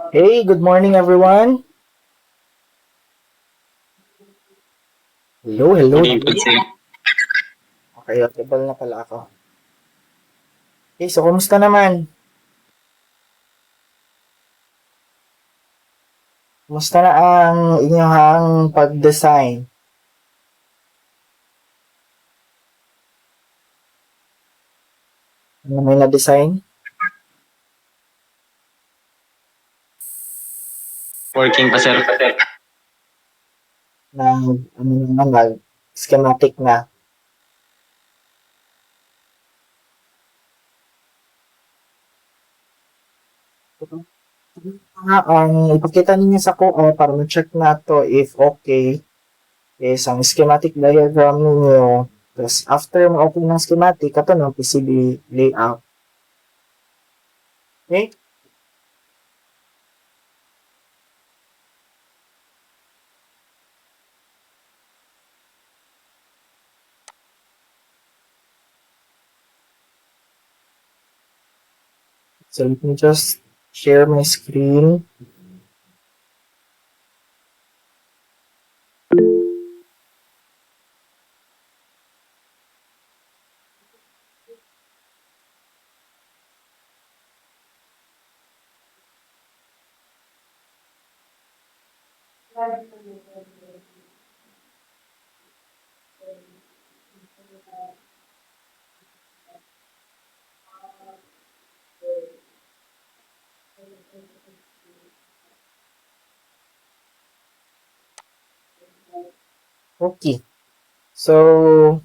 Hey, good morning everyone. Hello. Good evening, sir. Okay, audible na pala ako. Hey, so kumusta naman? Kumusta na ang inyong pag-design? Ano may na-design? Working pa, sir. Na, ano naman, schematic na. Ang ipakita ninyo sa ko para ma-check na to if okay is ang schematic diagram ninyo. Tapos after ma-open ng schematic, ito no, PCB layout. Okay? So let me just share my screen. Okay. So,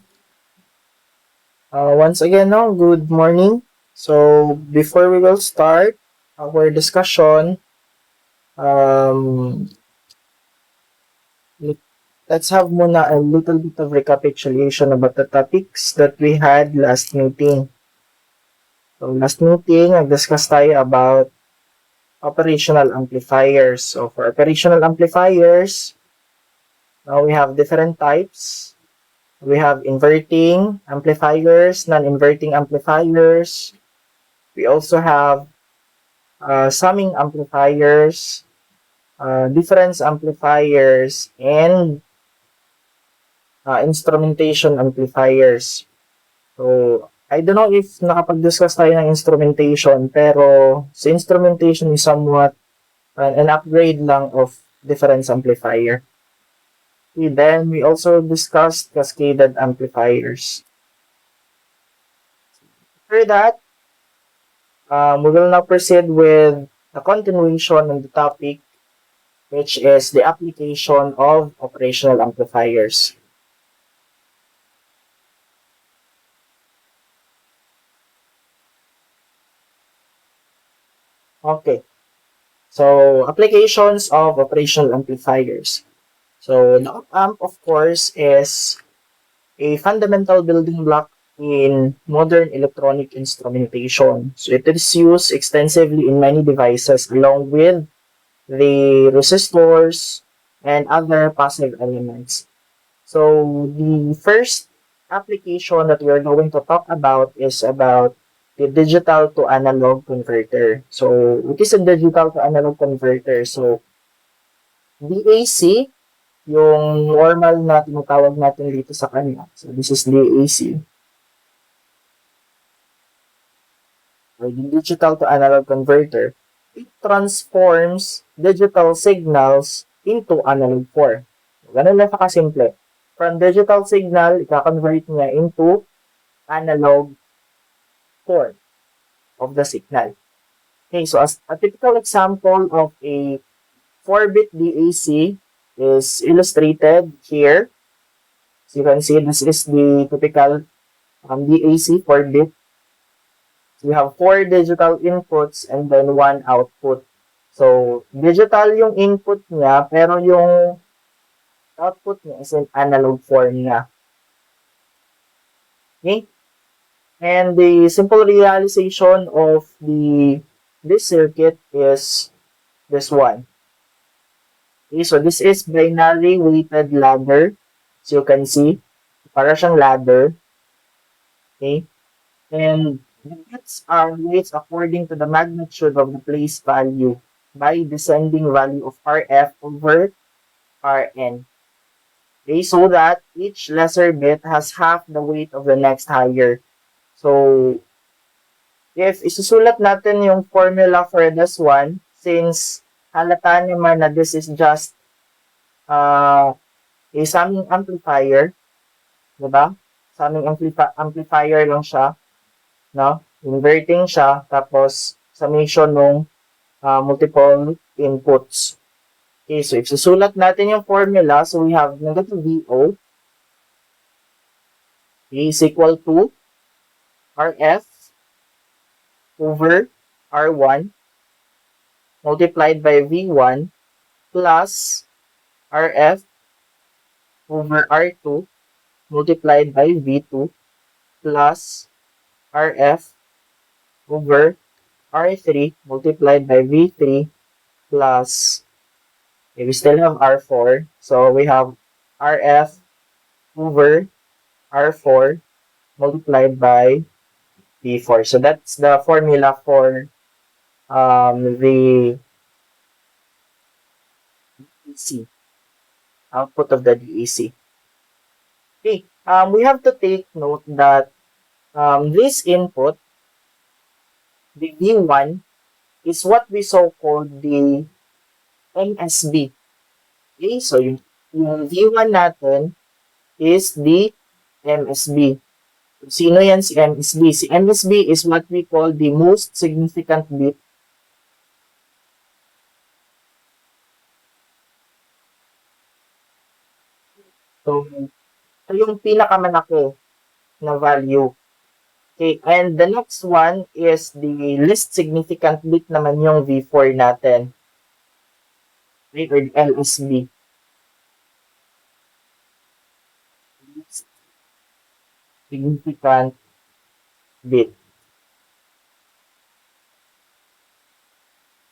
once again, no, good morning. So, before we will start our discussion, um, let's have muna a little bit of recapitulation about the topics that we had last meeting. So, last meeting, nag-discuss tayo about operational amplifiers. So, for operational amplifiers, now we have different types. We have inverting amplifiers, non-inverting amplifiers. We also have summing amplifiers, difference amplifiers, and instrumentation amplifiers. So, I don't know if nakapag-discuss tayo ng instrumentation, pero sa instrumentation is somewhat an upgrade lang of difference amplifier. Okay, then we also discussed cascaded amplifiers. After that, we will now proceed with the continuation on the topic, which is the application of operational amplifiers. Okay, so applications of operational amplifiers. So the op-amp, of course, is a fundamental building block in modern electronic instrumentation. So it is used extensively in many devices along with the resistors and other passive elements. So the first application that we're going to talk about is about the digital to analog converter. So what is a digital to analog converter? So DAC, yung normal na tinatawag natin dito sa kanya. So this is DAC. Or the digital to analog converter. It transforms digital signals into analog form. Ganun lang kasimple. From digital signal, i-convert niya into analog form of the signal. Okay, so as a typical example of a 4-bit DAC is illustrated here. So you can see this is the typical DAC 4-bit. So we have 4 digital inputs and then 1 output. So digital yung input niya, pero yung output niya is in analog form niya. Okay? And the simple realization of this circuit is this one. Okay, so this is binary weighted ladder. So you can see, para siyang ladder. Okay? And the bits are weights according to the magnitude of the place value. by descending value of Rf over Rn. Okay, so that each lesser bit has half the weight of the next higher. So, if isusulat natin yung formula for this one, since halata naman na this is just a summing amplifier, diba? Summing amplifier lang siya, no? Inverting siya, tapos summation ng multiple inputs. Okay, so if susulat natin yung formula, so we have negative VO is equal to RF over R1 multiplied by V1 plus RF over R2 multiplied by V2 plus RF over R3 multiplied by V3 plus, okay, we still have R4, so we have RF over R4 multiplied by V4. So that's the formula for the DAC, output of the DAC. Okay, we have to take note that this input, the V1, is what we so-called the MSB. Okay, so yung V1 natin is the MSB. Sino yan si MSB? Si MSB is what we call the most significant bit. So, ito yung pinakamalaki na value. Okay, and the next one is the least significant bit naman yung V4 natin. Okay, or LSB. Least significant bit.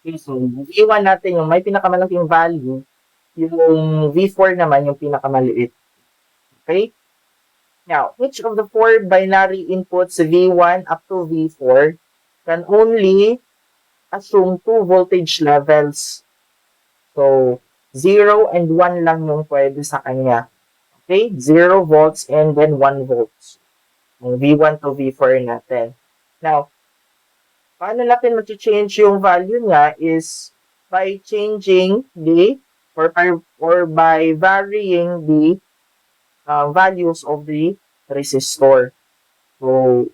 Okay, so V1 natin yung may pinakamalaking value, yung V4 naman yung pinakamaliit. Okay? Now, each of the four binary inputs V1 up to V4 can only assume two voltage levels. So, 0 and 1 lang yung pwede sa kanya. Okay? 0 volts and then 1 volts. Yung V1 to V4 natin. Now, paano natin mag-change yung value niya is by changing the or by varying the values of the resistor. So,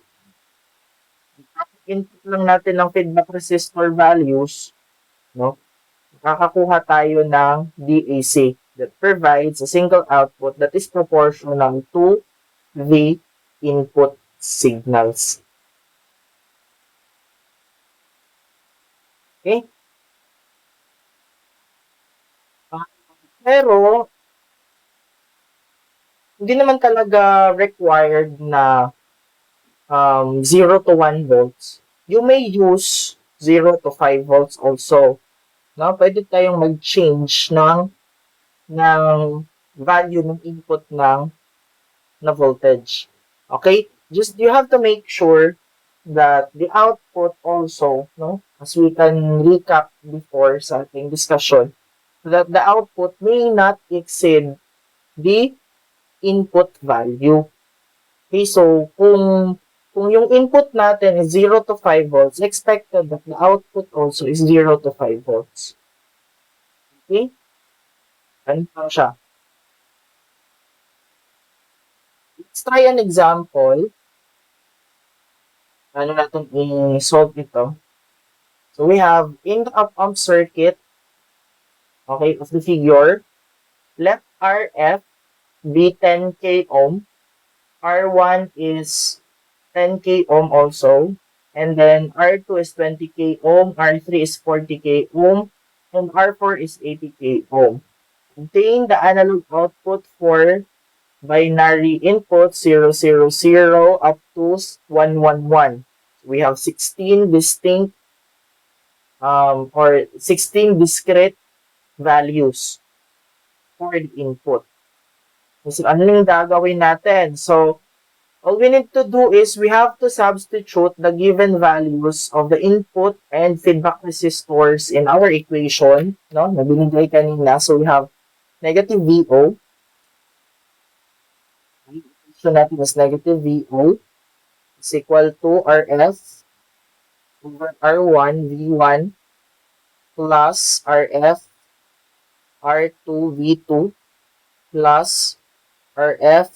input lang natin ng feedback resistor values, no? Makakakuha tayo ng DAC that provides a single output that is proportional to the input signals. Okay? Pero, hindi naman talaga required na 0 to 1 volts. You may use 0 to 5 volts also. No? Pwede tayong mag-change ng value ng input na voltage. Okay? Just you have to make sure that the output also, no? As we can recap before sa ating discussion, that the output may not exceed the input value. Okay, so kung yung input natin is 0 to 5 volts, expected that the output also is 0 to 5 volts. Okay? Ganun lang siya. Let's try an example. Ano natin i-solve ito. So we have in the op-amp circuit, okay, of the figure, let RF be 10k ohm, R1 is 10k ohm also, and then R2 is 20k ohm, R3 is 40k ohm, and R4 is 80k ohm. Obtain the analog output for binary input 000 up to 111. We have 16 distinct or 16 discrete values for the input. So, ano yung gagawin natin? So, All we need to do is we have to substitute the given values of the input and feedback resistors in our equation, no? Na binigay kanina. So we have negative VO. Ang equation natin is negative VO is equal to RF over R1 V1 plus RF R2 V2 plus RF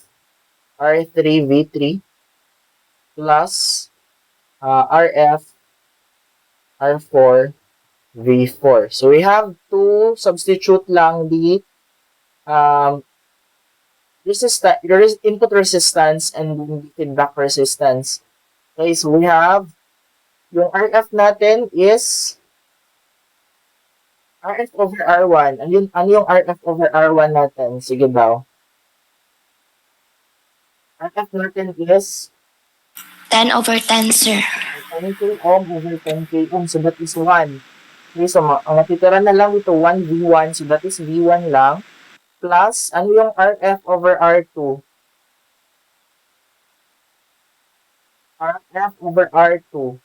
R3 V3 plus RF R4 V4. So we have to substitute lang the um, input resistance and the feedback resistance. Okay, so we have yung RF natin is RF over R1. Ano yung RF over R1 natin? Sige daw. RF natin is 10 over 10, sir. 10k ohm over 10k ohm. So that is 1. Okay, so ang matitira na lang dito 1 V1. So that is V1 lang. Plus, ano yung RF over R2? RF over R2.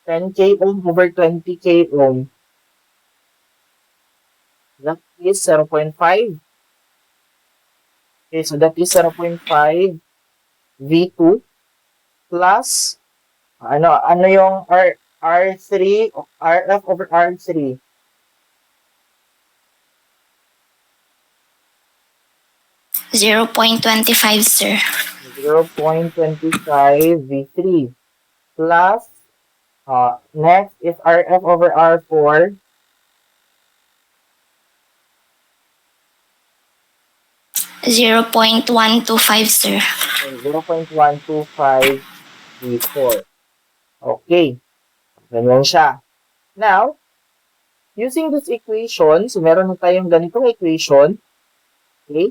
10k ohm over 20k ohm. That is 0.5. Okay, so that is 0.5 V2 plus ano yung R3 RF over R3? 0.25, sir. 0.25 V3 plus next is RF over R4. 0.125, sir. 0.125 V4. Okay. Ganyan siya. Now, using this equation, so meron na tayong ganitong equation. Okay?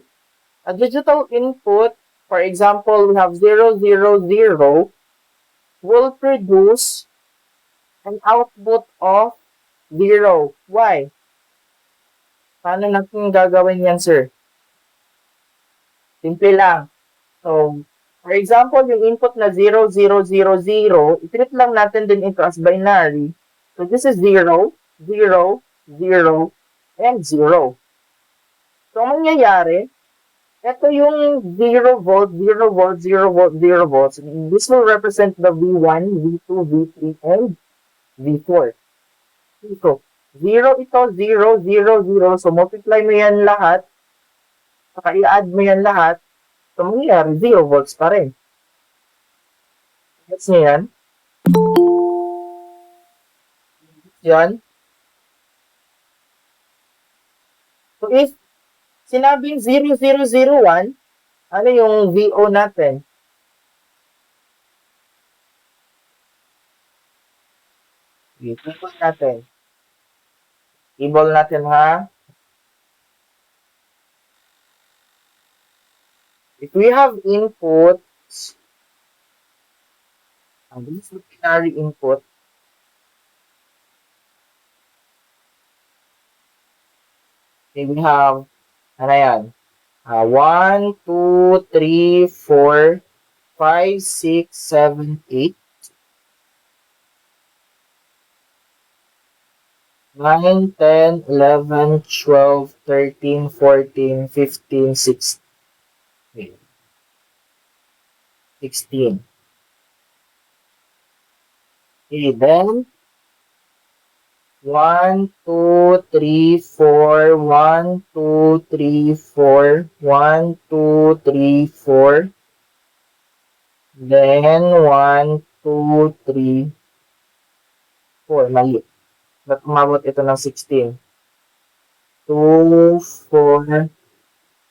A digital input, for example, we have 0, 0, 0, will produce an output of 0. Why? Paano natin gagawin yan, sir? Simple lang. So, for example, yung input na 0, 0, 0, 0, i-treat lang natin din ito as binary. So, this is 0, 0, 0, and 0. So, ang mangyayari, ito yung 0 volt, 0 volt, 0 volt, 0 volts. This will represent the V1, V2, V3, and V4. Ito, 0 ito, 0, 0, 0. So, multiply mo yan lahat. Saka i-add mo yan lahat. So, mangyayari, 0 volts pa rin. Gets nyo yan? Yan. So, if sinabing 0001, ano yung VO natin? Table natin. Table natin, ha? If we have inputs, this is binary input. Okay, we have, ano yan? 1, 2, 3, 4, 5, 6, 7, 8. 9, 10, 11, 12, 13, 14, 15, 16. 16. Okay, then 1, 2, 3, 4, 1, 2, 3, 4, 1, 2, 3, 4. Then 1, 2, 3, 4. Mali. Ba't umabot ito ng 16? 2, 4,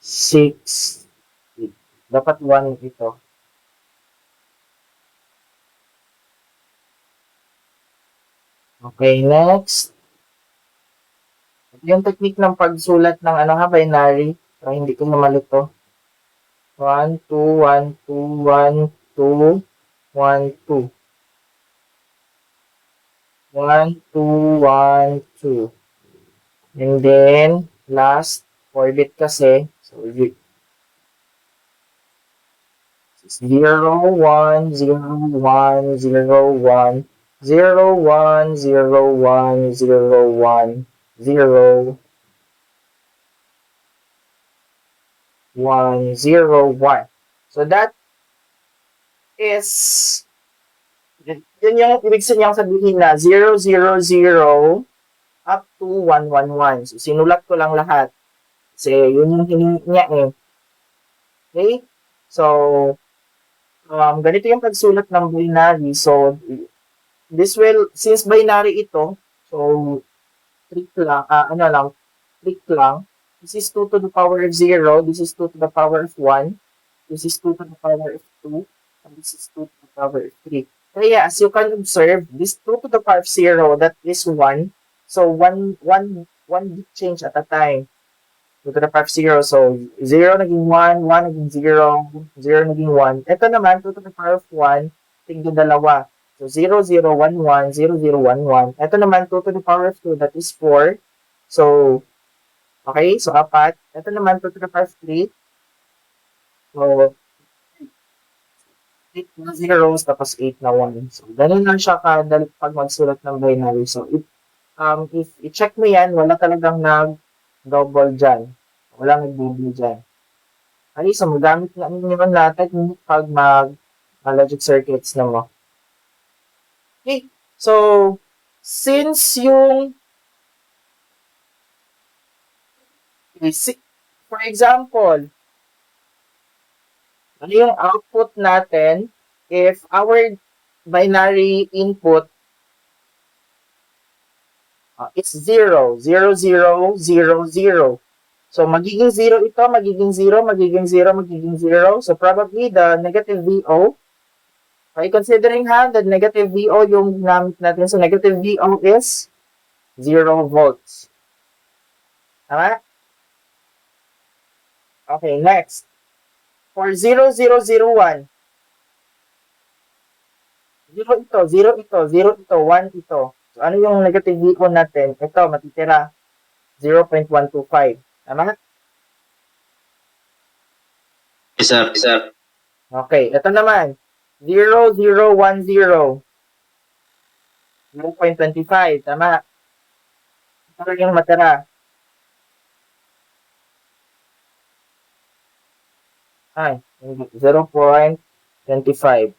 6, 8. Dapat 1 ito. Okay, next. Ito yung technique ng pagsulat ng binary. Para hindi ko malito. 1, 2, 1, 2, 1, 2, 1, 2. 1, 2, 1, 2. And then, last, 4-bit kasi. So, 0, 1, 0, 1, 0, 1, 0, 1, 0, 1, 0, 1, 0, 1, 0, 1. So that is, yun yung ibig sabihin na 0, 0, 0 up to 1, 1, 1. So sinulat ko lang lahat. Kasi yun yung hiningi niya eh. Okay? So, ganito yung pagsulat ng binary. So, this will, since binary ito, so, trick lang, trick lang. This is 2 to the power of 0, this is 2 to the power of 1, this is 2 to the power of 2, and this is 2 to the power of 3. Kaya, as you can observe, this 2 to the power of 0, that is 1. So, one bit change at a time. 2 to the power of 0. So, 0 naging 1, 1 naging 0, 0 naging 1. Ito naman, 2 to the power of 1, tingin dalawa. So, 0, 0, 1, 1, 0, 0, 1, 1. Ito naman, 2 to the power of 2, that is 4. So, okay, so 4. Ito naman, 2 to the power of 3. So, 8 na zeros, tapos 8 na 1. So, ganun lang siya kadali pag magsulat ng binary. So, if i-check mo yan, wala talagang nag-double dyan. Wala nag-double dyan. Okay, so magamit na naman natin pag mag-logic circuits na mo. Okay, so, since yung, for example, ano yung output natin if our binary input it's 0, 0, 0, 0, 0. So, magiging 0 ito, magiging 0, magiging 0, magiging 0. So, probably the negative VO, okay, considering the negative VO yung ginamit natin. So, negative VO is 0 volts. Tama? Okay, next. For 0, 0, 0, 1. 0 ito, 0 ito, 0 ito, 1 ito. So, ano yung negative VO natin? Ito, matitira. 0.125. Tama? Yes, sir. Yes, sir. Okay, ito naman. 0, 0, 1, 0. 0.25. Tama? Ito yung matira. Ay, 0.25.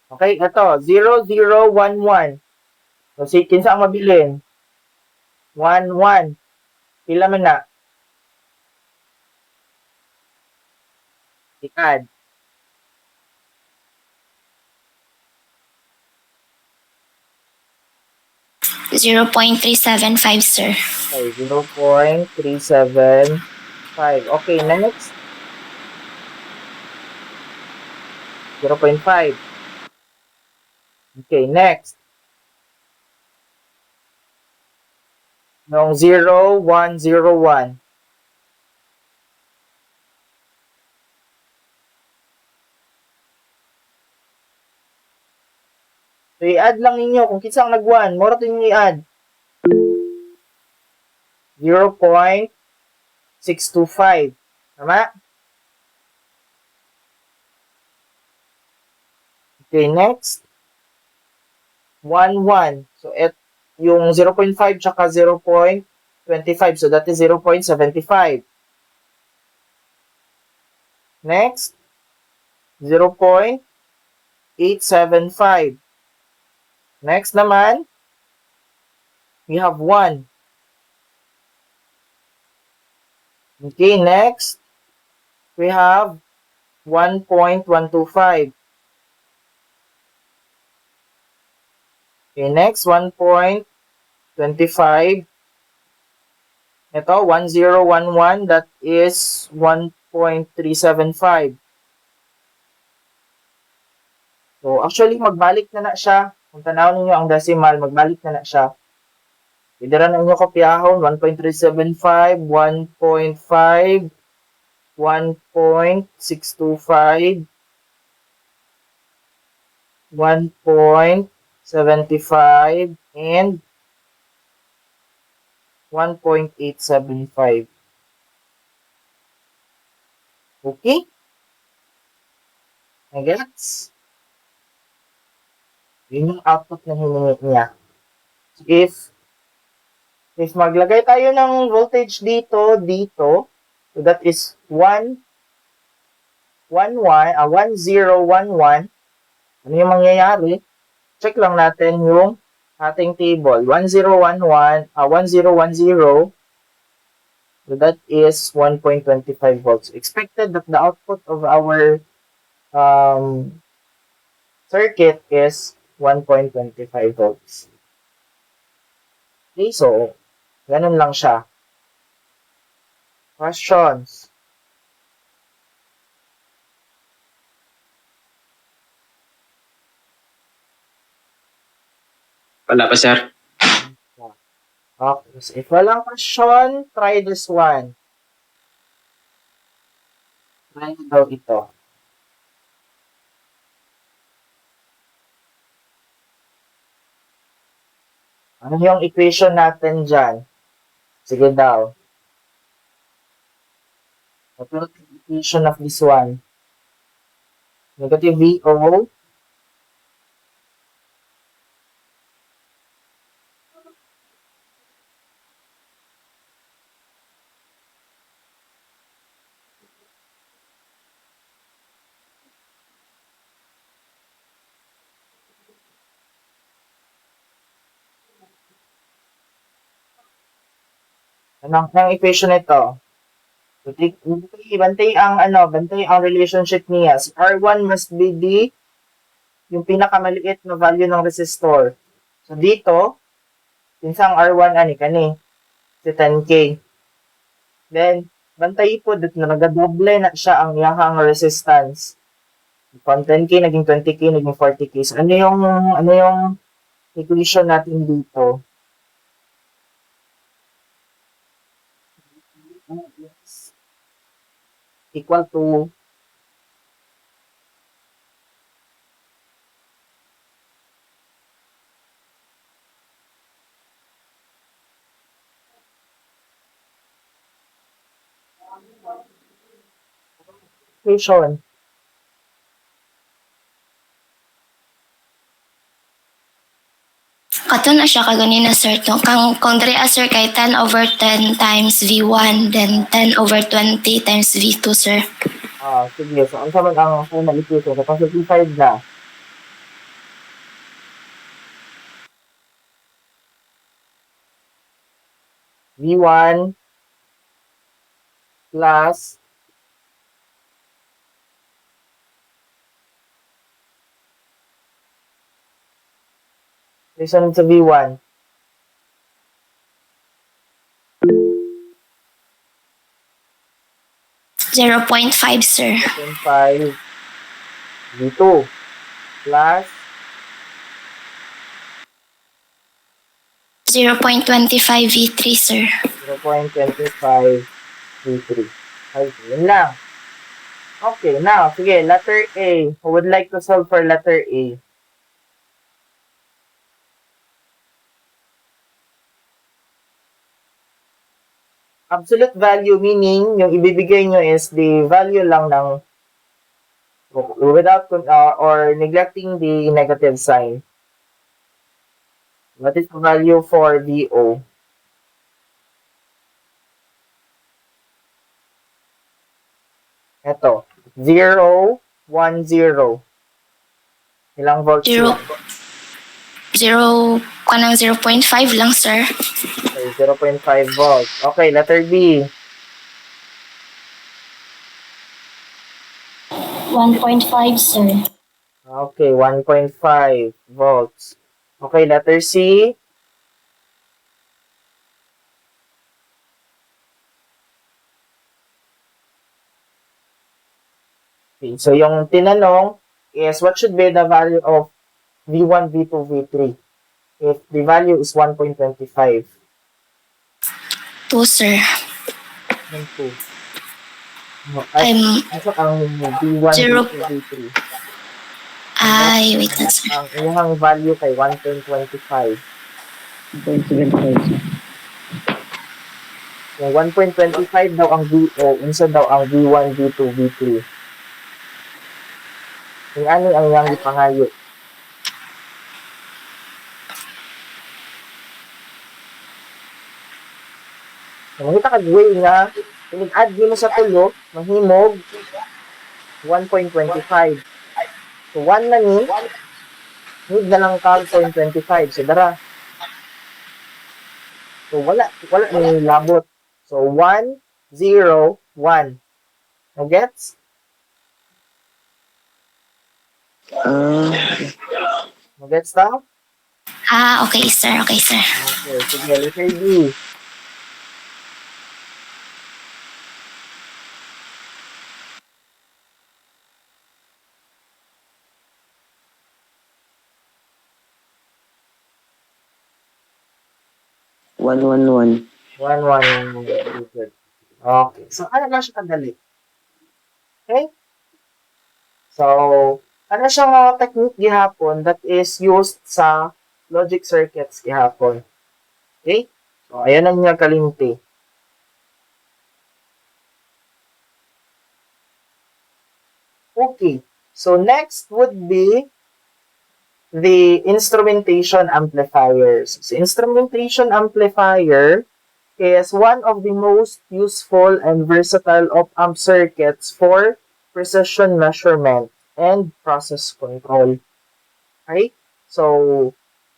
Okay, ito. 0, 0, 1, 1. So, kinsa ang mabilin? 1, 1. Pila man na? I-add. Zero point 375, sir. Okay, 0.375. Okay, next. 0.5. Okay, next. Yung 0, 1, 0, 1. So, i-add lang ninyo kung kinsang nag-1. Mora ito yung i-add. 0.625. Tama? Okay, next. 1, 1. So, yung 0.5 tsaka 0.25. So, that is 0.75. Next. 0.875. Next naman, we have 1. Okay, next, we have 1.125. Okay, next, 1.25. Ito, 1011, that is 1.375. So, actually, magbalik na siya. Kung tanaw ninyo ang decimal, magbalik na siya. Pwede rin na inyo kopyahon, 1.375, 1.5, 1.625, 1.75, and 1.875. Okay? Gets? Yun yung output na hiningi niya. If maglagay tayo ng voltage dito, so that is 1011, ano yung mangyayari? Check lang natin yung ating table. 1010, so that is 1.25 volts. Expected that the output of our circuit is 1.25 volts. Okay, so, ganun lang siya. Questions? Wala pa, sir. Okay, so if walang question, try this one. Try daw ito. Ano yung equation natin dyan? Sige daw. What will the equation of this one? Negative VO. Anong equation nito? Bantay ang relationship niya. So, R1 must be yung pinakamaliit na value ng resistor. So, dito, since ang R1, kani, si 10K. Then, bantay po, dito na nagadoble na siya ang iyahang resistance. From 10K, naging 20K, naging 40K. So, ano yung equation natin dito? Equal to equation. Kato na siya kaganina, sir. Kung diri sir, kay 10 over 10 times V1, then 10 over 20 times V2, sir. Sige. So, ang saman ang final equation. Kapag simplified na. V1 plus listen sa V1. 0.5, sir. 0.5 V2 plus 0.25 V3, sir. 0.25 V3. Okay, yun lang. Okay, now, sige, letter A. Who would like to solve for letter A? Absolute value meaning, yung ibibigay nyo is the value lang ng without or neglecting the negative sign. What is the value for VO? Ito, 0, 1, 0. Ilang volts yun? 0.5 lang, sir. Okay, 0.5 volts. Okay, letter B. 1.5, sir. Okay, 1.5 volts. Okay, letter C. Okay, so yung tinanong is what should be the value of V1, V2, V3 if the value is 1.25? 2, sir. 2. Asa ang V1, Zero. V2, V3? Ay, wait lang, sir. Ang iyang value kay 1.25. 1.75. Yung 1.25 daw ang VO, unsa daw ang V1, V2, V3. Yung ani ang iyang gipangayo. Makita kag way nga inig-add nimo sa tulo, mahimog 1.25. So 1 na ni, need na lang kag 0.25. So dara. So wala ni labot. So 1, 0, 1. Gets? Gets daw? Okay, sir. Okay, sir. Okay, sige, letter D. One, one, one. 1, 1, good. Okay, so ano na siya kadali? Okay? So, ano siyang technique gihapon that is used sa logic circuits gihapon. Okay? So, ayan ang niya kalimti. Okay. So, next would be the instrumentation amplifiers. So, instrumentation amplifier is one of the most useful and versatile op-amp circuits for precision measurement and process control. Okay? So,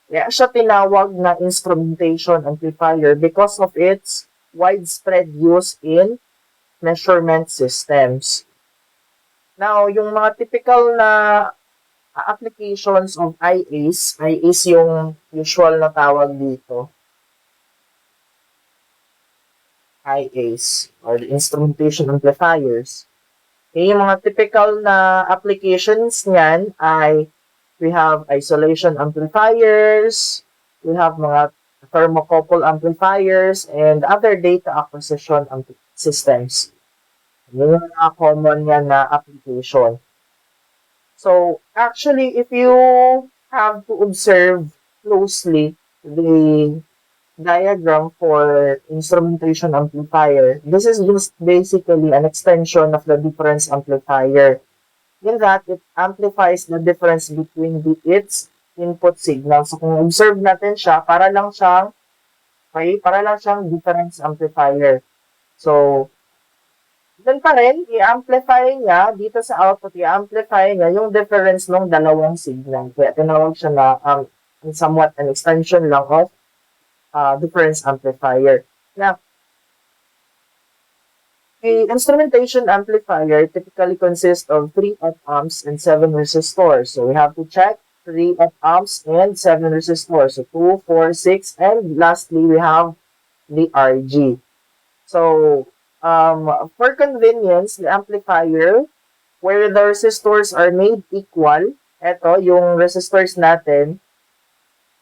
kaya siya tinawag na instrumentation amplifier because of its widespread use in measurement systems. Now, yung mga typical na applications of IAs yung usual na tawag dito. IAs or the instrumentation amplifiers. Okay, yung mga typical na applications niyan ay we have isolation amplifiers, we have mga thermocouple amplifiers, and other data acquisition systems. Yun yung mga common yan na application. So, actually, if you have to observe closely the diagram for instrumentation amplifier, this is just basically an extension of the difference amplifier. In that, it amplifies the difference between its input signal. So, kung observe natin siya, para lang siyang difference amplifier. So, then pa rin, i-amplify niya, dito sa output, i-amplify niya yung difference ng dalawang signal. Kaya tinawag siya na somewhat an extension lang of difference amplifier. Now, the instrumentation amplifier typically consists of 3 op-amps and 7 resistors. So we have to check 3 op-amps and 7 resistors. So 2, 4, 6, and lastly we have the RG. So for convenience, the amplifier, where the resistors are made equal, eto yung resistors natin,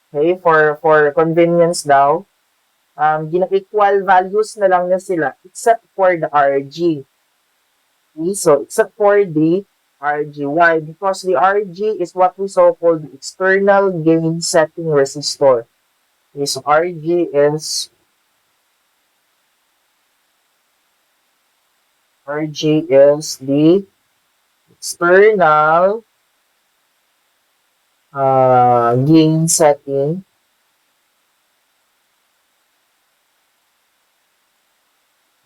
okay, for convenience daw, gina-equal values na lang na sila except for the RG. Okay, so except for the RG. Why? Because the RG is what we so-called the external gain setting resistor. Okay, so RG is the external gain setting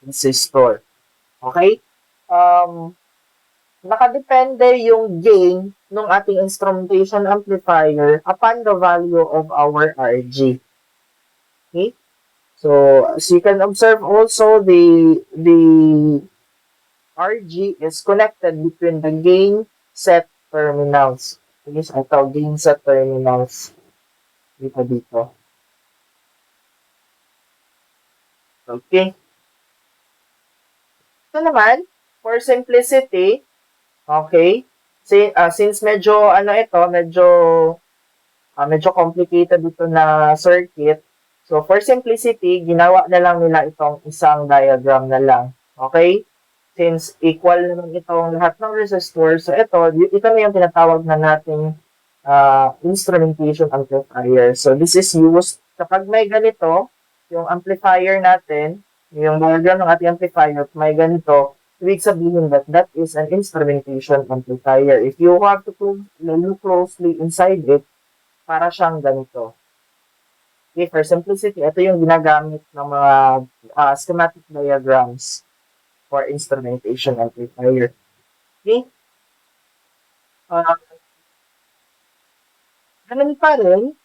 resistor. Okay? Nakadepende yung gain ng ating instrumentation amplifier upon the value of our RG. Okay? So, as you can observe also, the RG is connected between the gain set terminals. Okay, so ito, gain set terminals. Dito. Okay. Ito naman, for simplicity, okay, since medyo, medyo complicated ito na circuit, so for simplicity, ginawa na lang nila itong isang diagram na lang. Okay? Since equal naman itong lahat ng resistors, so ito na yung tinatawag na nating instrumentation amplifier. So this is used kapag may ganito, yung amplifier natin, yung diagram ng ating amplifier, may ganito, ibig sabihin that is an instrumentation amplifier. If you have to look closely inside it, para siyang ganito. Okay, for simplicity, ito yung ginagamit ng mga schematic diagrams for instrumentation amplifier. Okay? Ganun pa rin,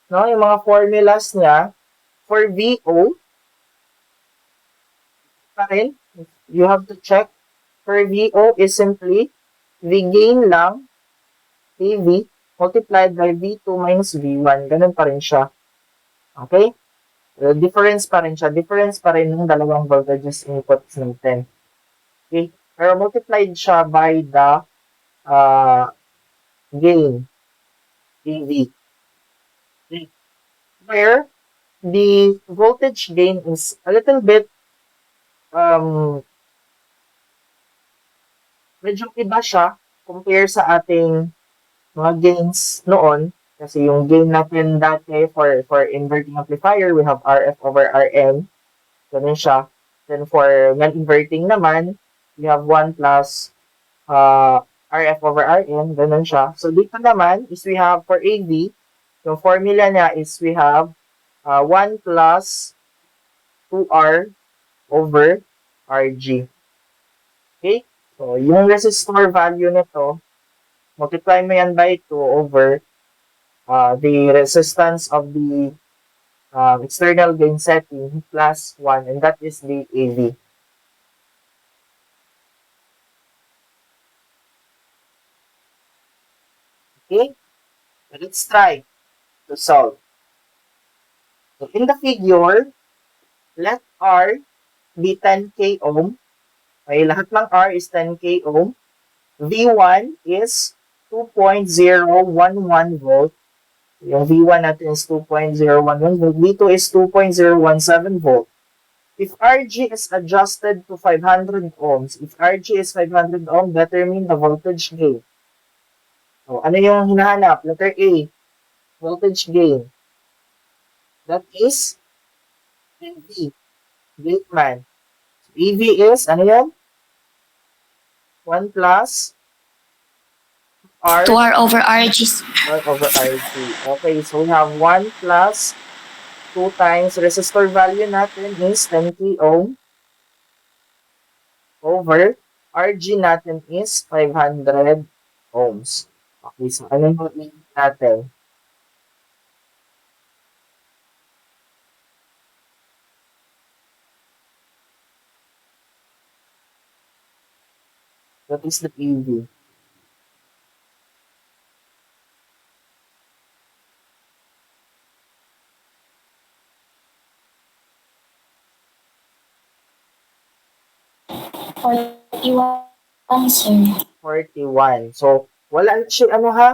no, yung mga formulas niya for VO, pa rin, you have to check. For VO is simply V gain lang, AV, multiplied by V2 minus V1. Ganun pa rin siya. Okay? Difference pa rin siya. Difference pa rin ng dalawang voltages inputs natin. Okay? Pero multiplied siya by the gain, AV. Okay? Where the voltage gain is a little bit medyo iba siya compare sa ating mga gains noon. Kasi yung gain natin dati for inverting amplifier, we have RF over Rn. Ganun siya. Then for non-inverting naman, we have 1 plus RF over Rn. Ganun siya. So dito naman is we have for AV, yung formula niya is we have 1 plus 2R over Rg. Okay? So, yung resistor value nito, multiply mo yan by 2 over the resistance of the external gain setting plus 1, and that is the AV. Okay? Let's try to solve. So, in the figure, let R be 10k ohm. Okay, lahat ng R is 10k ohm. V1 is 2.011 volt. Yung V1 natin is 2.011 volt. V2 is 2.017 volt. If RG is adjusted to 500 ohms, if RG is 500 ohm, determine the voltage gain. So, ano yung hinahanap? Letter A, voltage gain. That is EV, gateman. So, EV is, ano yan? 1 plus R. 2R over RG. R over RG. Okay, so we have 1 plus 2 times resistor value natin is 10k ohm over RG natin is 500 ohms. Okay, so ano yung i natin? That is the PV. Sir. 41. So, wala na siya,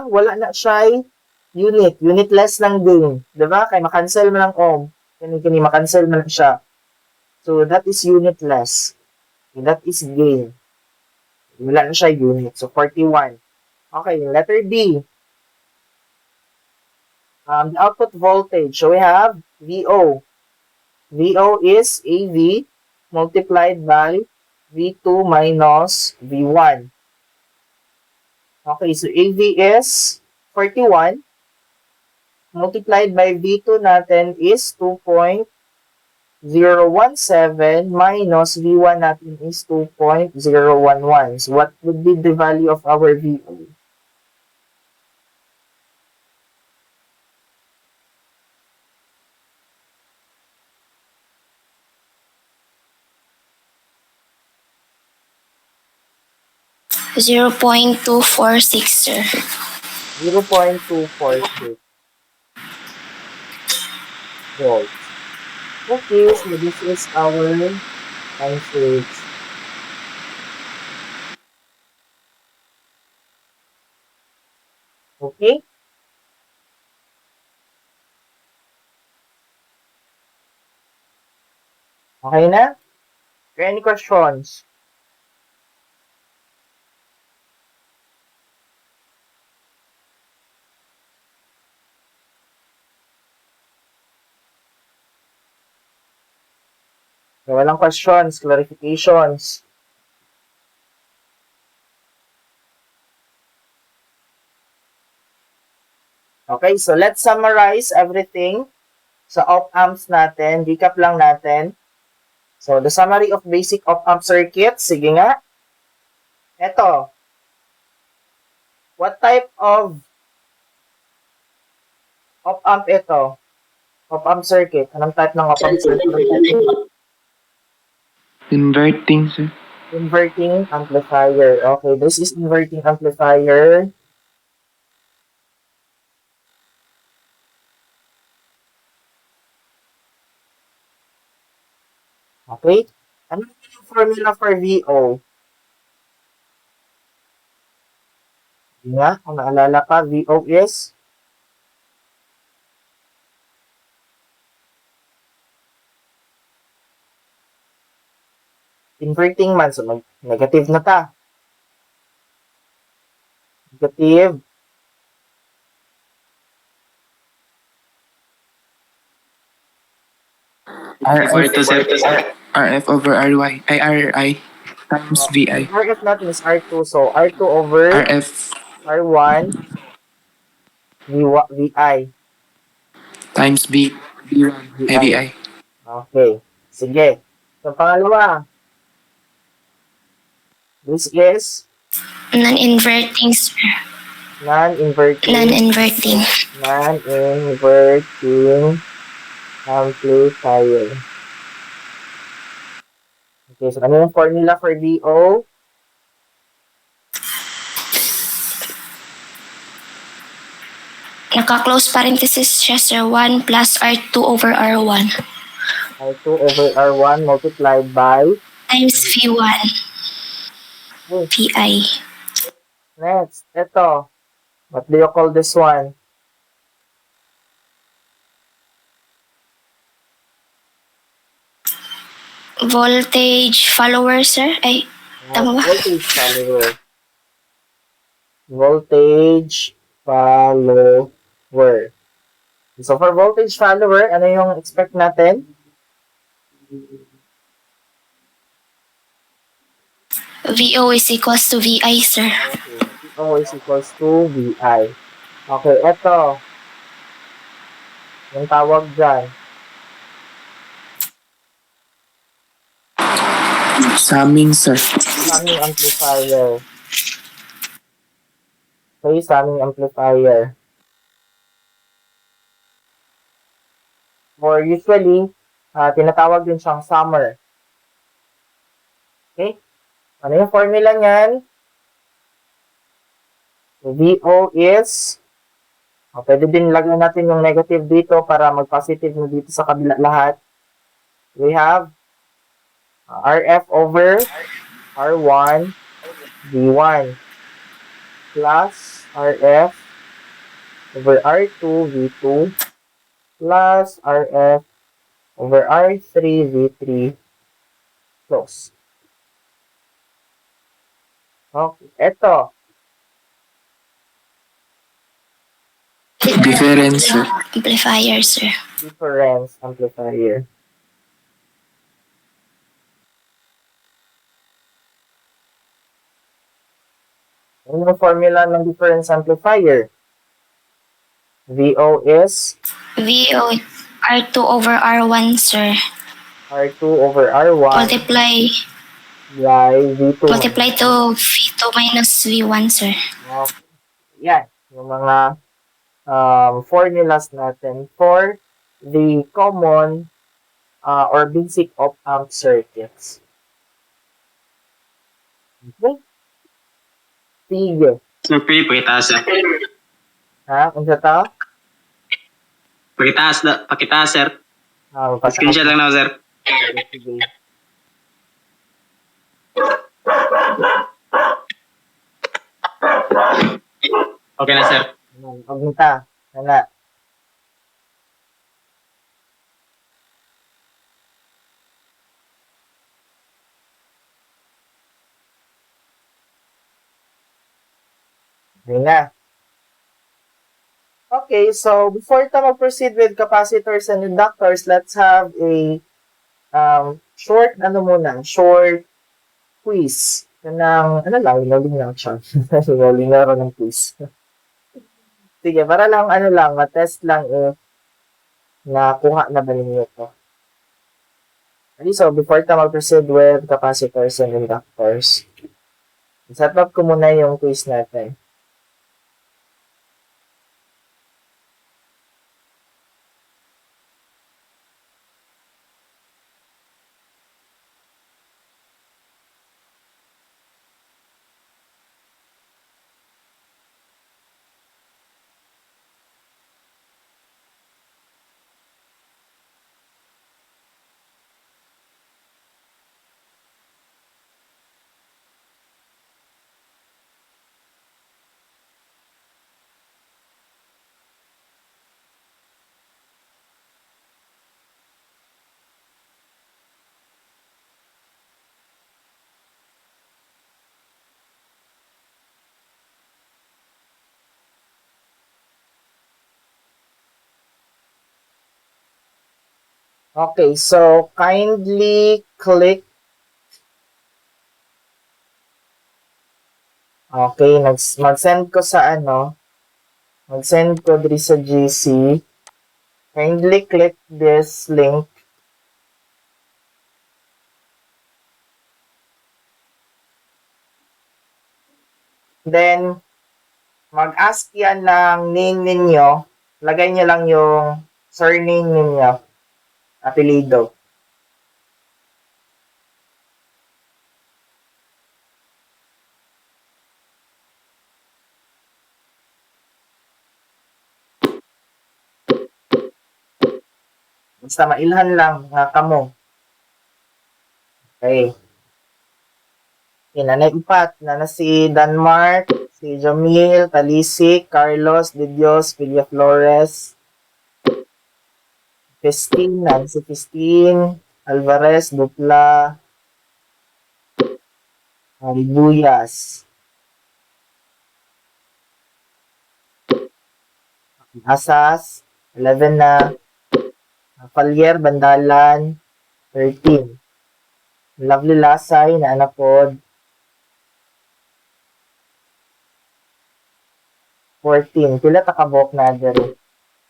wala na siya unit. Unitless lang din. Diba? Kaya makancel mo lang ohm. Kani makancel mo lang siya. So, that is unitless. Okay, that is gain. Wala na siya unit. So, 41. Okay, letter B. The output voltage. So, we have VO. VO is AV multiplied by V2 minus V1. Okay, so AV is 41 multiplied by V2 natin is 2.017 minus V1 natin is 2.011. So what would be the value of our VO? Zero 0.246, sir. 0.246 volts. Okay, so this is our answers. Okay? Okay na? Any questions? Walang questions, clarifications. Okay, so let's summarize everything sa op-amps natin. Recap lang natin. So, the summary of basic op-amp circuits. Sige nga. Ito. What type of op-amp ito? Op-amp circuit. Anong type ng op-amp circuit? Inverting, sir. Inverting amplifier. Okay, this is inverting amplifier. Okay? Ano yung formula for VO? Hindi nga, kung naalala ka, VO is inverting man. So, negative na ta. Negative. RF over RY. Ay, RI times VI. RF natin is R2. So, R2 over RF R1 VI. times V1. Ay, VI. Okay. Sige. So, pangalawa. This is Non-inverting, sir. non-inverting. Non-inverting. Non-inverting amplifier. Okay, so ano yung formula for VO? Naka-close parenthesis siya, sir. 1 plus R2 over R1 R2 over R1 multiplied by times V1 VI. next. Ito. What do you call this one? Voltage follower, sir. Ay, tama ba? Voltage follower. Voltage follower. So, for voltage follower, ano yung expect natin? VO is equals to VI, sir. Okay. VO is equals to VI. Okay, eto. Yung tawag dyan. Summing, sir. Summing amplifier. Okay, summing amplifier. Or usually, tinatawag din siyang summer. Okay? Ano yung formula niyan? VO is, pwede din lagyan natin yung negative dito para mag-positive na dito sa kabila lahat. We have RF over R1 V1 plus RF over R2 V2 plus RF over R3 V3 close. Okay, eto. Difference, sir. Amplifier, sir. Difference amplifier. Ano yung formula ng difference amplifier? VO is VO R2 over R1, sir. R2 over R1 Multiply by V2. multiply to V2 minus V1, sir. Okay. Yan. Yung mga formulas natin for the common or basic op-amp circuits. Okay? Sige. Sir, pwede pakitaas, sir. Ha? Kung sa to? Pakitaas, sir. Screenshot lang na, sir. Sige. Okay na, sir. Huwag nita. Nana. Yun na. Okay, so before tayo mag-proceed with capacitors and inductors, let's have a short quiz. Ano lang siya. Lingaro ng quiz. Sige, para lang, ma-test lang nakuha na ba ninyo ito. Okay, so before ka mag-proceed with capacitors and inductors, set up ko muna yung quiz natin. Okay, so kindly click. Okay, mag-send ko sa mag-send ko diri sa GC. Kindly click this link. Then, mag-ask yan ng name ninyo. Lagay nyo lang yung surname ninyo. Apelido. Basta mailhan lang nga kamo. Okay. Nanay upat na si Denmark, si Jamil, Talisik, Carlos, De Dios, Villa Flores, Festin, Nancy Festin, Alvarez, Dupla, Ribuyas, Asas, 11 na, Falyer, Bandalan, 13. Lovely Lasay, na anapod, 14. Pila takabok na dere.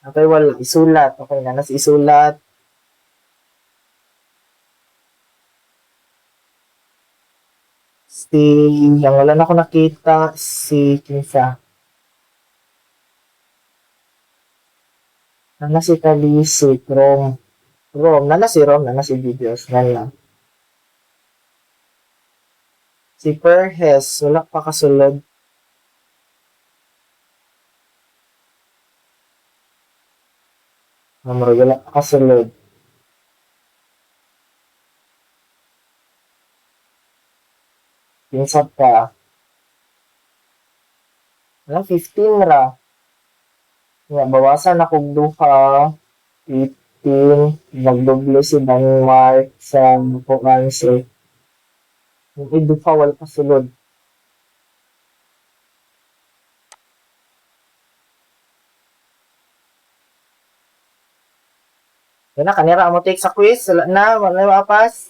Okay, wala. Isulat. Okay na. Nas isulat. Yung wala na ako nakita, si Kinsa. Nana si Talisi, Chrome. Nana si Rom, nana si Videos. Nana. Si Perhes, wala pa kasulod. Wala pa kasulod. Pinsat ka. Wala, 15 ra. Bawasan akong duha. 18. Nagdoble si Denmark sa Pokanse. Yung iduha, wala kasulod. Yan na, kanira mo take sa quiz. Wala na, wala na mapas.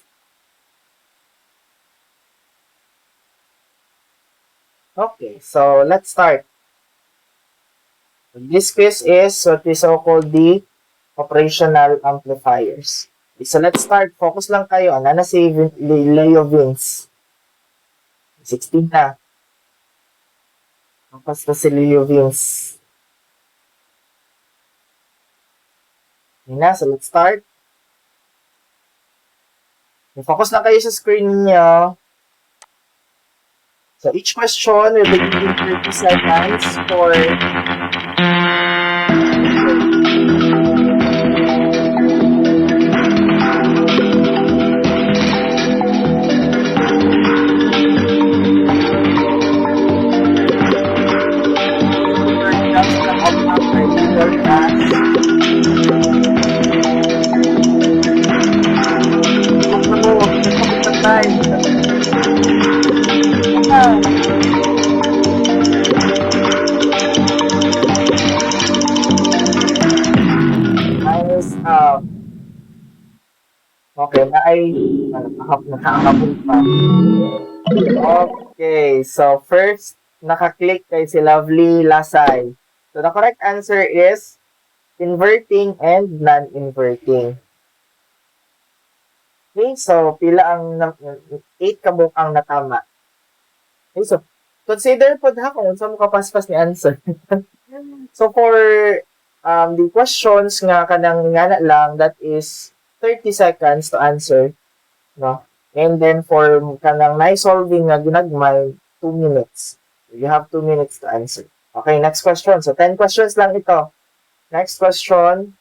Okay, so let's start. This quiz is what we so-called the operational amplifiers. Okay, so let's start. Focus lang kayo. Ano na si Leo Vince? 16 na. Focus na si Leo Vince. Yun na, so let's start. Focus lang kayo sa screen niyo. So each question will be given 30 seconds for okay, nakakabul pa. Okay, so first, nakaklik kay si Lovely Lasay. So the correct answer is inverting and non-inverting. Okay, so pila ang 8 kabuk ang natama. Okay, so consider po ha kung unsa mo kapaspas ni answer. So for the questions nga kanang ngana lang, that is 30 seconds to answer, no? And then for kanang solving nga ginagmay, 2 minutes. You have 2 minutes to answer. Okay, next question. So 10 questions lang ito. Next question.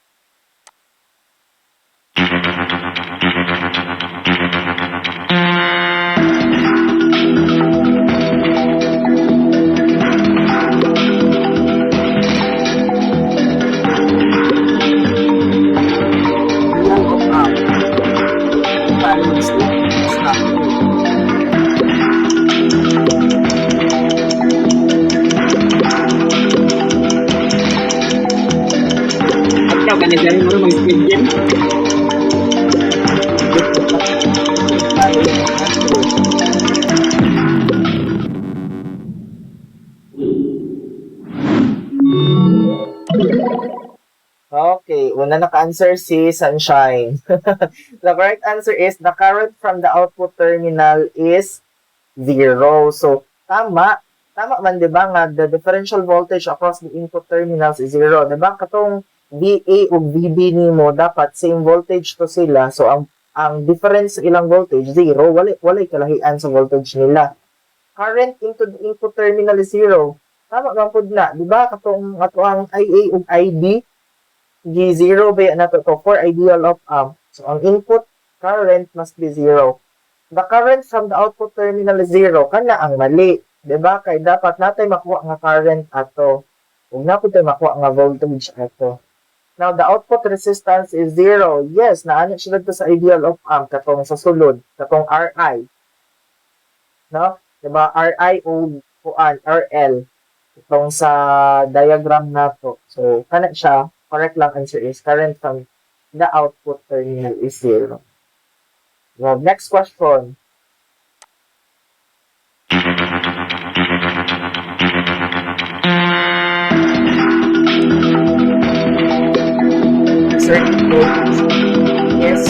Ikaw, kanina mo mag-speed game. Okay, una naka-answer si Sunshine. The correct answer is the current from the output terminal is 0. So, tama. Tama man, di ba, nga the differential voltage across the input terminals is 0. Di ba, katong VA o VB nimo dapat same voltage to sila. So, ang difference sa ilang voltage, 0. Walay kalahian sa voltage nila. Current into the input terminal is 0. Tama man pud na, di ba, katong ato ang IA o IB, G0 ba na to for ideal of amp. So, ang input current must be 0. The current from the output terminal is 0. Kana ang mali. Diba? Kaya dapat natin makuha nga current ato. Huwag na po tayo makuha nga voltage ato. Now, the output resistance is 0. Yes, naano siya dito sa ideal of amp. Katong sa sulod. Katong RI. No? Diba? RI o RL. Itong sa diagram na to. So, kana siya. Correct lang answer is current from the output terminal is 0. Now, next question. Circuit voltage is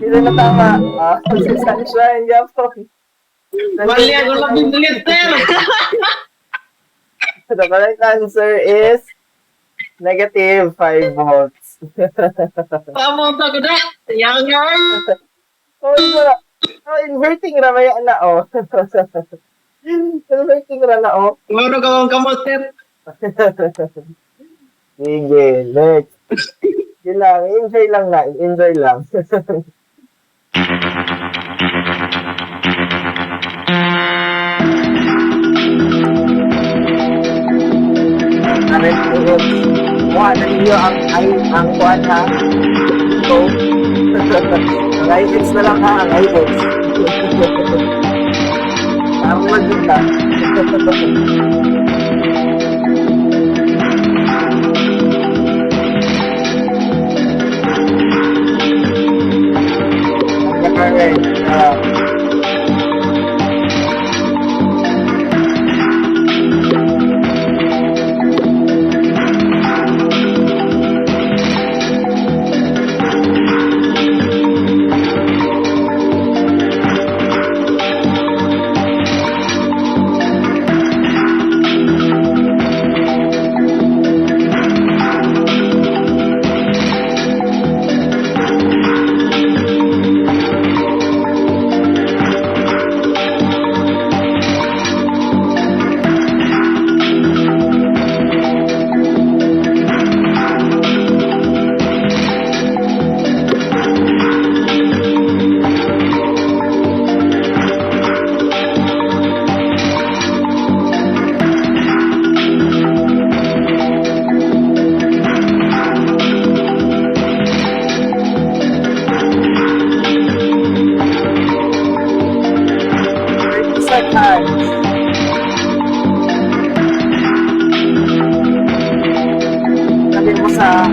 Hindi na tama. Si Sunshine, Japon. Mali ako lang pinliter. The correct answer is negative 5 volts. Tama ta ko na. Yang yan. Inverting ra ba yan na, oh. Inverting ra na, oh. Maro ka mong kamot, sir. Sige, next. Yun lang, enjoy lang na, enjoy lang. Current AX. Kuha na ninyo ang kuhan ha. Ito. Ang IX na lang ha, ang IX. Ang magod na. Ang current. Sabi mo sa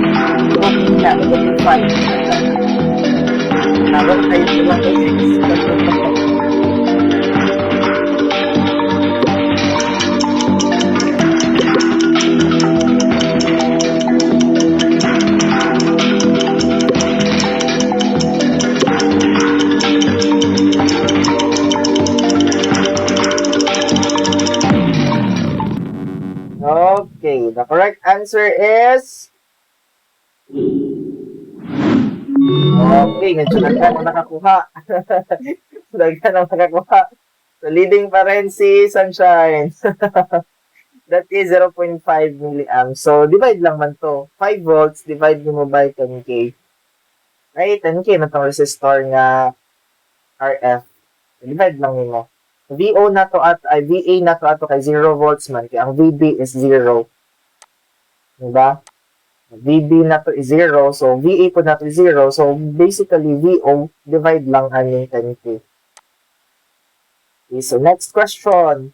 opening na, negative 5. Naroon tayo lang kay 6. Okay, the correct answer is... Okay, medyo nagka na nakakuha. Nagka na nakakuha. So, leading pa rin si Sunshine. That is 0.5 milliamps. So, divide lang man to. 5 volts, divide mo by 10K. Right, 10K na itong resistor nga RF. Divide lang mo. VO na to at VA na to ato kay 0 volts man kay ang VB is 0. Diba? VB na to is 0, so VA po na to is 0, so basically VO divide lang aning 10K. Okay, so next question.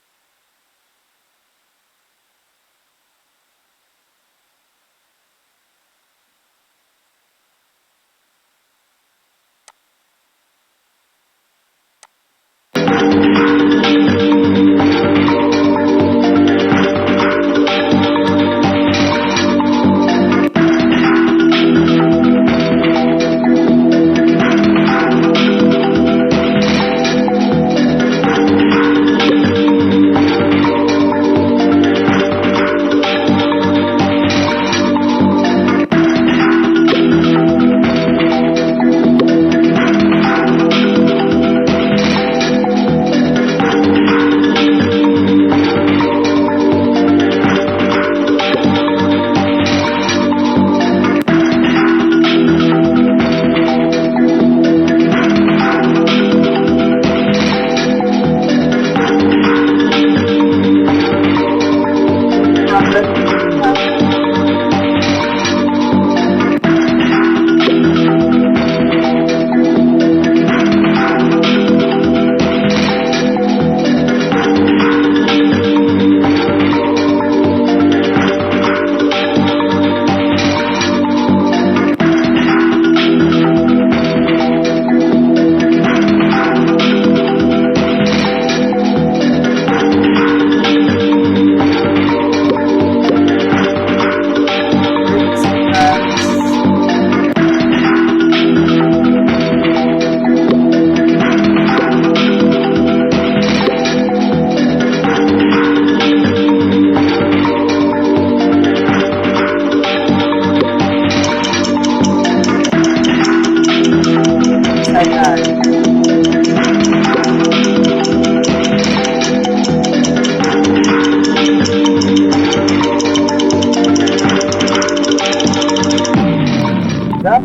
Na?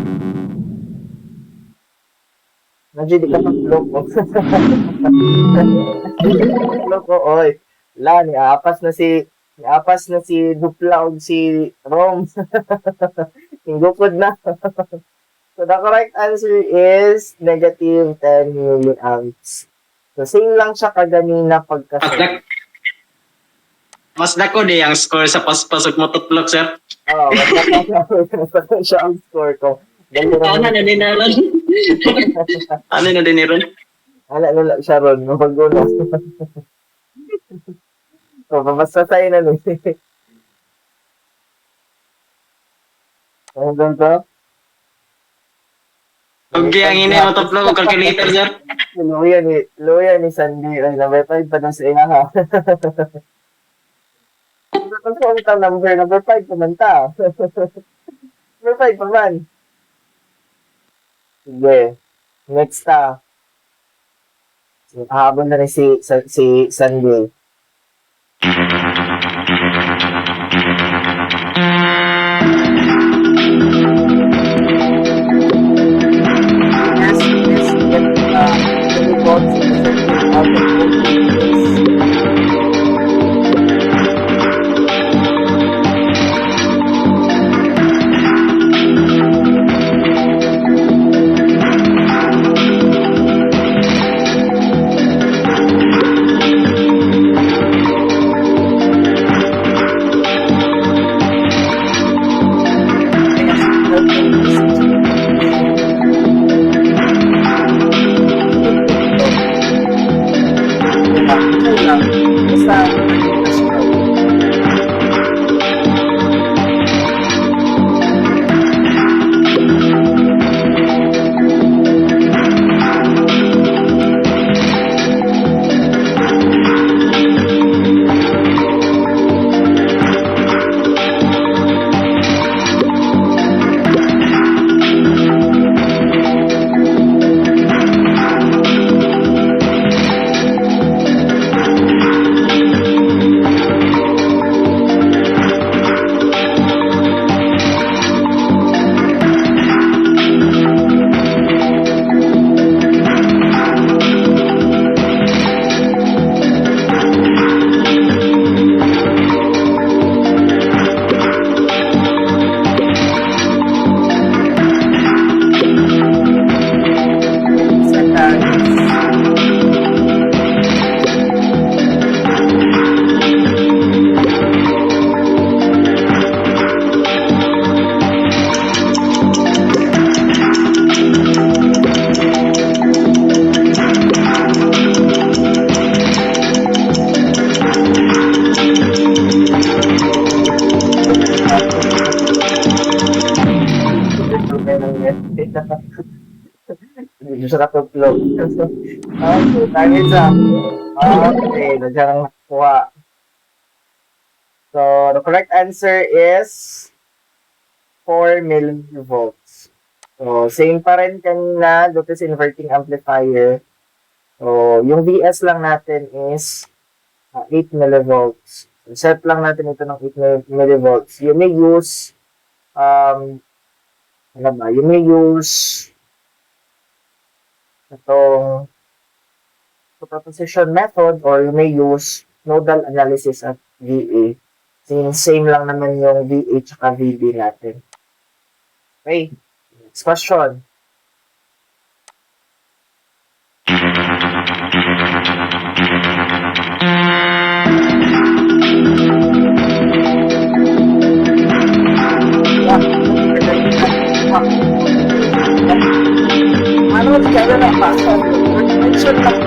Nandiyo di ka mag-block ko. Block ko, oy. La, niapas na si Dupla o si Rom. Tingupod na. So the correct answer is negative 10 milliamps. So same lang siya kaganina pagka-set. Mas dako di ang score sa paspasok mo tutlok, sir. Oo, mas siya ang score ko. Ano na din naron? Ano na din niron? Ala siya ron, mabagulo. So, babasa tayo na nun. Ano ganito? Okay, ang ini mo tutlok ko calculator, sir. Luya ni Sandy. Ay, number 5 pa na sa iya, ha? Ano ka number 5 pa man ta? Number 5 pa man. Sige. Next ta. Habol na rin si Sandy. Hindi siya natuklog. Okay, tayo isa. Okay, nandiyan ang nakuha. So, the correct answer is 4 millivolts. So, same pa rin kanina dito sa inverting amplifier. So, yung VS lang natin is 8 millivolts. So, set lang natin ito ng 8 millivolts. You may use you may use itong superposition method or you may use nodal analysis at VA. Since same lang naman yung VA at VB natin. Okay, next question. Ano kaya na basa? Mention lang.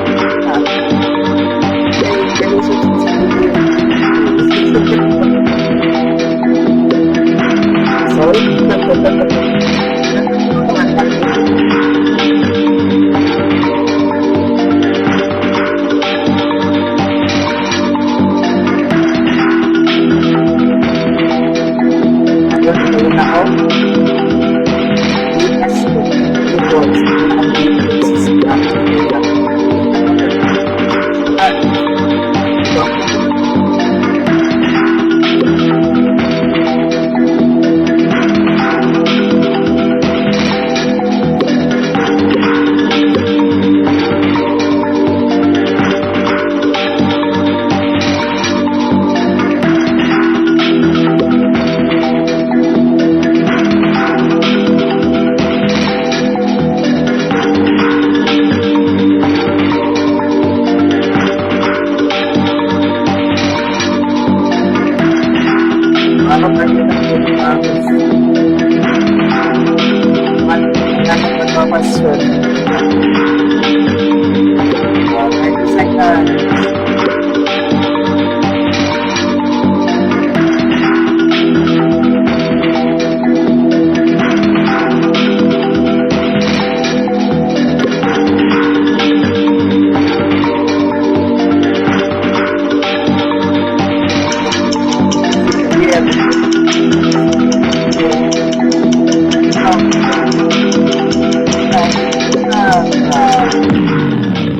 Sorry.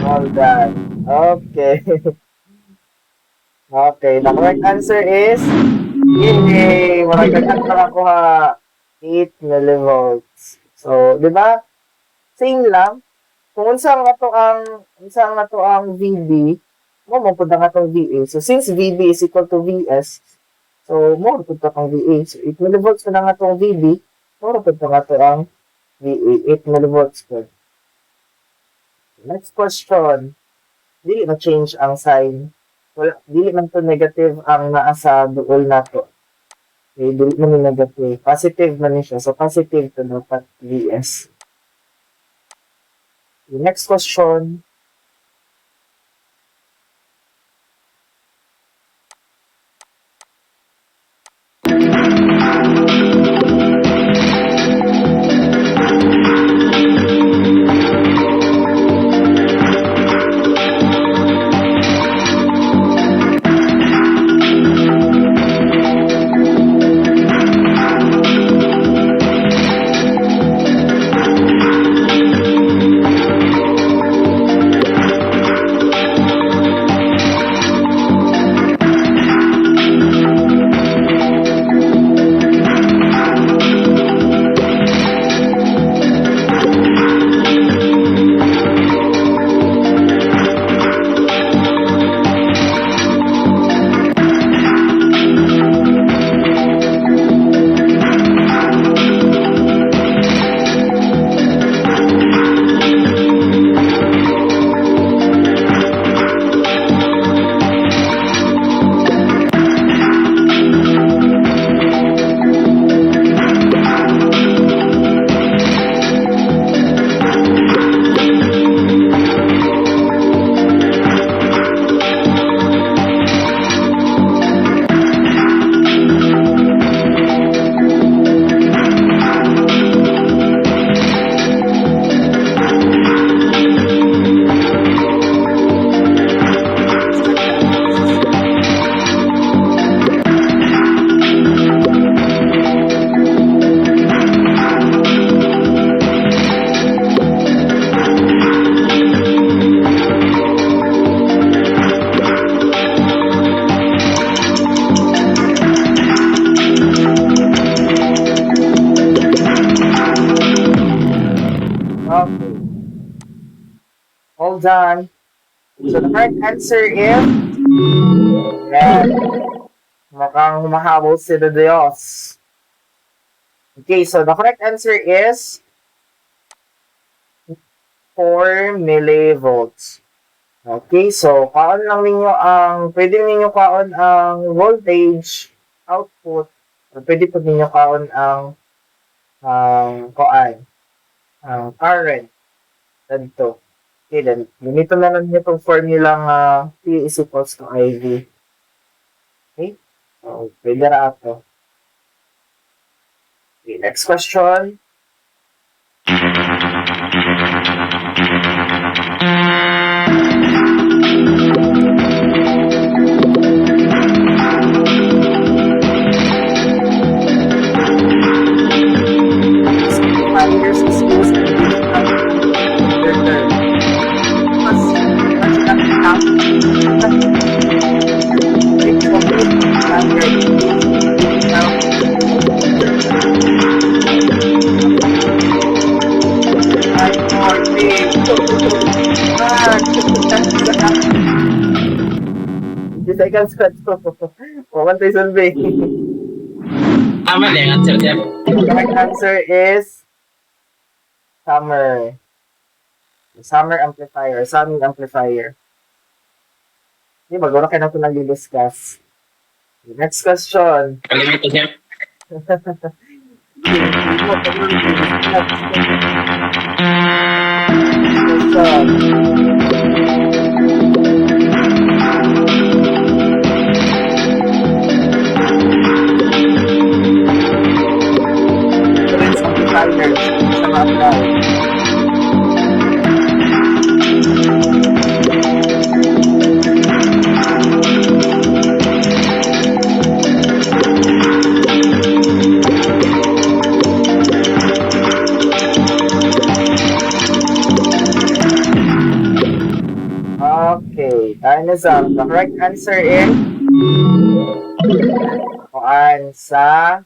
Well done. Okay. Okay, the correct answer is yay! Maragdagan pa ako ha 8 millivolts. So, di ba? Same lang. Kung unsa nga to ang VB, mo pud nga tong VA. So, since VB is equal to VS, so mo pud to ang VA. So, 8 millivolts na nga tong VB, mo pud nga to ang VA. 8 millivolts po. Next question. Dili na change ang sign. Wala, dili man to negative ang naa sa duol nato. Okay, dili man yung negative. Positive man ni siya. So, positive to dapat VS. The next question. Okay. Hold on. So the correct answer is yan. Mukhang humahabol si The Dios. Okay, so the correct answer is 4 millivolts. Okay, so kaon lang ninyo pwede ninyo kaon ang voltage output. O pwede po ninyo kaon ang current. Dito. Okay, then, ganito na lang nyo itong formula P is equals to IV. Okay? So, pwede na ito. Okay, next question. Amplifiers is used in digital converter. Mas it's complete standard digital ay morning. 50 seconds pa ito. Mamantay solve. Tama na yung answer niya. The correct answer is summer. Summer amplifier. Summing amplifier. Hindi, magawin kayo na ito nag-discuss. Next question. Kalimutan niya. Question. Difference amplifiers sa apply. Dinosaur. The correct answer is kuan sa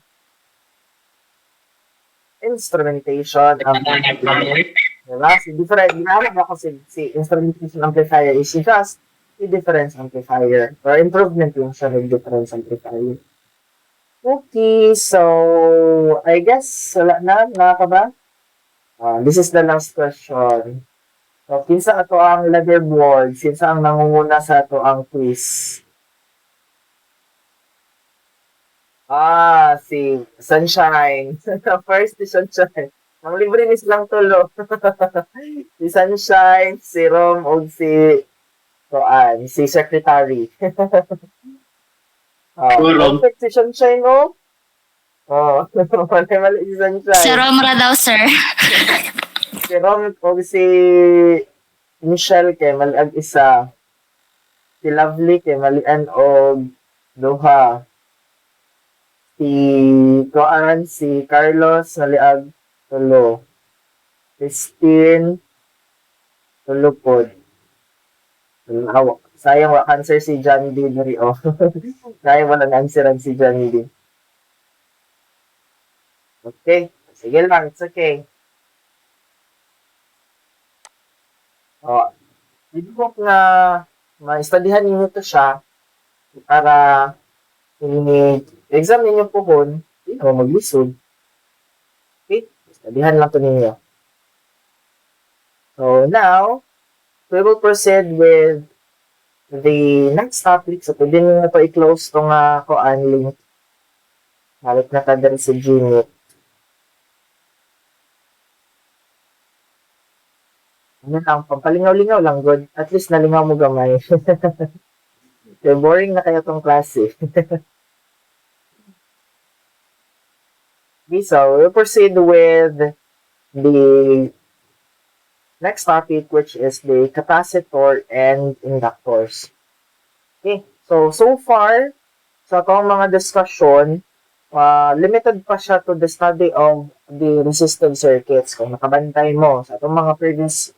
instrumentation amplifier. Diba? Si different, ginamit ako si instrumentation amplifier is just a difference amplifier or improvement yung siya ng difference amplifier. Okay, so I guess wala na ka ba? This is the last question. So, kinsa ato ang leaderboard? Kinsa ang nangunguna sa ato ang quiz? Si Sunshine. First si Sunshine. Ang libre ni silang tulo. Si Sunshine, si Rom, o si Secretary. Rom. Perfect si Sunshine, no? Mali si Sunshine. Si Romra daw, sir. Si Rom o si Michelle kay maliag isa. Si Lovely kay malian og duha. Si Carlos maliag tulo. Christine tulo pod. Sayang wa answer si John D. Diri oh. Sayang wala na answeran si John D. Okay. Sige lang, it's okay. Hindi ko na ma-studyhan ninyo to siya para exam ninyo pohon, hindi mo maglisod. Okay? Studyhan lang to ninyo. So now, we will proceed with the next topic. So pwede nyo na to i-close itong koan link. Halit na ka din sa Gmail. Ano lang, pampalingaw-lingaw lang, good. At least nalingaw mo gamay. So, boring na kaya tong klase. Okay, so we'll proceed with the next topic, which is the capacitor and inductors. Okay, so far, sa itong mga discussion, limited pa siya to the study of the resistive circuits. Kung nakabantay mo, sa itong mga previous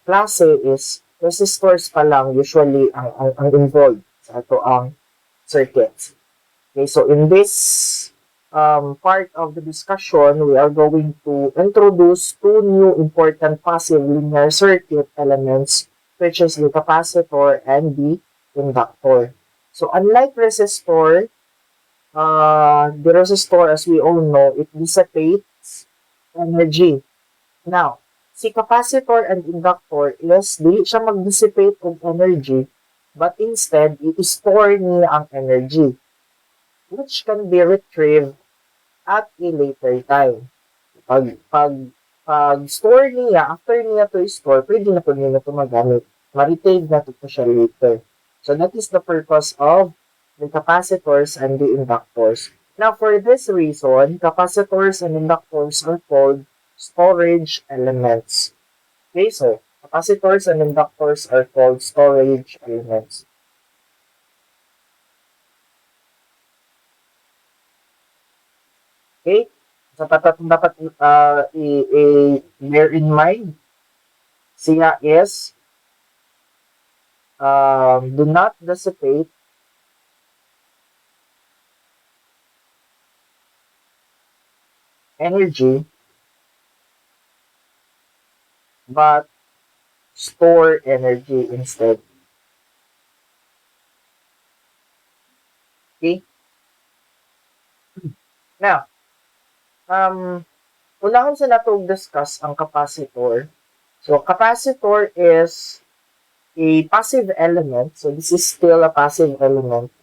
klase is resistors pa lang usually ang involved sa ito ang circuits. Okay, so in this part of the discussion, we are going to introduce two new important passive linear circuit elements, which is the capacitor and the inductor. So unlike resistor, the resistor, as we all know, it dissipates energy. Now, si capacitor and inductor is dili siya mag-dissipate of energy, but instead, i-store niya ang energy, which can be retrieved at a later time. Pag store niya, after niya to store, pwede na po niya ito magamit. Ma-retain na ito siya later. So that is the purpose of the capacitors and the inductors. Now, for this reason, capacitors and inductors are called storage elements. Okay, so capacitors and inductors are called storage elements. Okay, so dapat bear in mind, siya is do not dissipate energy but store energy instead. Okay? Now, unahon sa natong discuss ang capacitor. So, capacitor is a passive element. So, this is still a passive element.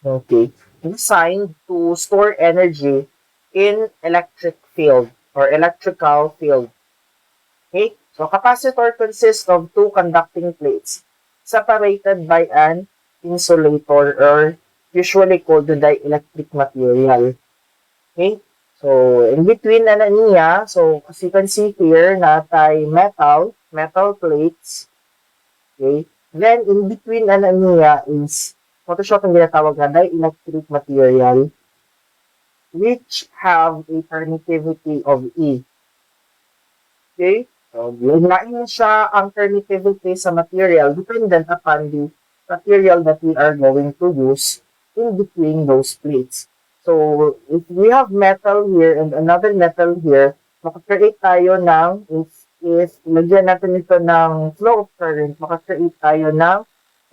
Okay. Designed to store energy in electric field or electrical field. Okay? So, capacitor consists of two conducting plates separated by an insulator or usually called the dielectric material. Okay? So, in between na niya, so as you can see here, natay metal plates. Okay? Then, in between na niya is Photoshop ang ginatawag na dielectric material, which have a permittivity of E. Okay? So, lain siya ang permittivity sa material dependent upon the material that we are going to use in between those plates. So, if we have metal here and another metal here, makakreate tayo ng, if lagyan natin ito ng flow of current, makakreate tayo ng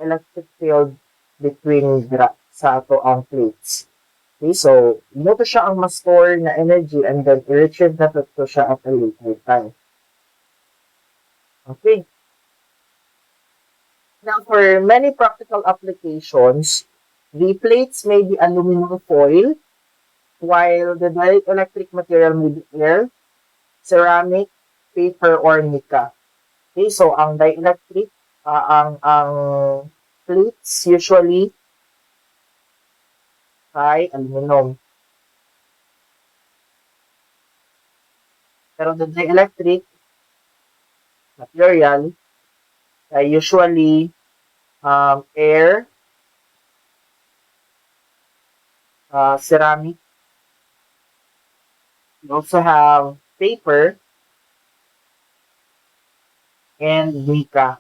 electric field between sa ato ang plates. Okay, so, ito siya ang ma-store na energy and then i-retrieve na to siya at a later time. Okay. Now, for many practical applications, the plates may be aluminum foil, while the dielectric material may be air, ceramic, paper, or mica. Okay, so ang dielectric, ang plates usually ay aluminum. Pero the dielectric material ay usually air, ceramic. We also have paper and mica.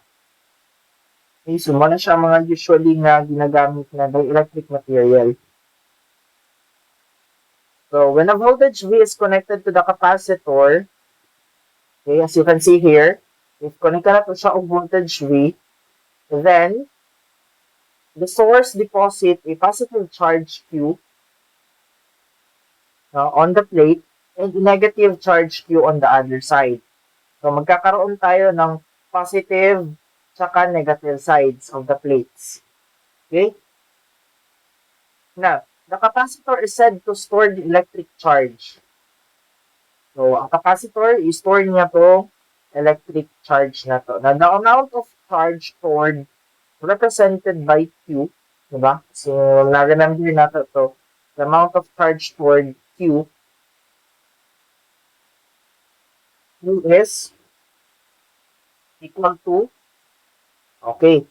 Okay, so muna siya mga usually na ginagamit na dielectric material. So when a voltage V is connected to the capacitor, okay, as you can see here, if connected na to siya og voltage V, then the source deposit a positive charge Q on the plate and a negative charge Q on the other side. So magkakaroon tayo ng positive tsaka negative sides of the plates. Okay? Now, the capacitor is said to store the electric charge. So, ang capacitor, i-store niya to electric charge na to. Now, the amount of charge stored represented by Q, diba? So, na-remember natin to. The amount of charge stored Q is equal to, okay,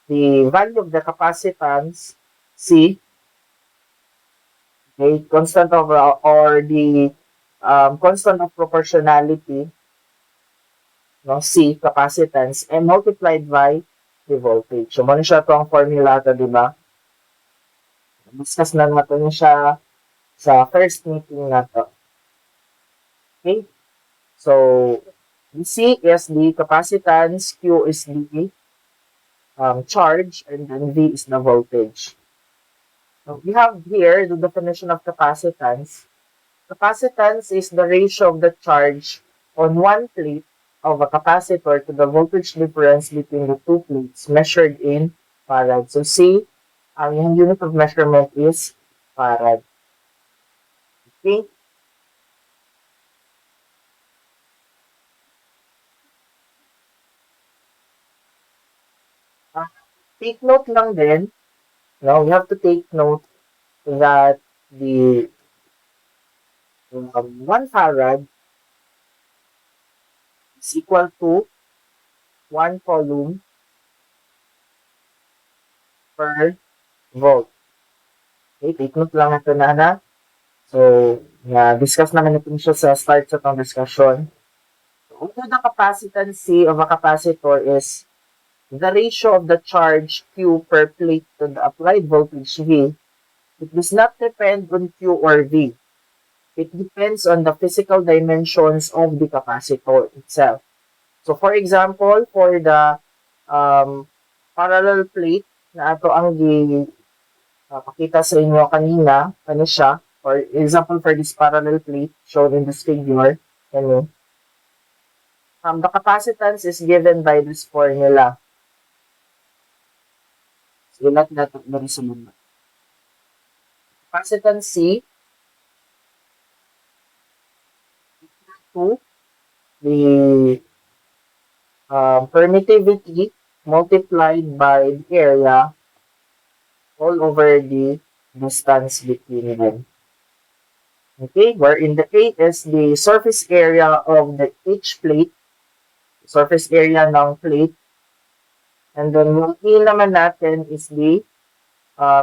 the value of the capacitance, C, okay, constant of, or the constant of proportionality, no, C, capacitance, and multiplied by the voltage. So, muna siya ito ang formula ito, di ba? Discuss na natin siya sa first meeting na to. Okay? So, C is the capacitance, Q is the charge, and then V is the voltage. So, we have here the definition of capacitance. Capacitance is the ratio of the charge on one plate of a capacitor to the voltage difference between the two plates measured in farad. So, C, yung unit of measurement is farad. Okay? Take note lang din, no, we have to take note that the 1 farad is equal to 1 coulomb per volt. Okay, take note lang ito na. So, discuss naman natin siya sa start sa itong discussion. Although the capacitance C of a capacitor is the ratio of the charge Q per plate to the applied voltage V, it does not depend on Q or V. It depends on the physical dimensions of the capacitor itself. So, for example, for the parallel plate na ito ang pakita sa inyo kanina, ano siya, for example, for this parallel plate shown in this figure, ano, the capacitance is given by this formula. So, ilat natin na rin sa mga. Capacitance C to the permittivity multiplied by the area all over the distance between them. Okay, wherein the A is the surface area of each plate, surface area ng plate, and then yung E naman natin is the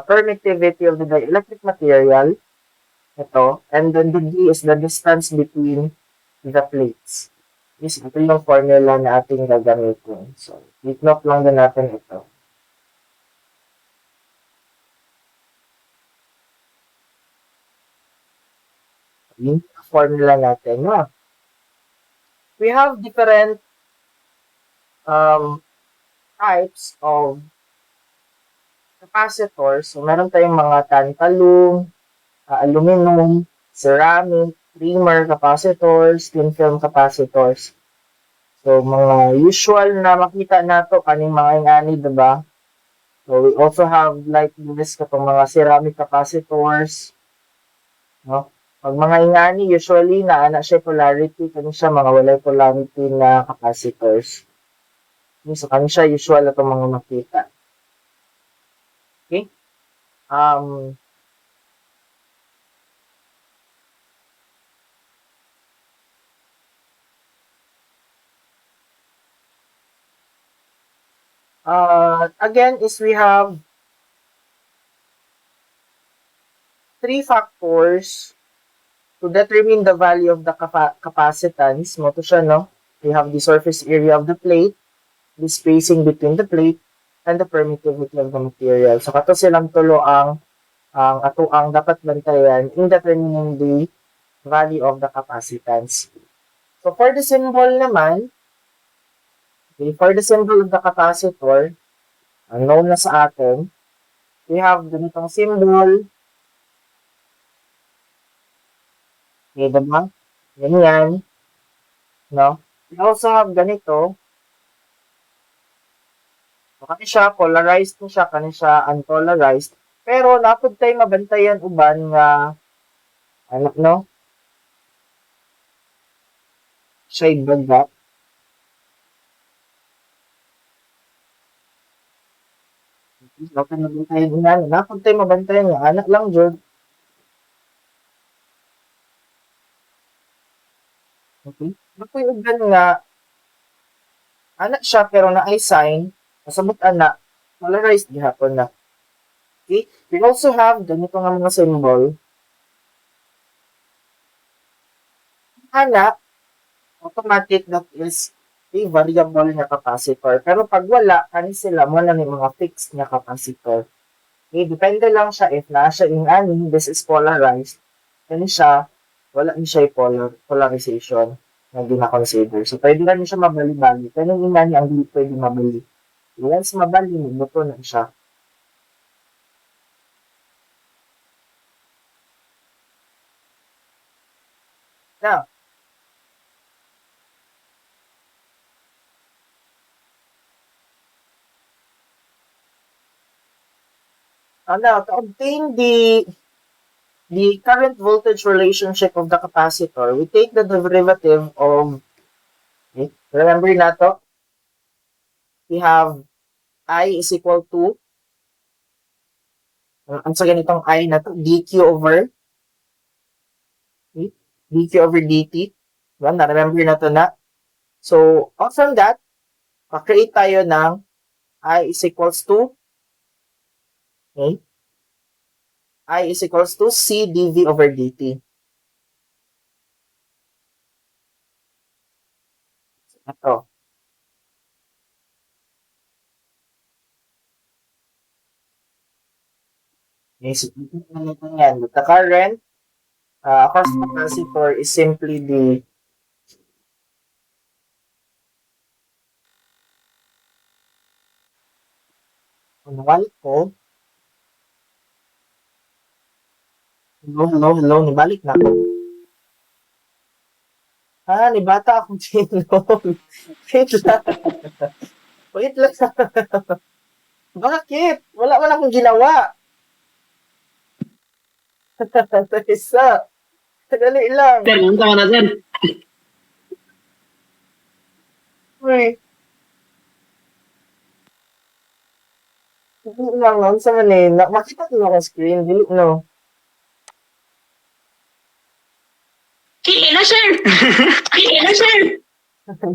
permittivity of the dielectric material, ito, and then the D is the distance between the plates. is ito yung formula na ating gagamitin. So, i-knock lang din natin ito. Yung formula natin, no? We have different types of capacitors. So, meron tayong mga tantalum, aluminum, ceramic, primer capacitors, thin film capacitors. So, mga usual na makita nato kaning mga ingani, diba? So, we also have like this katong mga ceramic capacitors. No? Pag mga ingani, usually, naana siya polarity, kani siya mga walay polarity na capacitors. So, kani siya usual na itong mga makita. Okay? Again, is we have three factors to determine the value of the capacitance. Mo to siya, no? We have the surface area of the plate, the spacing between the plate, and the permittivity of the material. So, kato silang tulo ang ato ang dapat bantayan in determining the value of the capacitance. So, for the symbol naman, okay, for the symbol of the capacitor, ang known na sa atin, we have ganitong symbol. Okay, diba? Ganyan. No? We also have ganito. So, kani siya, polarized na siya, kani siya unpolarized. Pero, napod tayo mabantayan uban nga, ano, no? Shade baga. Napod mabantayan uban. Napod tayo mabantayan nga, anak lang, Jod. Okay? Napod uban nga, anak siya, pero na-assign, nasabot anak, polarized gihapon na. Okay? We also have ganito nga mga symbol. Anak, automatic that is a variable na capacitor. Pero pag wala, kani sila mo na may mga fixed na capacitor. Okay? Depende lang siya if na siya in ani, this is polarized. Kani siya, wala ni siya polarization na gina-consider. So, pwede na siya mabali-bali. Kanang inani ang hindi pwede mabali. Once mabali, buto na siya. Now, to obtain the current voltage relationship of the capacitor, we take the derivative of, okay, remember na to, we have I is equal to, ang sa ganitong I na to, dq over, okay, dq over dt. Diba? Na-remember na to na. So, from that, pa-create tayo ng I is equals to, okay, I is equals to C dV over dt. Ito. Okay, so, yan. The current across the capacitor is simply the manual ko. Hello, nibalik na ako. Nibata akong chinog. Wait lang. Wait lang. Bakit? Wala man akong ginawa. Isa. Dali lang. Sir, unta ka na, sir. Uy. Dili lang. Ang sa man eh. Makita ko akong screen. Dili no. Kili na, sir. Kili na, sir.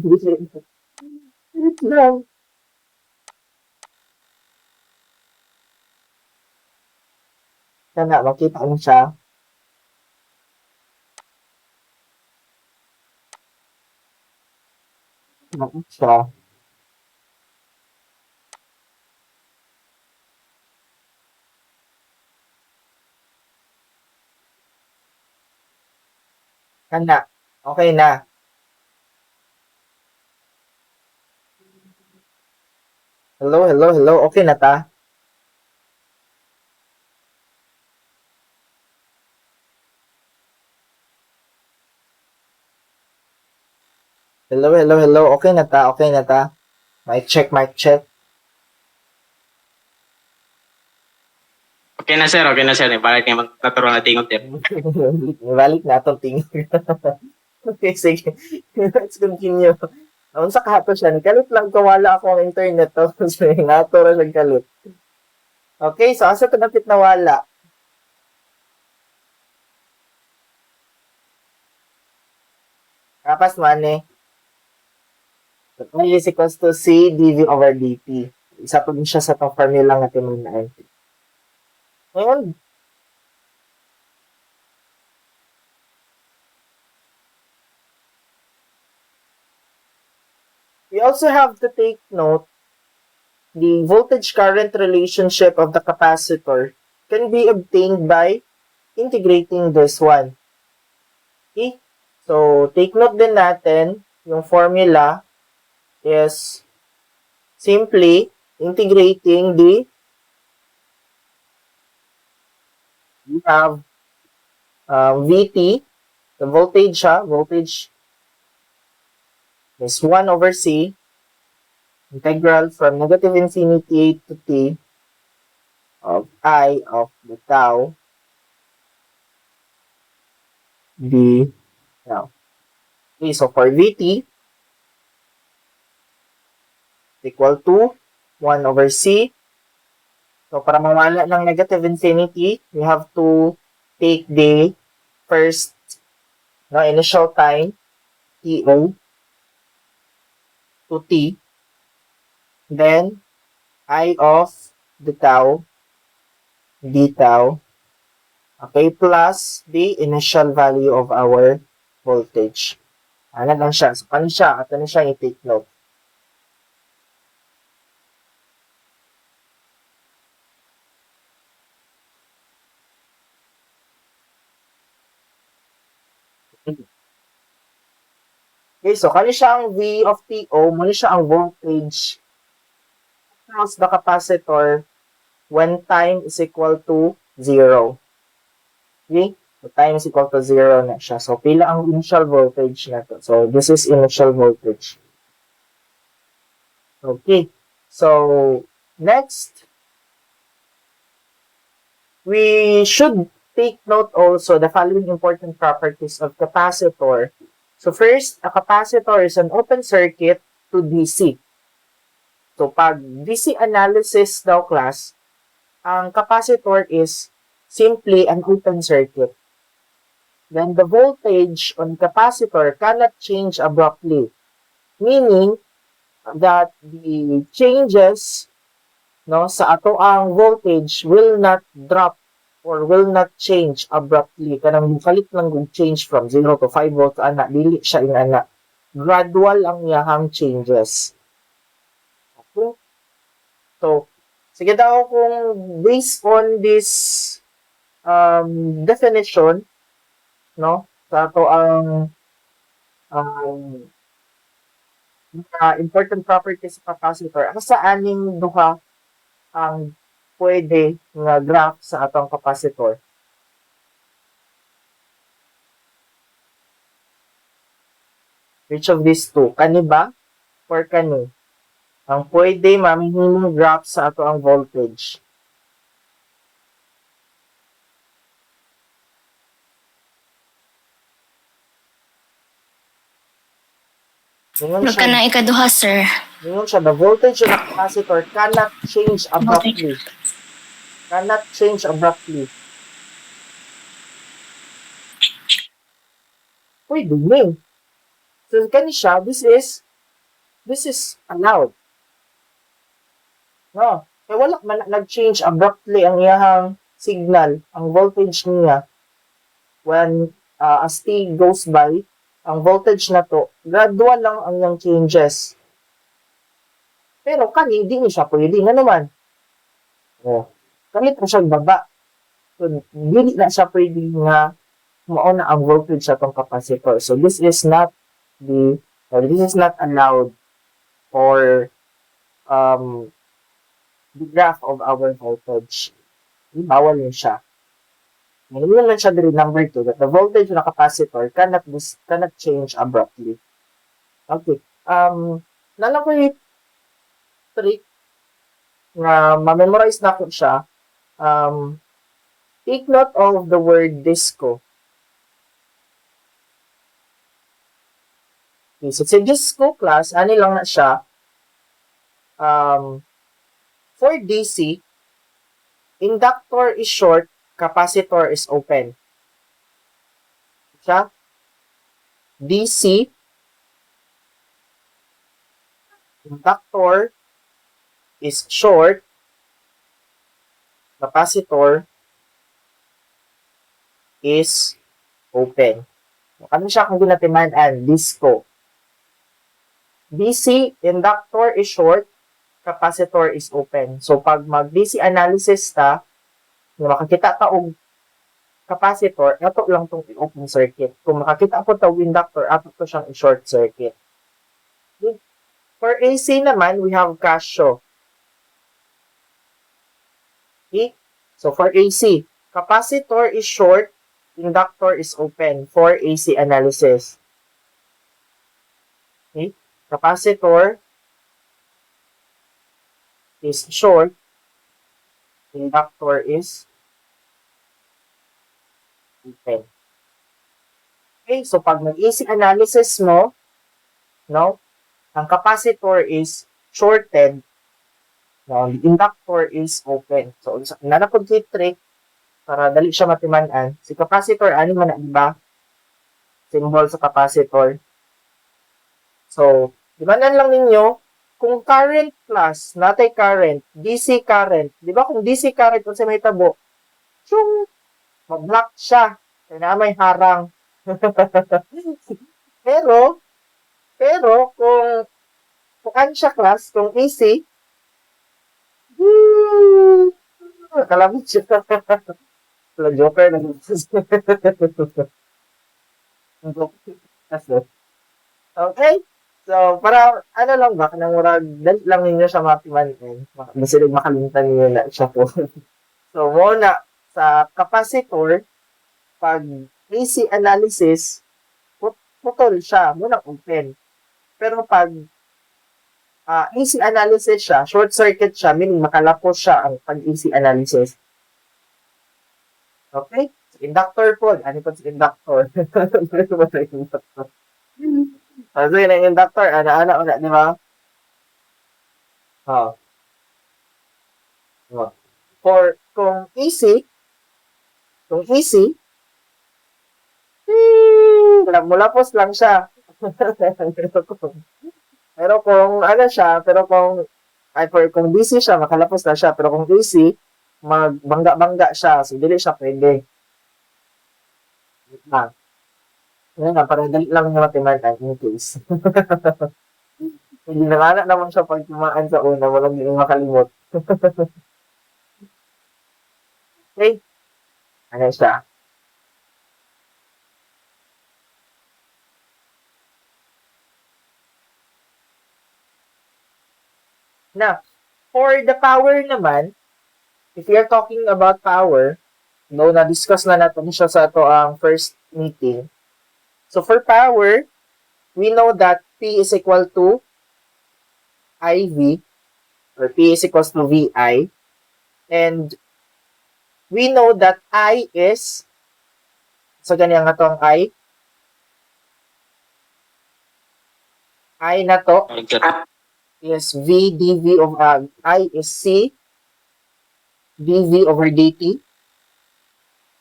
Dili. Wait lang. Sana, makita ko siya. siya. Kana. Okay na. Hello, hello, hello. Okay na ta? Hello, hello, hello. Okay na ta? Okay na ta? Mic check, mic check. Okay na sir, okay na sir. Balik nga magtuturo na tingog sir. Balik na itong tingin. Okay, sige. Let's continue. Naon sa kahato siya, kalit lang kawala ako ang internet to. So, natura siya kalit. Okay, so asa ito napit nawala? Kapas mane. Y is equals to C dV over dt. Isa po din siya sa itong formula nga timunaan. Ngayon, we also have to take note the voltage current relationship of the capacitor can be obtained by integrating this one. Okay? So, take note din natin, yung formula is simply integrating we have VT, the voltage is 1 over C, integral from negative infinity to T of I of the tau d now. Okay, so for VT, equal to 1 over C. So, para mawala ng negative infinity, we have to take the first initial time, TO, to T. Then, I of the tau, d tau, okay, plus the initial value of our voltage. Ano lang siya? So, paano siya? At ano siya i-take note? Okay, so kani siya ang V of TO, muna siya ang voltage across the capacitor when time is equal to 0. Okay? So time is equal to 0 na siya. So pila ang initial voltage na to. So this is initial voltage. Okay. So next, we should take note also the following important properties of capacitor. So first, a capacitor is an open circuit to DC. So pag DC analysis daw class, ang capacitor is simply an open circuit. Then the voltage on capacitor cannot change abruptly, meaning that the changes sa ato ang voltage will not drop or will not change abruptly. Kanang mukalit lang kung change from 0 to 5 volts, dili siya inana. Gradual ang iyahang changes. Okay? So, sige daw kung based on this definition, sa ato ang important properties sa capacitor, asa aning duha ang pwede nga graph sa atong capacitor? Which of these two? Kani ba? Or kani? Ang pwede mamihimong graph sa ato ang voltage. Huwag ka na ikaduha, sir. Yun siya, the voltage of the capacitor cannot change abruptly. Cannot change abruptly. Pwede din. So, kani siya, this is allowed. No? Kaya wala man nag-change abruptly ang iyahang signal, ang voltage niya when as t goes by, ang voltage na to, gradual lang ang yung changes. Pero kani, hindi niya siya pwede. Nga naman. Kani po siya baba. So, hindi na siya pwede nga mauna ang voltage sa itong capacitor. So, this is not allowed for the graph of our voltage. Bawal yun siya. Ngayon lang siya din number 2 that the voltage ng capacitor cannot change abruptly. Okay. Nalang ko yung trick na ma-memorize na ko siya. Take note of the word disco. Okay, so sa disco class, ano lang na siya, for DC, inductor is short, capacitor is open. Siya? DC, inductor is short, capacitor is open. Ano siya kung ginatimanan? Disco. DC, inductor is short, capacitor is open. So, pag mag-DC analysis ta, makakita ta og capacitor, ito lang itong open circuit. Kung makakita po ta og inductor, ito to siyang short circuit. For AC naman, we have Casio. Okay? So, for AC, capacitor is short, inductor is open for AC analysis. Okay? Capacitor is short, inductor is open. Okay, so pag mag-AC analysis mo, no, ang capacitor is shorted, no, the inductor is open. So, nanapod kay trick para dali siya matimanan. Si capacitor, ano man na, diba? Symbol sa capacitor. So, dimanan lang ninyo, kung current plus, natay current, DC current, di ba kung DC current kung sa may tabo, yung mag-block siya, kaya na may harang. pero, kung ano siya class, kung AC, kalabit siya. Wala joker na. Okay? So, para, ano lang ba, kanang murag, dali lang ninyo siya matimanin. Kasi makalimutan niyo na siya po. So, muna, sa capacitor, pag AC analysis, putol siya, muna open. Pero pag AC analysis siya, short circuit siya, meaning makalapos siya ang pag-AC analysis. Okay? So, inductor po, ano po sa inductor? So, yun ang inductor, ana-ana, una, di ba? For, kung AC, mulapos lang siya. pero kung ano siya, kung DC siya, makalapos na siya. Pero kung AC, magbangga-bangga siya. So, dili siya pwede. Yan nga, parang dali lang yung matimanan in case. Hindi na naman siya pag tumaan sa una, walang hindi makalimot. Okay? Ano siya? Now, for the power naman, if we are talking about power, no, na-discuss na natin siya sa ito ang first meeting. So, for power, we know that P is equal to IV, or P is equals to VI. And we know that I is, so ganyan nga to ang I. I na to is V dV of, I is C dV over dt.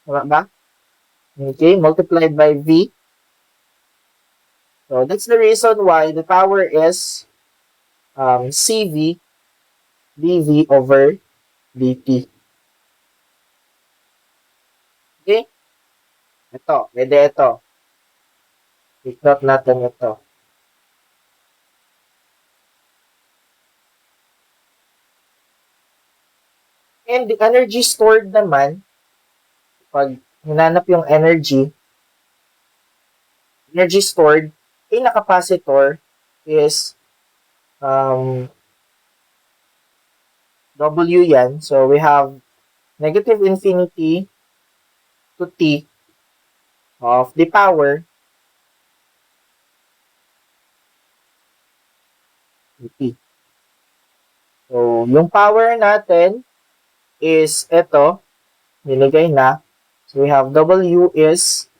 Tama ba? Okay, multiplied by V. So, that's the reason why the power is CV dV over dt. Okay? Ito, pwede ito. Take note natin ito. And the energy stored naman, pag hinanap yung energy stored in a capacitor is W yan. So, we have negative infinity to T of the power T. So, yung power natin is ito, nilagay na. So, we have W is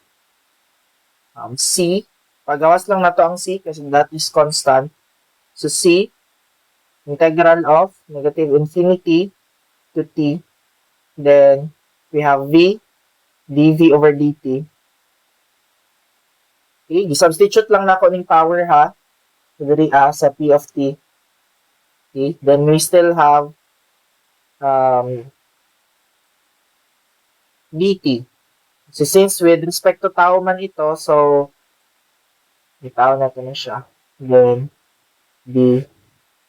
C. Pagawas lang na to ang C kasi that is constant. So, C, integral of negative infinity to T. Then, we have V, dV over dt. Okay, substitute lang na ako ng power ha. So, dari sa P of T. Okay, then we still have dt. So, since with respect to tau man ito, so, tau natin na siya. Then, d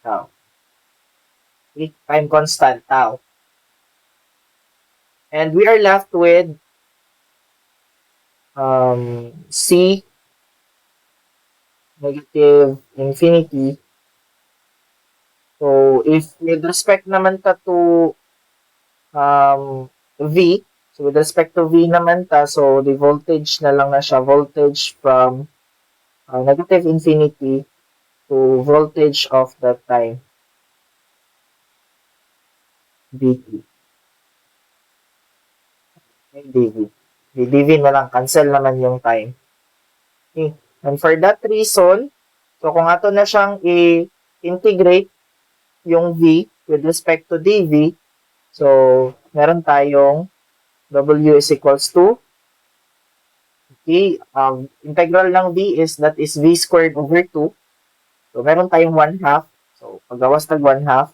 tau. Okay, time constant, tau. And we are left with C negative infinity. So, if with respect naman ta to V, so with respect to V naman ta, so the voltage na lang na siya, voltage from negative infinity to voltage of that time, dt. Okay, dv. dv na lang, cancel naman yung time. Okay. And for that reason, so kung ato na siyang i-integrate yung V with respect to dV, so meron tayong W is equals to, okay, integral ng V that is V squared over 2. So meron tayong 1/2. So paggawas tag 1/2,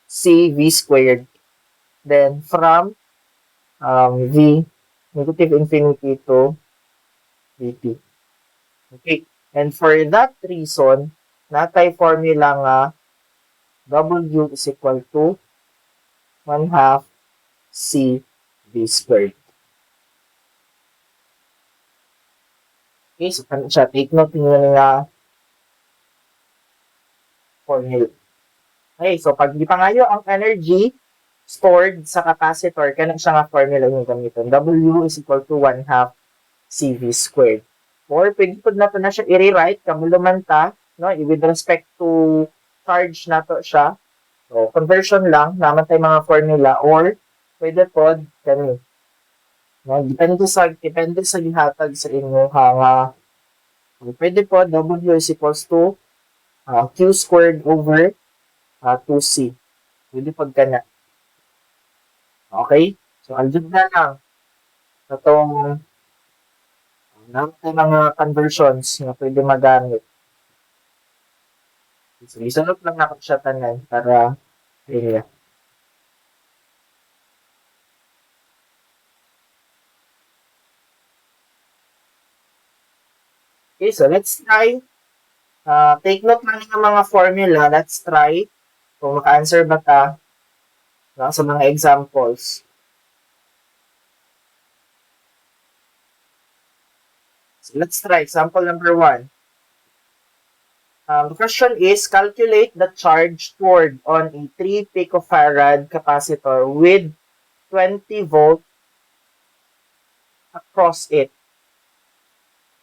C V squared. Then from V negative infinity to dt. Okay. And for that reason, natay formula nga W is equal to 1/2 C V squared. Okay, so kan siya, take note nyo nga formula. Okay, so pag gipangayo ang energy stored sa capacitor, kanang siya nga formula yung gamiton. W is equal to 1/2 CV squared. Or pwede po na siya i-rewrite, kamuluman ta, no? With respect to charge na to siya. So, conversion lang, naman tayo mga formula, or pwede po, kami. No? Depende sa gihatag sa inyo, pwede po, W is equals to Q squared over 2C. Pwede po ka. Okay? So, algebra lang. Itong natin mga conversions na pwede magamit. So, isunod lang na siya tanan para area. Okay, so let's try. Take note lang ng mga formula. Let's try kung maka-answer ba ta sa mga examples. So let's try. Example number 1. The question is, calculate the charge stored on a 3 picofarad capacitor with 20 volt across it.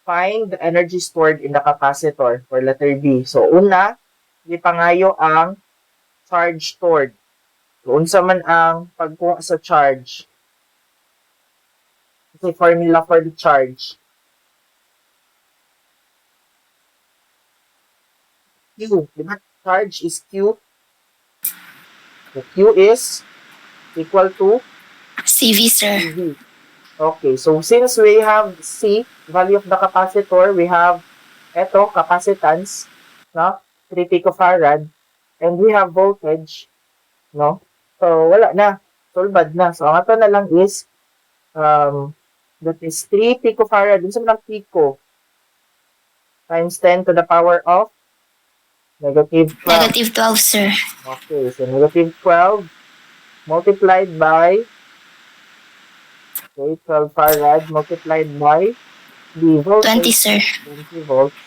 Find the energy stored in the capacitor for letter B. So, una, ipangayo ang charge stored. So, unsa man ang pagkuha sa charge. Ito formula for the charge. Q. Diba? Charge is Q. So, Q is equal to CV, sir. CV. Okay, so since we have C, value of the capacitor, we have eto, capacitance, no? 3 picofarad, and we have voltage, no? So, wala na. Solved na. So, ang ato na lang is, that is 3 picofarad. Dun sa mga pico. times 10 to the power of negative 12. Negative 12, sir. Okay, so negative 12 multiplied by 12 farad multiplied by the 20, voltage, sir. 20 volts.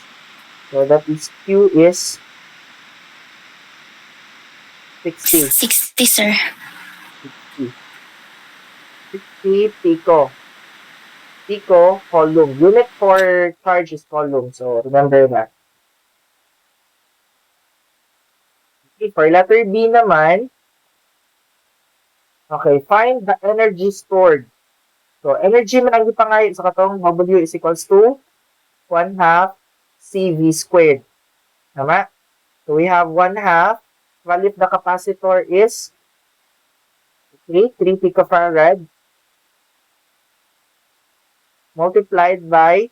So that is Q is 60. 60, sir. 60. 60 pico. Pico, coulomb. Unit for charge is coulomb. So remember that. Okay, for letter B naman, okay, find the energy stored. So energy man ang ipangayo sa katong W is equals to 1/2 CV squared. Tama? So we have 1/2. Value of the capacitor is 3 picofarad multiplied by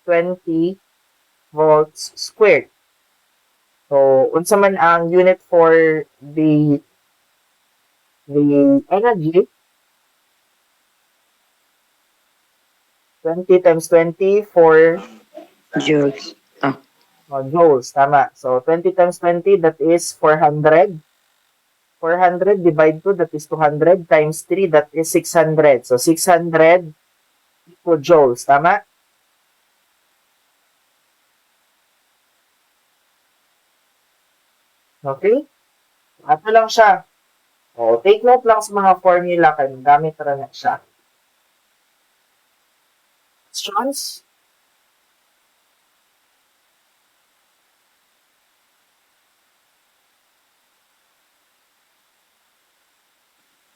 20 volts squared. So, unsa man ang unit for the energy, 20 times 20 for Joules. Ah, joules. Tama. So, 20 times 20, that is 400. 400 divide 2, that is 200 times 3, that is 600. So, 600 joules. Tama? Okay? Ato lang siya. O, take note lang sa mga formula kaya gamit ra na siya. Questions?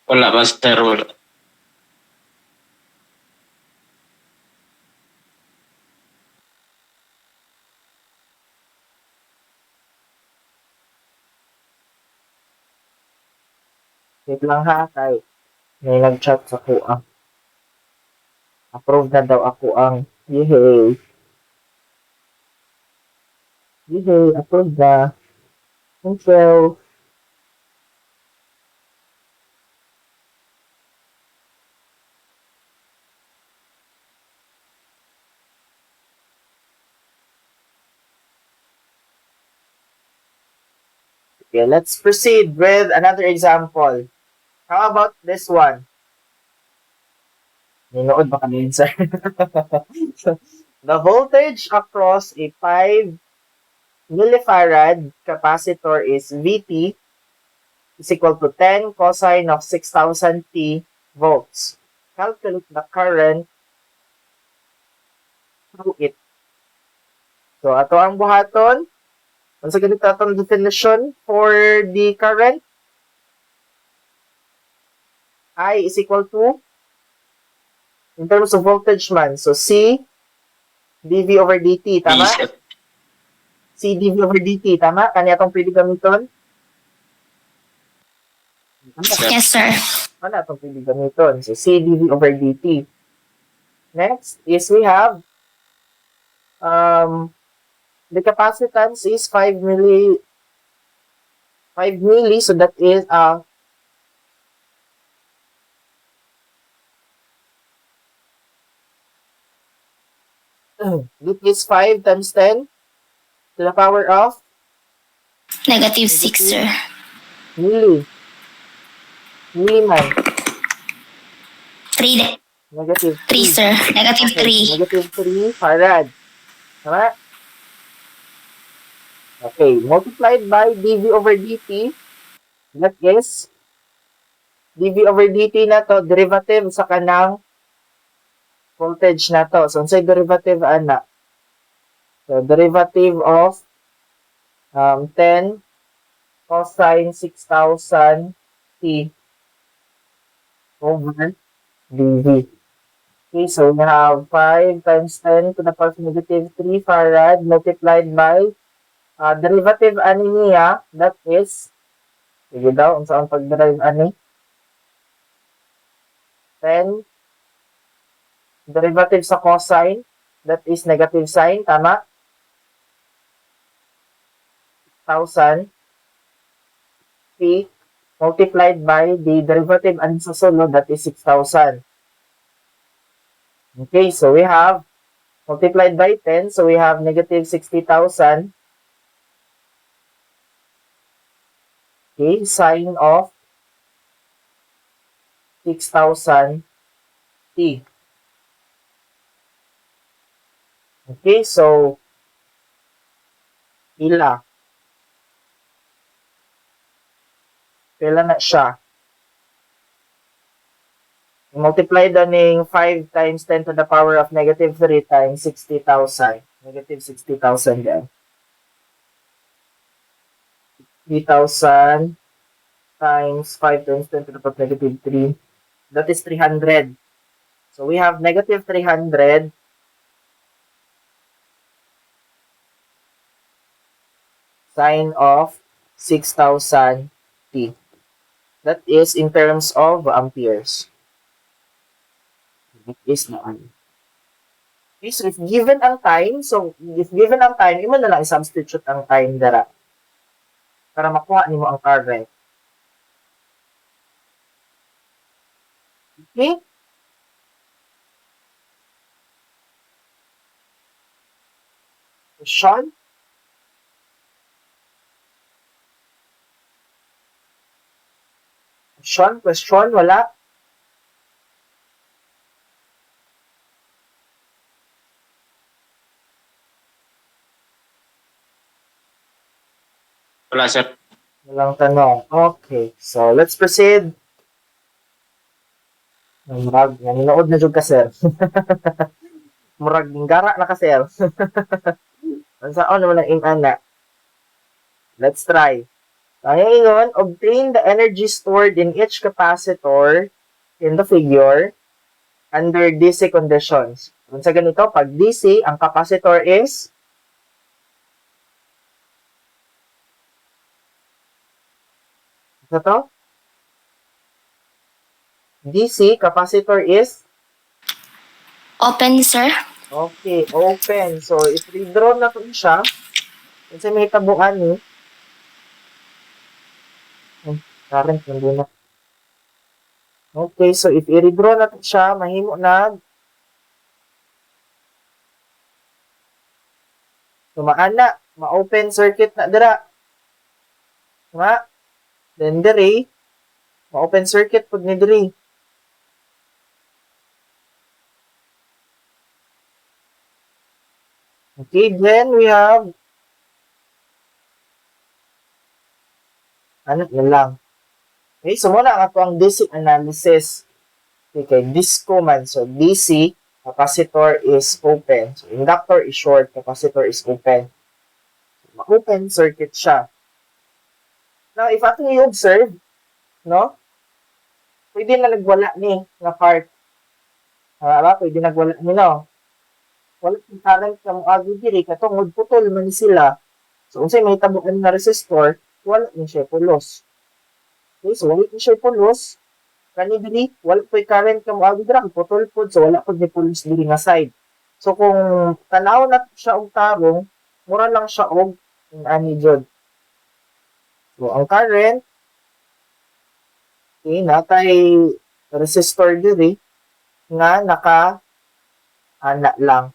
Wala, master. Wala. Wait lang ha, kay may nag-chat sa kuha. Approve na daw ako ang yehey. Yehey, approve na. Thank you. Okay, let's proceed with another example. How about this one? Ninood ba kanina, sir? The voltage across a 5 millifarad capacitor is Vt is equal to 10 cosine of 6,000 t volts. Calculate the current through it. So, ato ang buhaton. Unsa ganito atong definition for the current? I is equal to, in terms of voltage man, so C dV over dt, tama? C dV over dt, tama? Kanya atong pwede gamiton? Yes, sir. Ano atong pwede gamiton? So C dV over dt. Next is we have the capacitance is 5 milli, so that is it is 5 times 10 to the power of Negative 6, sir. milli man. 3, Negative 3, sir. Negative Okay, 3. negative 3 farad. Tama? Okay, multiplied by dV over dt. That is, dV over dt na to, derivative sa kanang voltage na to. So, unsay derivative, ana? So, derivative of 10 cosine 6,000 t over dV. Okay, so we have 5 times 10 to the power of negative 3 farad multiplied by derivative ani niya, that is, sige daw, unsa ang pag-derive ani? 10 derivative sa cosine, that is negative sign, tama? 1,000 p multiplied by the derivative ani sa sulod, that is 6,000. Okay, so we have multiplied by 10. So we have negative 60,000. Okay, sine of 6,000 T. Okay, so pila na siya. Multiply daning 5 times 10 to the power of negative 3 times 60,000. Negative 60,000 yan. 3,000 times 5 times 10 to the power of negative 3. That is 300. So we have negative 300 sine of 6,000 T. That is in terms of amperes. That is na ano. Okay, so if given ang time, imo na lang i-substitute ang time dara para makuha nimo ang current. Okay? Question? Question? Wala? Wala, sir. Walang tanong. Okay. So, let's proceed. Murag, nanonood na jud ka, sir. Murag, gara na ka, sir. Ang saan naman ang ana. Let's try. Ngayon, obtain the energy stored in each capacitor in the figure under DC conditions. Kung sa ganito, pag DC, ang capacitor is ito to? DC, capacitor is Open, sir. okay, open. So, if redraw na to siya, kung sa may tabuan ni, current nandun na. Okay, so if i-redraw na to siya, mahimo na tumaan na, ma-open circuit na dira. Nga, then diri, ma-open circuit pag ni diri. Okay, then we have ano na lang. Okay, so muna ang ato ang DC analysis. Okay, disco man. So, DC, capacitor is open. So, inductor is short, capacitor is open. So, ma-open circuit siya. Now, if ating i-observe, no? Pwede na nagwala ni nga part. Pwede nagwala ni, no? Wala yung current na mga diri, katong putol man sila. So, unsay may tabuan na resistor, wala ni siya pulos. Okay, so wala ni siya pulos. Kani diri, wala po yung current na mga diri, putol po, so wala po ni pulos diri nga side. So, kung tanaw na siya og tarong, mura lang siya og ani jud. So, ang current, okay, natay resistor diri nga naka-ana lang.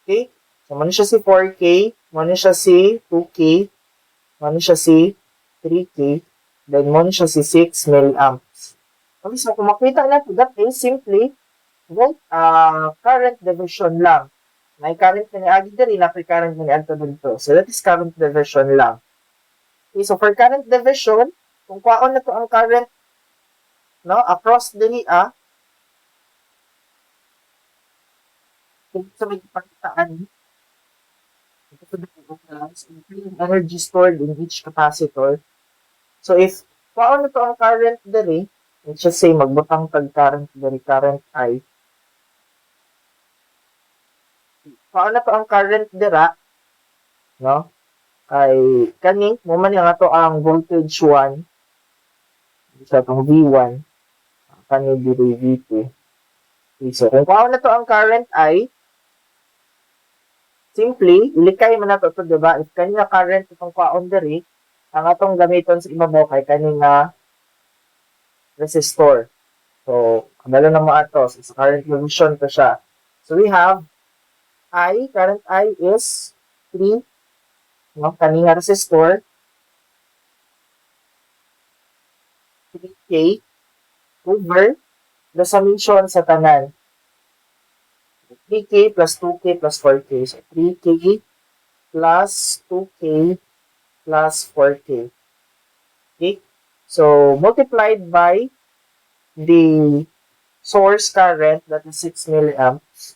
Okay? So, mano siya si 4K, mano siya si 2K, mano siya si 3K, then mano siya si 6 milliamps. Okay, so kung makita na that is simply current division lang. May current na niagi diri, na current na niadto dito. So, that is current division lang. Okay, so for current division, kung kuhaon na to ang current, no, across dili, sa may pagkataan, energy stored in each capacitor. So, if paano to ang current diri, let's just say, magbutang tag current diri, current I. Paano to ang current dira, no? Ay, kani, mo man yung ato ang voltage 1, sa itong V1, kani diri V2. Okay, so, kung paano to ang current I, simply, ilikay man nato ito, diba? If kanina current itong kwaon diri, ang atong gamiton sa ibabaw kay kanina resistor. So, kabalo na mo ato. So, sa current division to siya. So we have I, current I is 3, no, kaning resistor, 3K over the summation sa tanan. 3K plus 2K plus 4K. So 3K plus 2K plus 4K. Okay? So multiplied by the source current, that is 6 milliamps.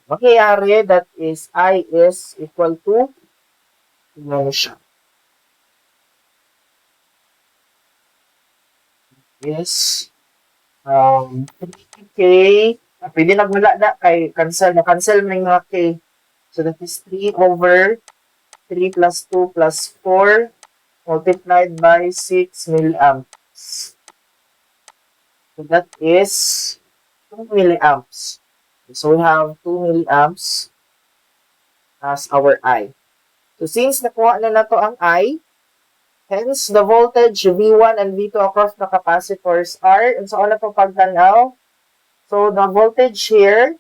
Mangyayari, that is I is equal to, ano siya, is 3K, pwede na wala na, kay cancel, na-cancel na yung mga K. So that is 3 over 3 plus 2 plus 4 multiplied by 6 milliamps. So that is 2 milliamps. So we have 2 milliamps as our I. So since nakuha na nato ang I, hence the voltage V1 and V2 across the capacitors are, and so na po pagtanaw. So the voltage here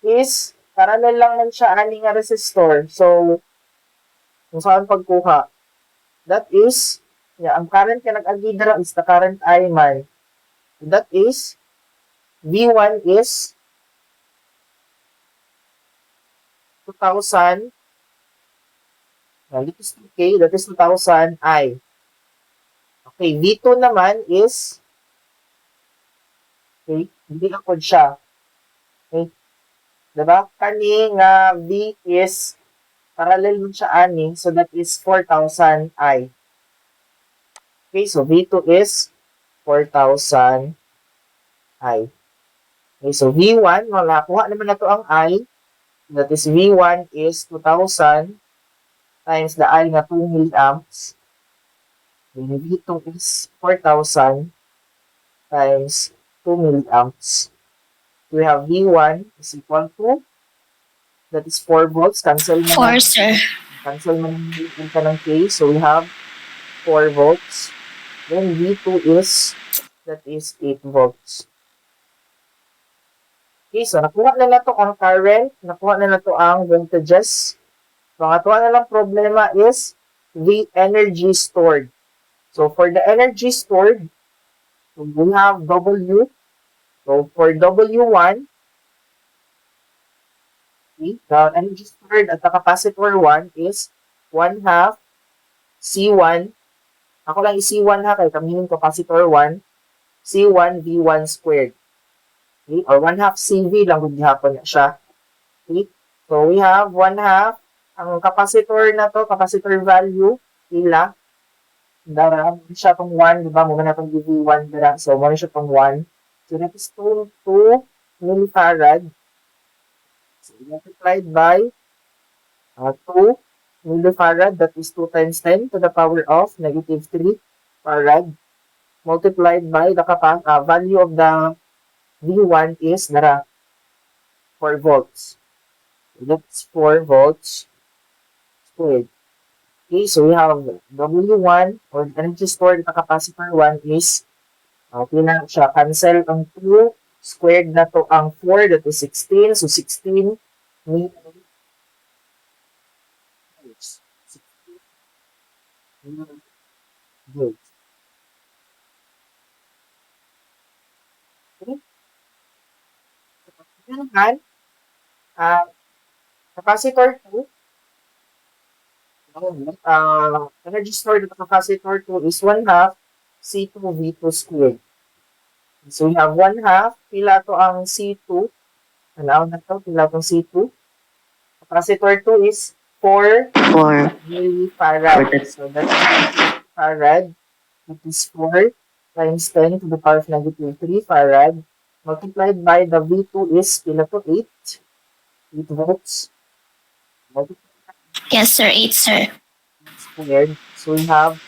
is parallel lang man siya ani nga resistor. So kung saan pagkuha, that is, yeah, ang current ka nag-agi dira is the current I man. That is, V1 is 2,000. That is 2K, that is 2,000 I. Okay, V2 naman is, okay, hindi ako siya. Okay, diba? Kani nga V is parallel nun siya ani, so that is 4,000 I. Okay, so V2 is 4,000 I. Okay, so V1, nakuha naman na to ang I, that is V1 is 2,000 times the I na 2 milliamps. Then V2 is 4,000 times 2 milliamps. We have V1 is equal to, that is 4 volts. Cancel mo 4, sir. Cancel mo yung ka ng K. So we have 4 volts. Then V2 is, that is 8 volts. Okay, so nakuha na nato ang current, nakuha na nato ang voltages. Pangatwa na lang problema is the energy stored. So for the energy stored, we have W. So for W1, okay, the energy stored at the capacitor 1 is 1 half C1. Ako lang i-C1 ha, kaya kami yung capacitor 1. C1 V1 squared. Okay, or 1 half CV lang kung gihapon na siya. Okay, so we have 1 half. Ang capacitor na to, capacitor value, ila. Dara, siya tong 1, diba? Muna na tong V1 dara. So, muna siya tong 1. So, that is 2 millifarad. So, multiplied by 2 millifarad. That is 2 times 10 to the power of negative 3 farad. Multiplied by the value of the V1 is dara, 4 volts. So, that's 4 volts squared. Okay, so we have W1 or energy stored at the capacitor 1 is, na siya, cancel ang 2, squared na to ang 4, that is 16. So 16 millivolts. 16 millivolts. Okay? So, naman, capacitor 2, energy stored at the capacitor 2 is 1 half C2 V2 squared. So we have 1 half, pila to ang C2. Ano na to, pila tong C2. Capacitor 2 is 4 4. millifarad. So that's farad. It is 4 times 10 to the power of negative 3 farad. Multiplied by the V2 is pila to 8. 8 volts. Multiplied Yes, sir. 8, sir. squared. So we have,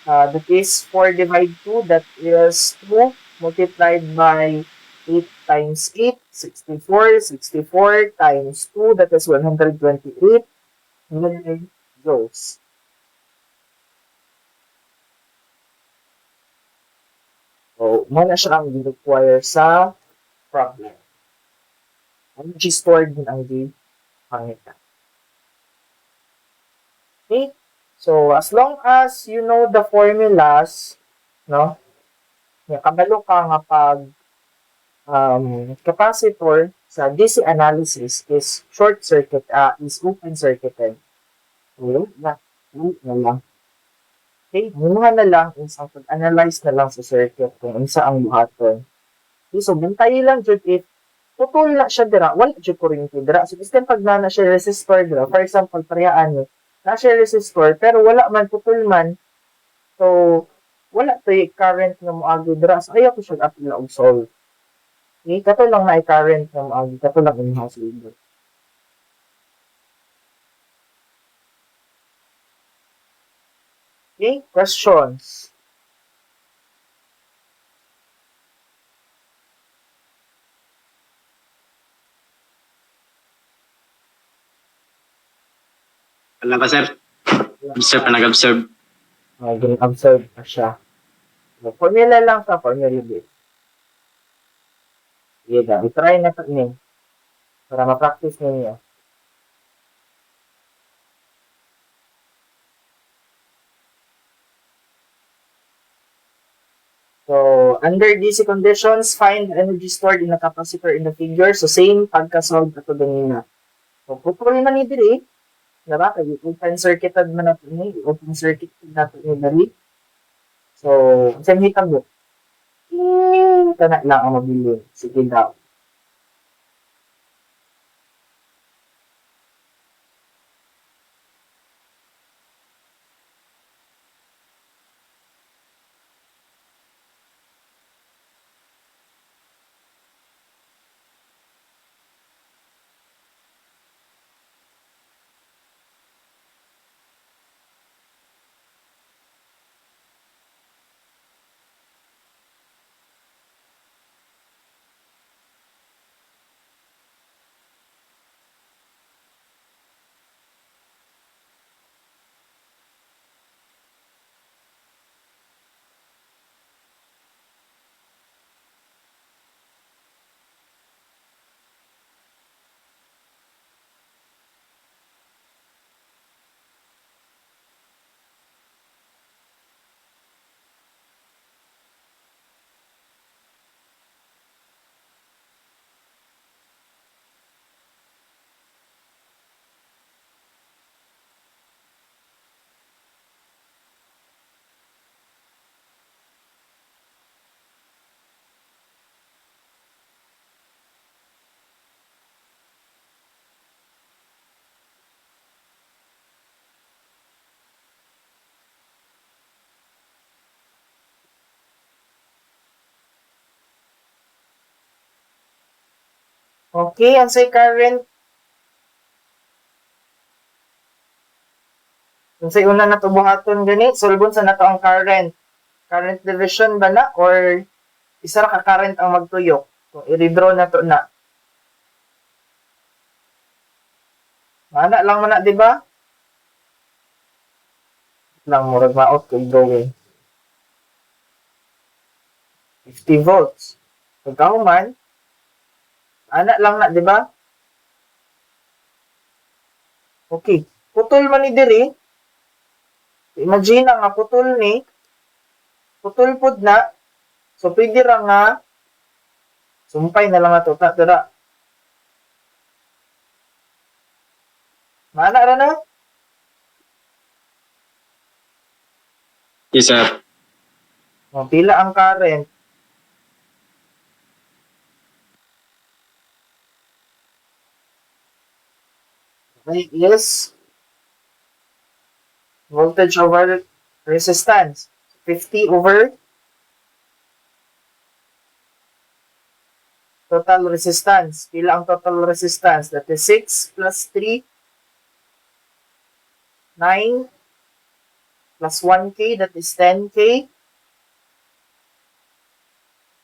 that is 4 divided 2, that is 2 multiplied by 8 times 8, 64. 64 times 2, that is 128 million joules. So, muna siya ang require sa problem. Energy stored din ang gipangitan. Okay? So, as long as you know the formulas, no? Kabalo ka nga pag capacitor sa DC analysis is short circuit, is open circuited. Wala na. Wala na lang. Okay? Muna na lang is ang pag-analyze na lang sa circuit kung unsa ang buhaton. Okay, so bantay lang jud if putol na siya dira, wala jud kuryente dira. So iskan pag na siya resistor dira, for example, parehaan ni na siya resistor pero wala man putol man. So wala to current nga moagi dira. So ayaw ko siya apil og solve. Okay, kato lang na current nga moagi, kato lang in-house labor. Okay, questions? Wala pa, sir. Observe na nag-observe. Observe pa siya. Formula lang sa formula base. Sige na, i-try na ito ni para ma-practice ninyo. So, under DC conditions, find the energy stored in a capacitor in the figure. So, same pagka-solve ito ganina. So, putol man ni diri. Diba? Kaya open circuited man natin ni. Open circuited natin ni diri. So, same hitag mo. Kana lang ang mabili. Sige daw. Okay, ang say current. Ang say una na to buhaton gani, solbon sa nato ang current. Current division ba na or isa ra ka current ang magtuyok? Kung i-redraw na to na. Ana lang man na, di ba? Lang murag maot kay drawing. 50 volts. Pagkahuman, ana lang na, di ba? Okay. Putol man ni diri. Imagine nga putol ni. Putol pod na. So, pwede ra nga sumpay na lang na ito. Tara. Mana ra na? Yes, sir. Pila ang current. Okay, yes. Voltage over resistance. 50 over total resistance. Pila ang total resistance? That is 6 plus 3, 9 plus 1K, that is 10K.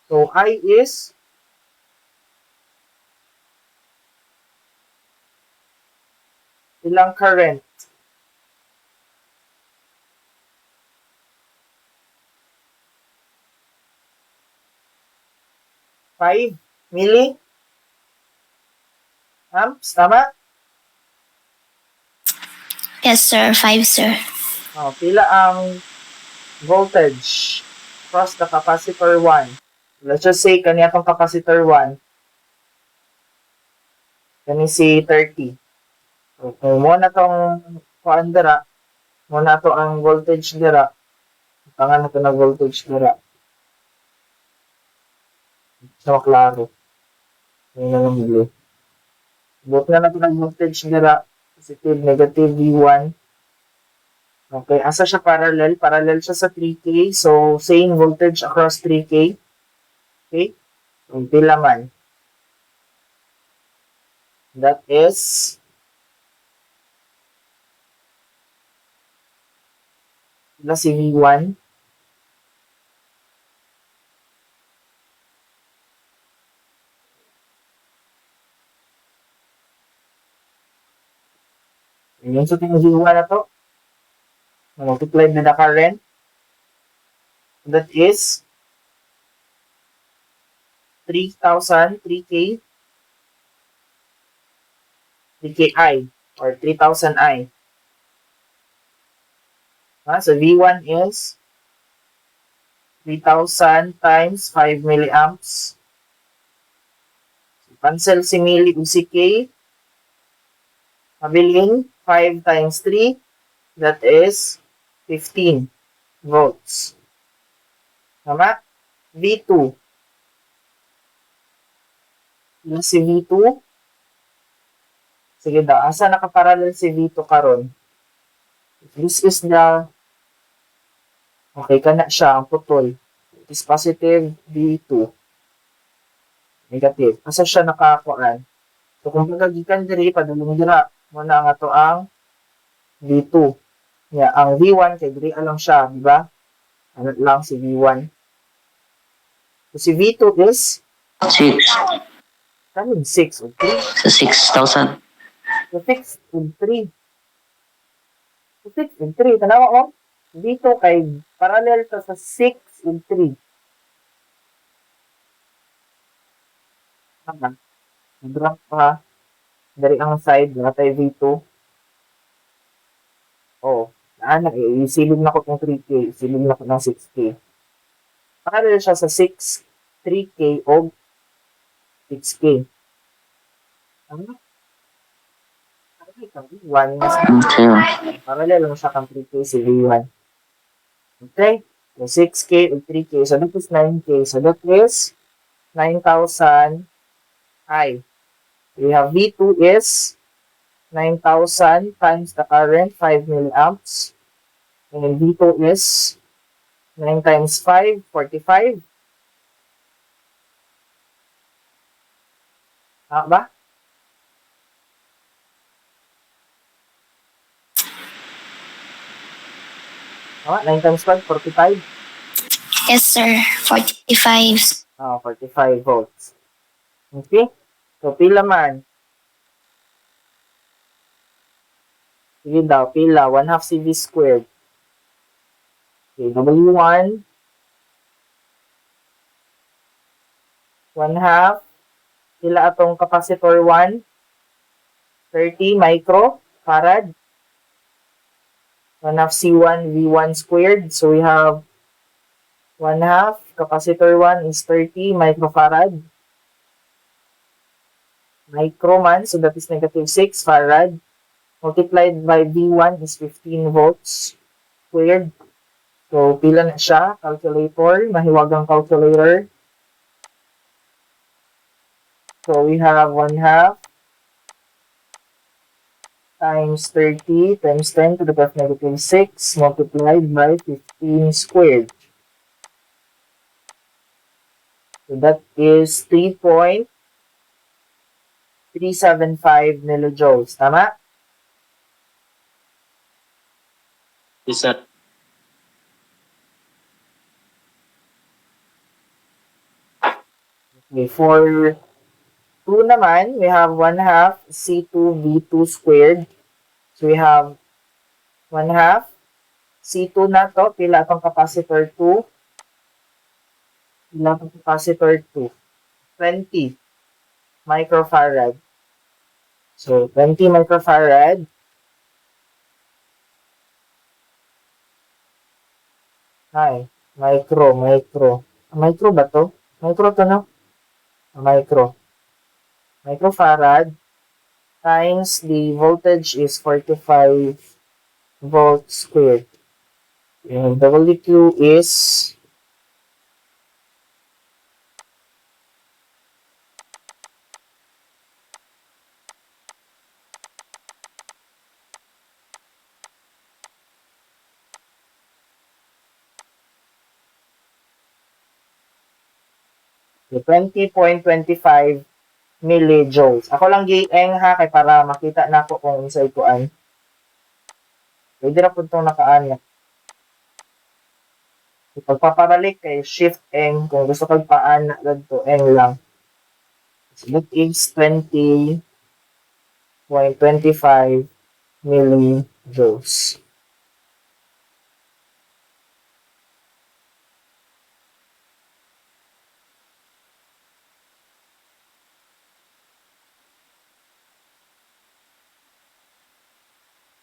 So, I is ilang current? 5. milliamps, tama? Yes, sir. 5, sir. Pila ang voltage across the capacitor 1. Let's just say, kaniya itong capacitor 1, kani si 30. Okay, muna itong kuan dira, muna ito ang voltage dira. Tangan na ito na voltage dira. So, klaro. Yun na lang blue. Buot na natin ang voltage dira. Positive, negative, V1. Okay, asa siya parallel? Parallel siya sa 3K. So, same voltage across 3K. Okay? Kung pila man. That is pila si V1. Yun sa tingin V1 na to. Multiply na the current. That is 3,000, 3K, 3KI, or 3,000I. So V1 is 3,000 times 5 milliamps. So, cancel si milli o si K. Mabiling 5 times 3. That is 15 volts. Tama? V2. Yung si V2. Sige daw, asa nakaparallel si V2 karon? This is the okay, kana siya ang putol. It is positive V2. Negative. Asa siya nakakuan? So kung magagikan diri padulong dira mo na nga to ang V2. Yeah, ang V1 kay diri lang siya, di ba? Ano lang si V1. So si V2 is 6. kanin 6 o 3. Sa 6,000. So 6 and 3. So 6 and 3. Tanawa o? V2 kay parallel to sa 6 and 3. Tama. Drop pa. Dari ang side, natay V2. Oh, isilog na ko ng 3K, isilog na ko ng 6K. Parallel siya sa 6, 3K o 6K. Ano? V1 Okay. parallel lang siya kang 3K si V1. Okay? So 6K o 3K. So that is 9K. So that is 9,000 I. We have V2 is 9,000 times the current, 5 milliamps. And V2 is 9 times 5, 45. Ba? Tama? 9 times 5, 45. Yes, sir. 45. 45 volts. Okay? So, pila man? Sige daw, pila. 1 half CV squared. Okay, W1. 1 half. Pila atong capacitor 1? 30 microfarad. 1 half C1 V1 squared. So, we have 1 half. Capacitor 1 is 30 microfarad. Micro man, so that is negative 6 farad. Multiplied by V1 is 15 volts squared. So, pila na siya? Calculator. Mahiwagang calculator. So, we have 1 half times 30 times 10 to the power of negative 6 multiplied by 15 squared. So, that is 3.375 millijoules. Tama? Yes, sir. Okay, for 2 naman, we have 1 half C2 V2 squared. So, we have 1 half C2 na to. Pila itong capacitor 2. Pila itong capacitor 2. 20 microfarad. So, 20 microfarad. Ay, micro. Micro ba to? Micro to, no? Micro. Microfarad times the voltage is 45 volts squared. And WQ is 20.25 millijoules. Ako lang gieng ha kay para makita na ako kung isa ikuan. Pwede ra pud tong nakaan. Pagpaparalik kay shift eng kung gusto kag paan na gadto eng lang. So that is 20.25 millijoules.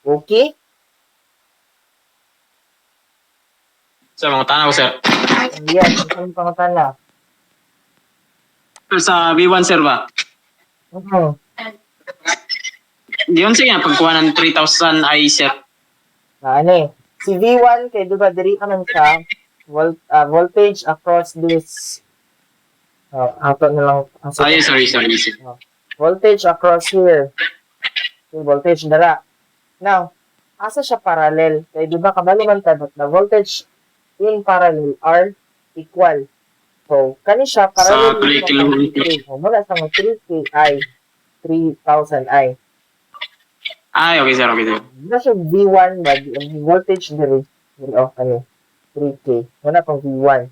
Okay? Sir, mga tanaw, sir. Yes, ang pangutan na. Sir, sa V1, sir ba? Di yun siya, pagkuha ng 3,000 ay, sir. Ano eh. Si V1 kay diba diri naman siya voltage across this ato na lang Ay, sorry, sir. voltage across here. Okay, voltage dara. Now, asa siya parallel? Kay di ba kabalo man ta the voltage in parallel are equal. So, kani siya parallel Sa 3 kilometers. mula sa 3K I 3,000 I. Ay, okay, sir, okay, sir. Na siya V1 ba? Ang voltage diri. Ano? 3K. Wala pang V1.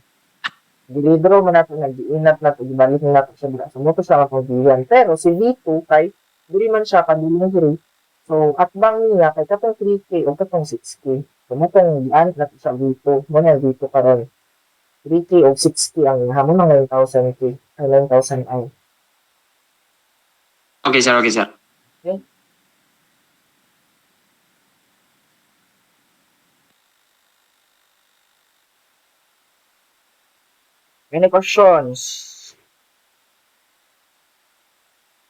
Dili-draw mo natin, nag-iinat na ito, ibalik na natin siya bila. So, moto siya pang V1. Pero si V2 kay, dili man siya, padiling diri. So, at bang niya, kay katong 3K o katong 6K. So, motong ianat natin siya V2. Muna yung V2 karon 3K o 6K ang hamon ng 9,000K. Ay, 9,000 ay. Okay, sir, okay, sir. Okay? Any questions?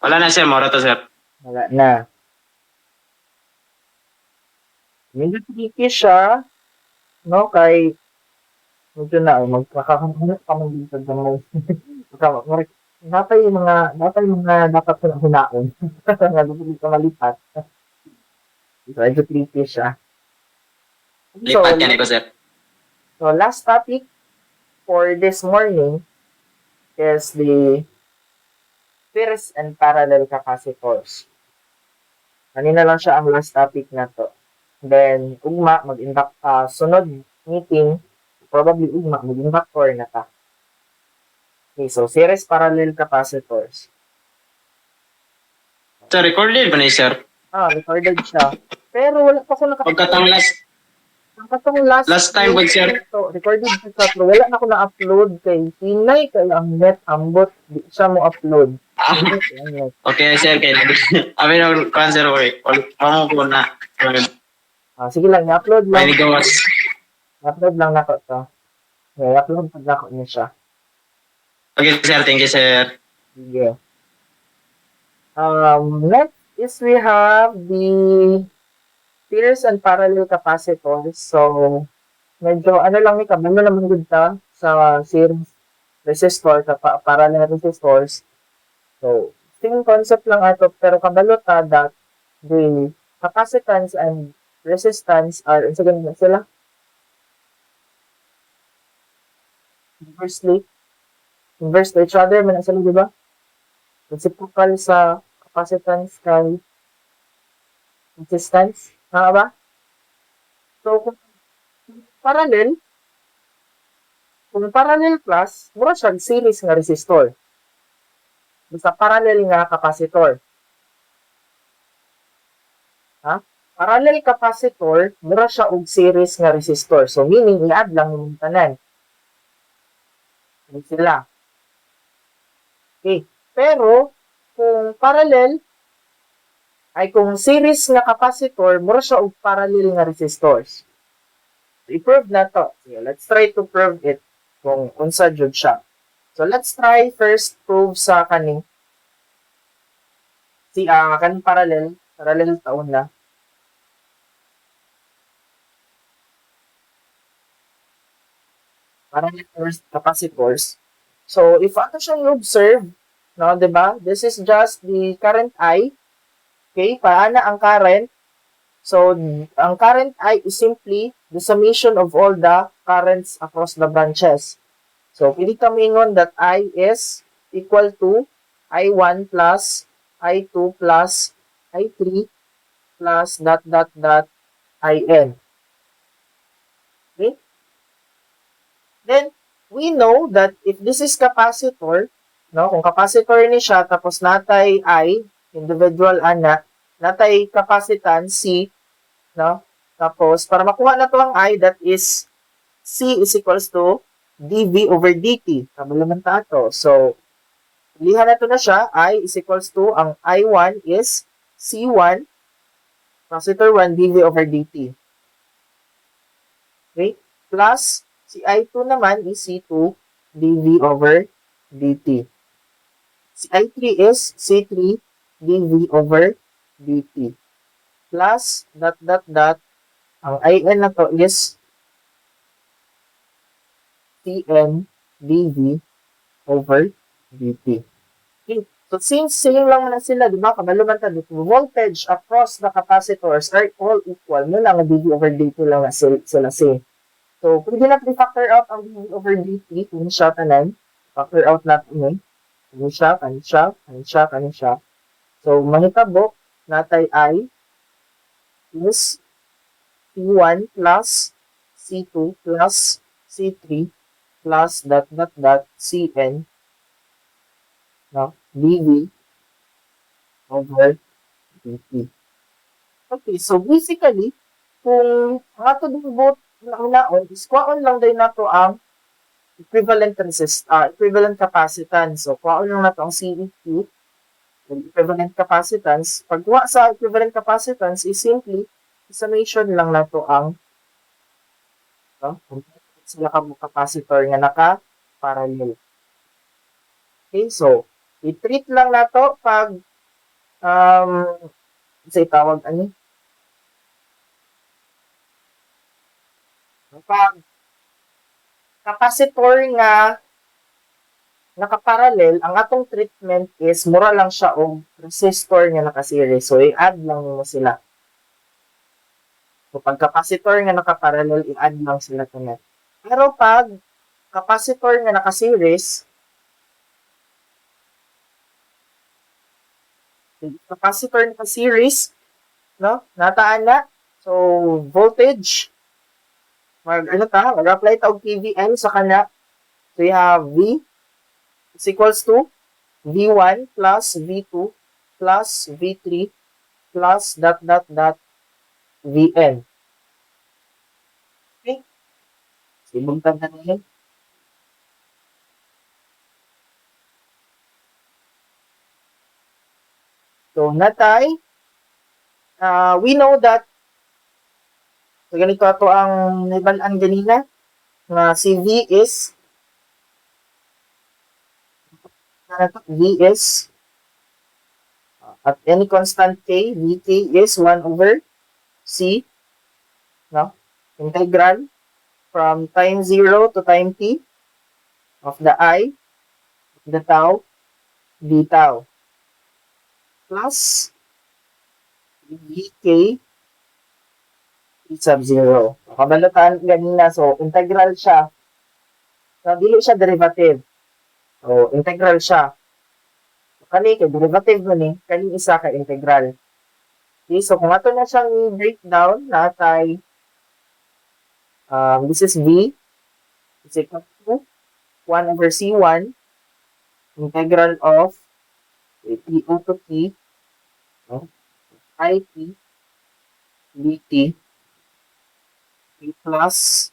Wala na, sir. Mora to, sir. Wala na. Medyo tricky siya. No, kay medyo na, magkakahanap ka mong dito sa mga dapat ko na hunaon. Nga dito ka malipat. So, medyo tricky siya. Lipat yan ko, sir. So, last topic for this morning is the series and parallel capacitors. Kanina lang siya ang last topic na to. Then, ugma, mag-induct, sunod meeting, probably ugma, mag-inductor na ta. Okay, so series parallel capacitors. Sir, recorded ba na, sir? Recorded siya. Pero wala pa ko Pagkatang last time po, sir. Recorded siya sa pero wala na ako na-upload kay Pinay kay ang net ambot di siya mo upload. Okay, sir. Okay. Amin ang cancer, okay. Mamo ko na. Sige lang, i-upload lang. May gawas. I-upload lang na ko to. Okay, i-upload pa na ko niya siya. Okay, sir. Thank you, sir. Sige. Next is we have the series and parallel capacitors. So, medyo ano lang ni kabalo naman gud ta sa series resistor sa parallel resistors. So, same concept lang ato pero kabalo ta that the capacitance and resistance are sila inverse to each other man sila, di ba? Reciprocal sa capacitance kay resistance. Tama ba? So, kung parallel class, mura siya series nga resistor. Basta parallel nga capacitor. Parallel capacitor, mura siya og series nga resistor. So, meaning, i-add lang yung tanan. Sila. Okay. Pero, kung parallel, ay kung series nga capacitor, mura siya og parallel nga resistors. I-prove na to. Sige, let's try to prove it kung unsa jud siya. So, let's try first prove sa kaning kaning parallel taon na. Parallel capacitors. So, if ato siyang observe, no, 'di ba? This is just the current I. Okay, paana ang current? So, ang current I is simply the summation of all the currents across the branches. So, pwede kami ingon that I is equal to I1 plus I2 plus I3 plus IN. Okay? Then, we know that if this is capacitor, no, kung capacitor ni siya, tapos natay I, individual ana, natay capacitance C, no, tapos, para makuha na to ang I, that is, C is equals to dV over dt. Kabalaman ta ito. So, lihan na to na siya, I is equals to, ang I1 is C1, capacitor 1, dV over dt. Okay? Plus, si I2 naman is C2 dV over dt. Si I3 is C3 dV over dt. Plus, ang IN na to is Cn dV over dt. Okay. So, since same lang na sila, di ba? Kabaluman ta, the voltage across the capacitors are all equal. Mo lang, dV over dt lang na sila same. So, pwede natin factor out ang dV over dt. Kung siya tanan, factor out natin yun. Kung siya, kani siya. So, mahitabo, natay I is C1 plus C2 plus C3 plus Cn, no, dV over dt. Okay, so basically, kung ang ato din both na unaon, is kuhaon lang din nato ang equivalent capacitance. So, kuhaon lang nato ang CEQ, equivalent capacitance. Pagkuha sa equivalent capacitance is simply summation lang nato ang sila ka capacitor nga naka-parallel. Okay, so, i-treat lang nato pag sa itawag ani? Pag capacitor nga naka-parallel, ang atong treatment is mura lang siya og resistor nga naka-series. So, i-add lang mo sila. So, pag capacitor nga naka-parallel, i-add lang sila to. Pero pag capacitor nga naka-series, no? Nataan na. So, voltage, mag-apply ta og KVL sa kana. So, you have V is equals to V1 plus V2 plus V3 plus Vn. Okay? Sibuntan na nila. So, natay, we know that, so ganito ato ang nabalaan ganina, na si V is at any constant K, Vk is 1 over C, no? Integral from time 0 to time t of the I, the tau, d tau, plus Vk e sub 0. Kabalatan ganina, so integral siya. So, dili siya derivative. So, integral siya. So, kani kay derivative mo ni, kani isa ka integral. Okay, so kung ato na siyang breakdown, natay this is V is equal to 1 over C1 integral of T0 to T, no? IT dt plus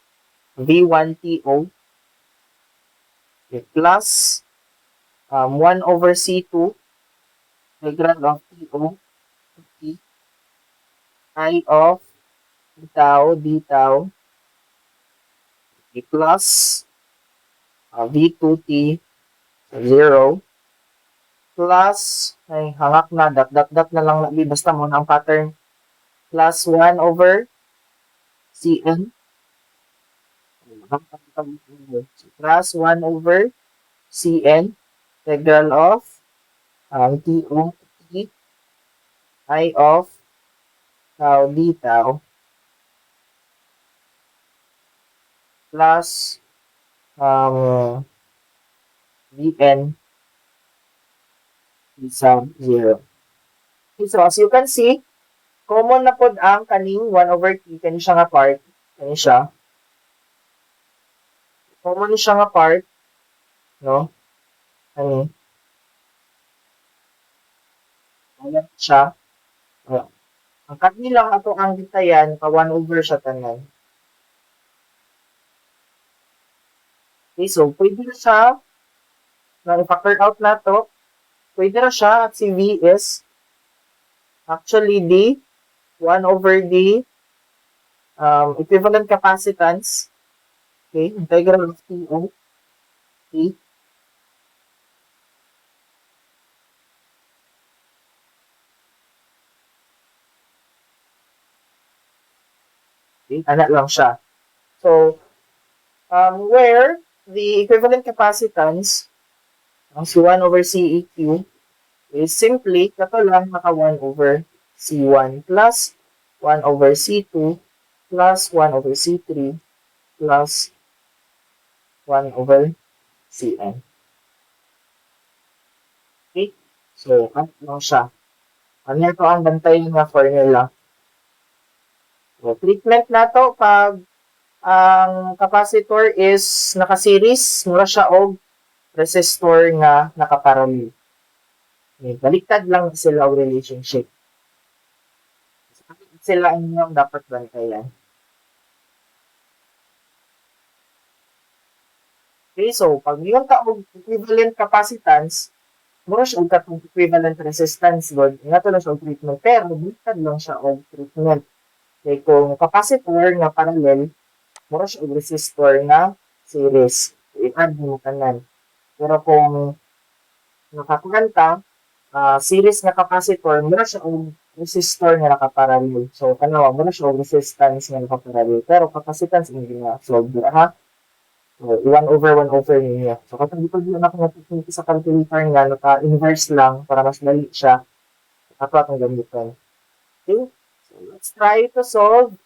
V1 TO plus 1 over C2 integral of TO to T I of tau d tau plus V2T 0 plus, ay hangak na, dot na lang nabi, basta muna ang pattern, plus 1 over Cn plus 1 over Cn integral of TO T I of tau d tau plus Vn isa 0. Okay, so as you can see, common na pod ang kaning 1 over t, kani siya nga part, kani siya. Common siya nga part, no? Kani. Ayan siya. Ang kani lang ato ang gitayan, ka 1 over siya tanan. Okay, so pwede na siya, na i-factor out na to, pwede na siya at si V is actually D, 1 over D, equivalent capacitance, okay, integral of TO, T, okay, anak lang siya. So, where the equivalent capacitance, ang C1 over CEQ, is simply, kato lang, naka 1 over C1 plus 1 over C2 plus 1 over C3 plus 1 over Cn. Okay? So, ano lang siya? Ano ito ang bantayin nga formula? So, treatment na to pag ang capacitor is naka-series, mura siya og resistor nga nakaparallel. Okay, baliktad lang sila ang relationship. Sila ang inyong dapat bantayan. Okay, so pag yung taog equivalent capacitance, mura siya og katong equivalent resistance god. Nga to na siya og treatment, pero baliktad lang siya og treatment. Okay, kung capacitor nga parallel, mura siya og resistor nga series. I-add mo tanan. Pero kung nakakuanta, series nga capacitor, mura siya og resistor nga nakaparallel. So, kanawa, mura siya og resistance nga nakaparallel. Pero capacitance, hindi nga solve dira, ha? So, 1 over 1 over niya. So, kapag dito din ako natin sa calculator nga, naka-inverse lang para mas dali siya. Ako atong gamitin. Okay? So, let's try to solve.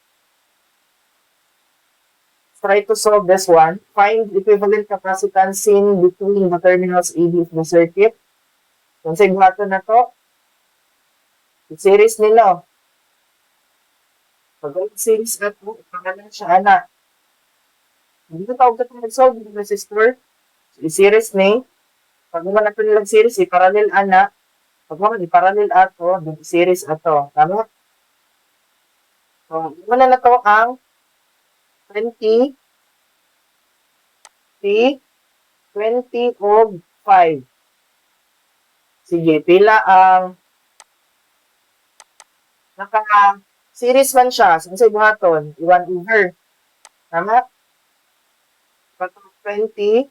This one. Find equivalent capacitance in between the terminals AB of the circuit. Kung sa ibuhaton na to, series nila. Pag series na to, pangalan siya ana. Hindi ko tawag ito mag-solve ng resistor. So, i-series ni. Pag naman natin nilang series, i-parallel ana. Pag naman i-parallel ato, then i-series ato. Tama? So, una na to ang 20 T 20 og 5. Sige, pila ang naka-series man siya. Saan sa ibuhaton? I-1 over. Tama? Pag 20,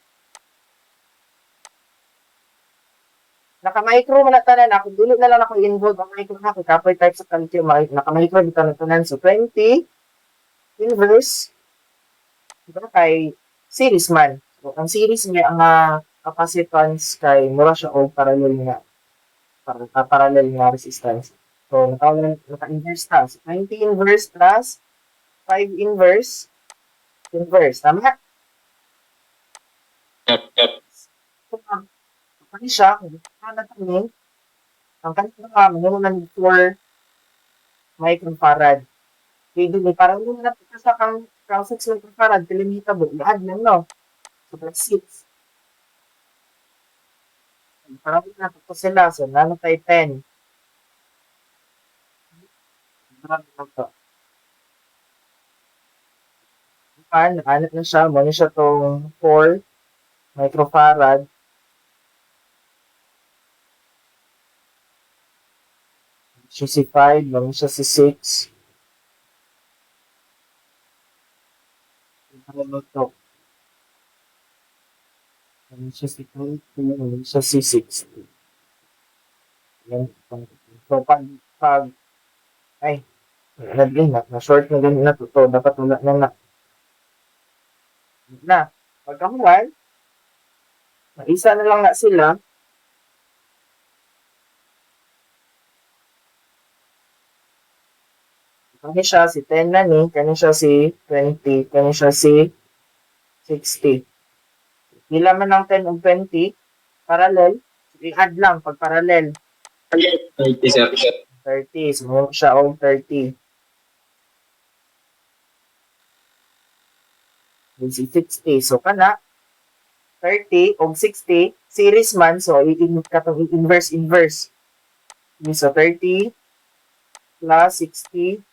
naka-micro man na tanan. Ako, dili na lang ako involved ang micro na. Kapoy type sa calcium. Naka-micro dito na tanan. So, 20 inverse. Diba kay series man. So, ang series may ang capacitance kay mura siya o parallel nga resistance. So, naka-inverse ta. So, 20 inverse plus 5 inverse. Tama? Yep. So, kapag siya, kung gusto na natin, ang kanina nga, minimum ng 4 microfarad. Okay, din, parang yun na ito sa kang 6 microfarad, kilometer bo, i-add lang, no? So, plus 6. Parang yun na ito sila, so, nano tayo 10. Marami na ito. Naanap na siya, muna siya itong 4 microfarad. siya si 5, naman siya si 6. Ano to? Naman siya si 20, naman siya si 60. Yan. So, ay, na-short na ganun na to. Dapat wala na. Pagkamuhan, isa na lang na sila. Kani siya si 10 na ni, kani siya si 20, kani siya si 60. Pila man ng 10 ug 20, parallel, i-add lang pag parallel. 30, sir. 30, so siya og 30. This is 60. So, kana, 30 og 60, series man, so katong inverse. So, 30 plus 60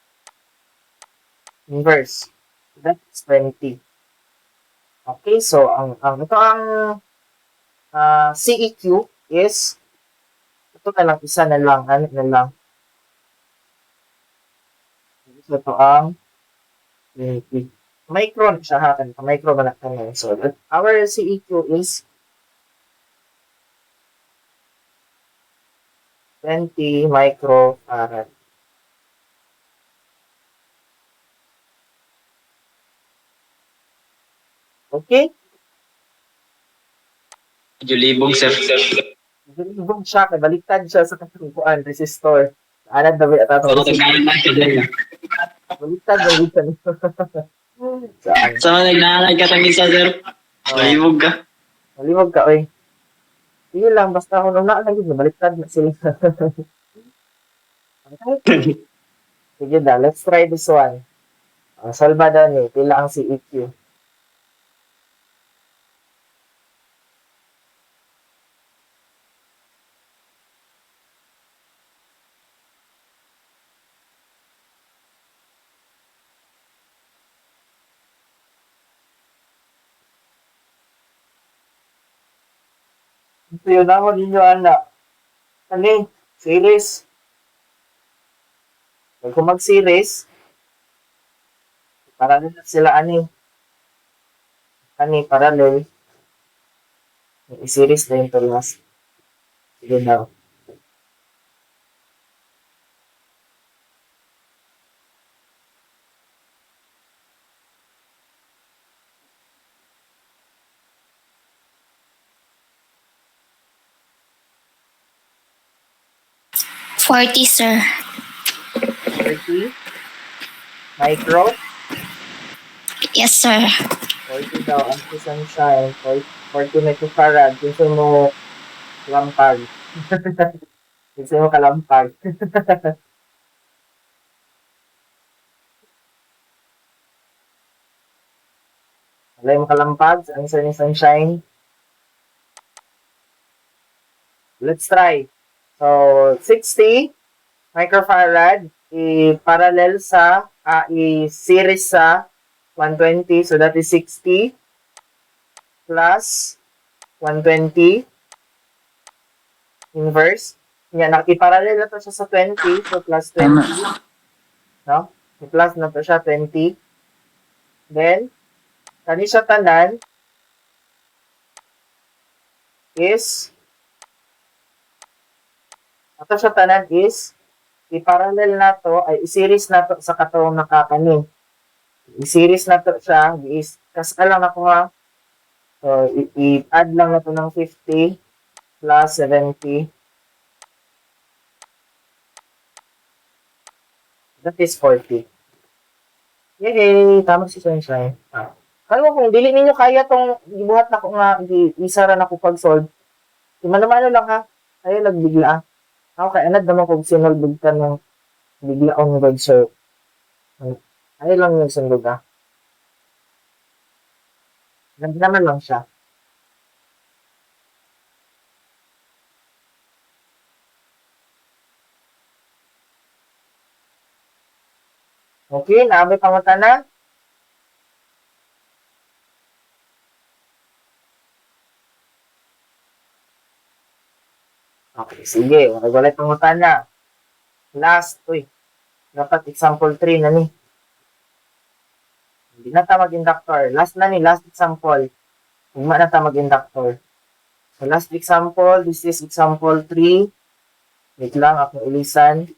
inverse. That's 20. Okay, so ito ang CEQ is ito na lang, isa na lang, ano na lang. So, ito ang micron siya ha, micro man natin. So, our CEQ is 20 microfarad. Okay? Medyo libog, sir. Ibang siya, kay baliktad siya sa katungkuan, resistor. Anad na ba at atong So, resistor? nagkaroon na siya dyan. Baliktad na rin siya nito. Saan? So, nagnahanay ka ng isa, sir. Libog ka. Malimog ka, oy. Sige lang, basta kung na lang yun, baliktad na sila. Okay? Sige na, let's try this one. Ang salba daw ni, pila ang CEQ. Ito yun ako ninyo, anak. Ano series. Kung mag-series, parallel na sila, parallel. I-series na yung to last. Sige na. Forty, sir. 30 micro. Yes, sir. 40 daw ang sunshine. 40 microfarad. Gusto mo kalampag. Gusto mo kalampag. Alay mo kalampag. Ang sa ni sunshine. Let's try. So, 60 microfarad i-parallel sa, i-series sa 120. So, that is 60 plus 120 inverse. Yan, i-parallel na to siya sa 20. So, plus 20. No? I-plus na to siya 20. Then, kani siya tanan is ato siya tanan is i-parallel na to, ay i-series na to sa katong nakakani. I-series na to siya, kasal lang ako ha. So, i-add lang na to ng 50 plus 70. That is 40. Yay! Tama si Sunshine. Kaya mo kung dili ninyo kaya tong gibuhat na ko nga, isara na ko pag-solve. Imano-mano lang ha. Ayaw nagbigla. Ako kaya anad naman kung sinulbog ka ng bigla on God, so ayaw lang yung sundog ha. Ganda naman lang siya. Okay, naabot ang mata na. Okay, sige. Wala ang mata na. Last, dapat example 3 na ni. Hindi na ta mag-inductor. Last na ni, last example. Hugma na ta mag-inductor. So, last example, this is example 3. Wait lang, akong ilisan.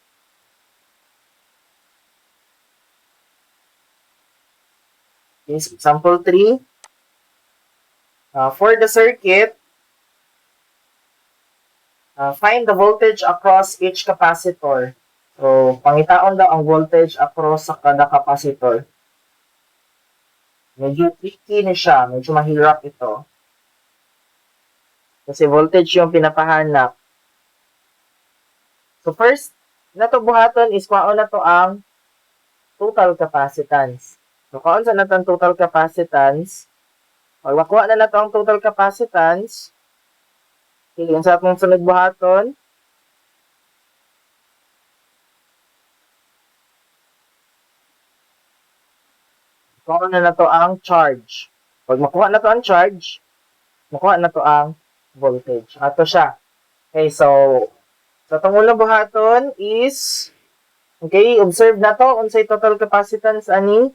This is example 3. For the circuit, find the voltage across each capacitor. So, pangitaon daw ang voltage across sa kada capacitor. Medyo tricky na siya. Medyo mahirap ito. Kasi voltage yung pinapahanap. So, first, natubuhaton is kuhaon na to ang total capacitance. So, kuhaon sa natin total capacitance. Pag makuha na nato ang total capacitance, yung sa atong sunod buhaton, kuha na nato ang charge. Pag makuha na to ang charge, makuha na to ang voltage. Ato siya. Okay, so, sa itong unang buhaton is, okay, observe na to, unsay total capacitance ani.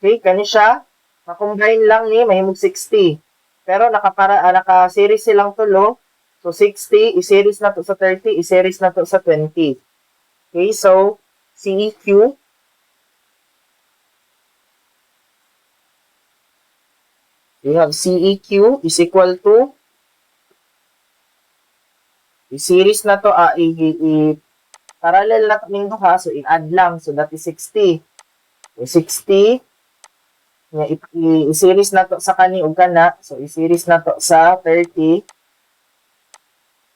Okay, kani siya. Makombine lang ni, mahimog 60. Pero naka-series silang tulo. So, 60, i-series na to sa 30, i-series na to sa 20. Okay, so, CEQ. We have CEQ is equal to, i-series na to, parallel na kaming duha, so i-add lang. So, that is 60. So, 60, i-series na to sa kani o kana. So, i-series na to sa 30.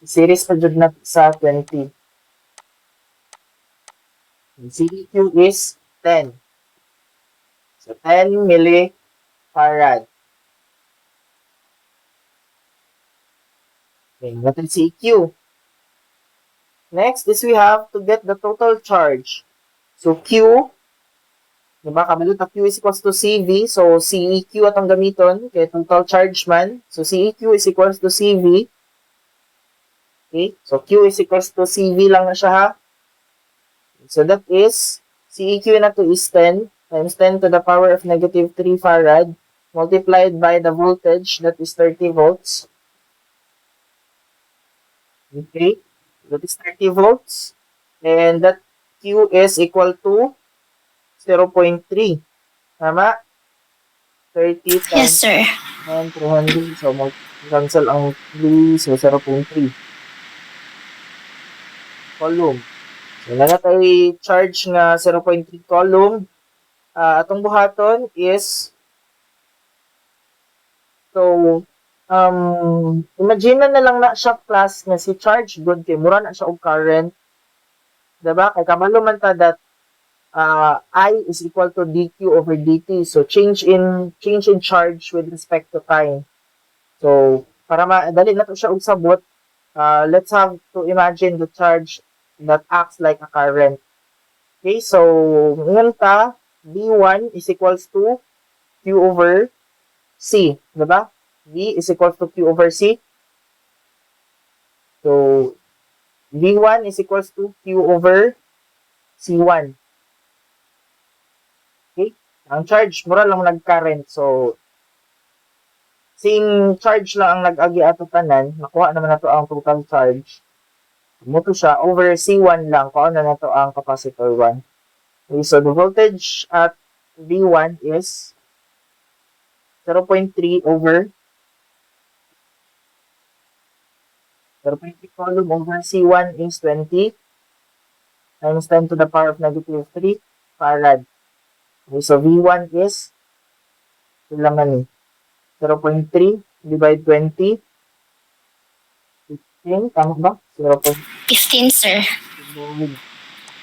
I-series pa jud na to sa 20. CEQ is 10. So, 10 millifarad. Okay, that is CEQ. Next is we have to get the total charge. So, Q, diba, kabalot na Q is equals to CV. So, CEQ atong gamiton. Kaya total charge man. So, CEQ is equals to CV. Okay. So, Q is equals to CV lang na siya ha. So, that is, CEQ na to is 10 times 10 to the power of negative 3 farad multiplied by the voltage that is 30 volts. Okay. That is 30 volts. And that Q is equal to 0.3. Tama? 30 times Yes, sir. 300. So, mag-cancel ang 3. So, 0.3. Coulomb. So, tayo charge nga 0.3 coulomb. Atong buhaton is, so, imagine na lang na siya class nga si charge good kay mura na siya og current. Diba? Kay kabalo man ta that I is equal to dq over dt. So, change in charge with respect to time. So, para madali na to siya og sabot, let's have to imagine the charge that acts like a current. Okay, so, ngayon ta, V1 is equals to Q over C. Diba? V is equals to Q over C. So, V1 is equals to Q over C1. Okay? Ang charge, mura lang nag-current. So, same charge lang ang nag-agi ato tanan. Nakuha naman na to ang total charge. Muto siya, over C1 lang. Kuha na to ang capacitor 1. Okay, so, the voltage at V1 is 0.3 over 0.3 coulomb over C1 is 20 times 10 to the power of negative 3 farad. Okay, so V1 is ilang ni 0.3 divide 20 15, tama ba? 15, sir.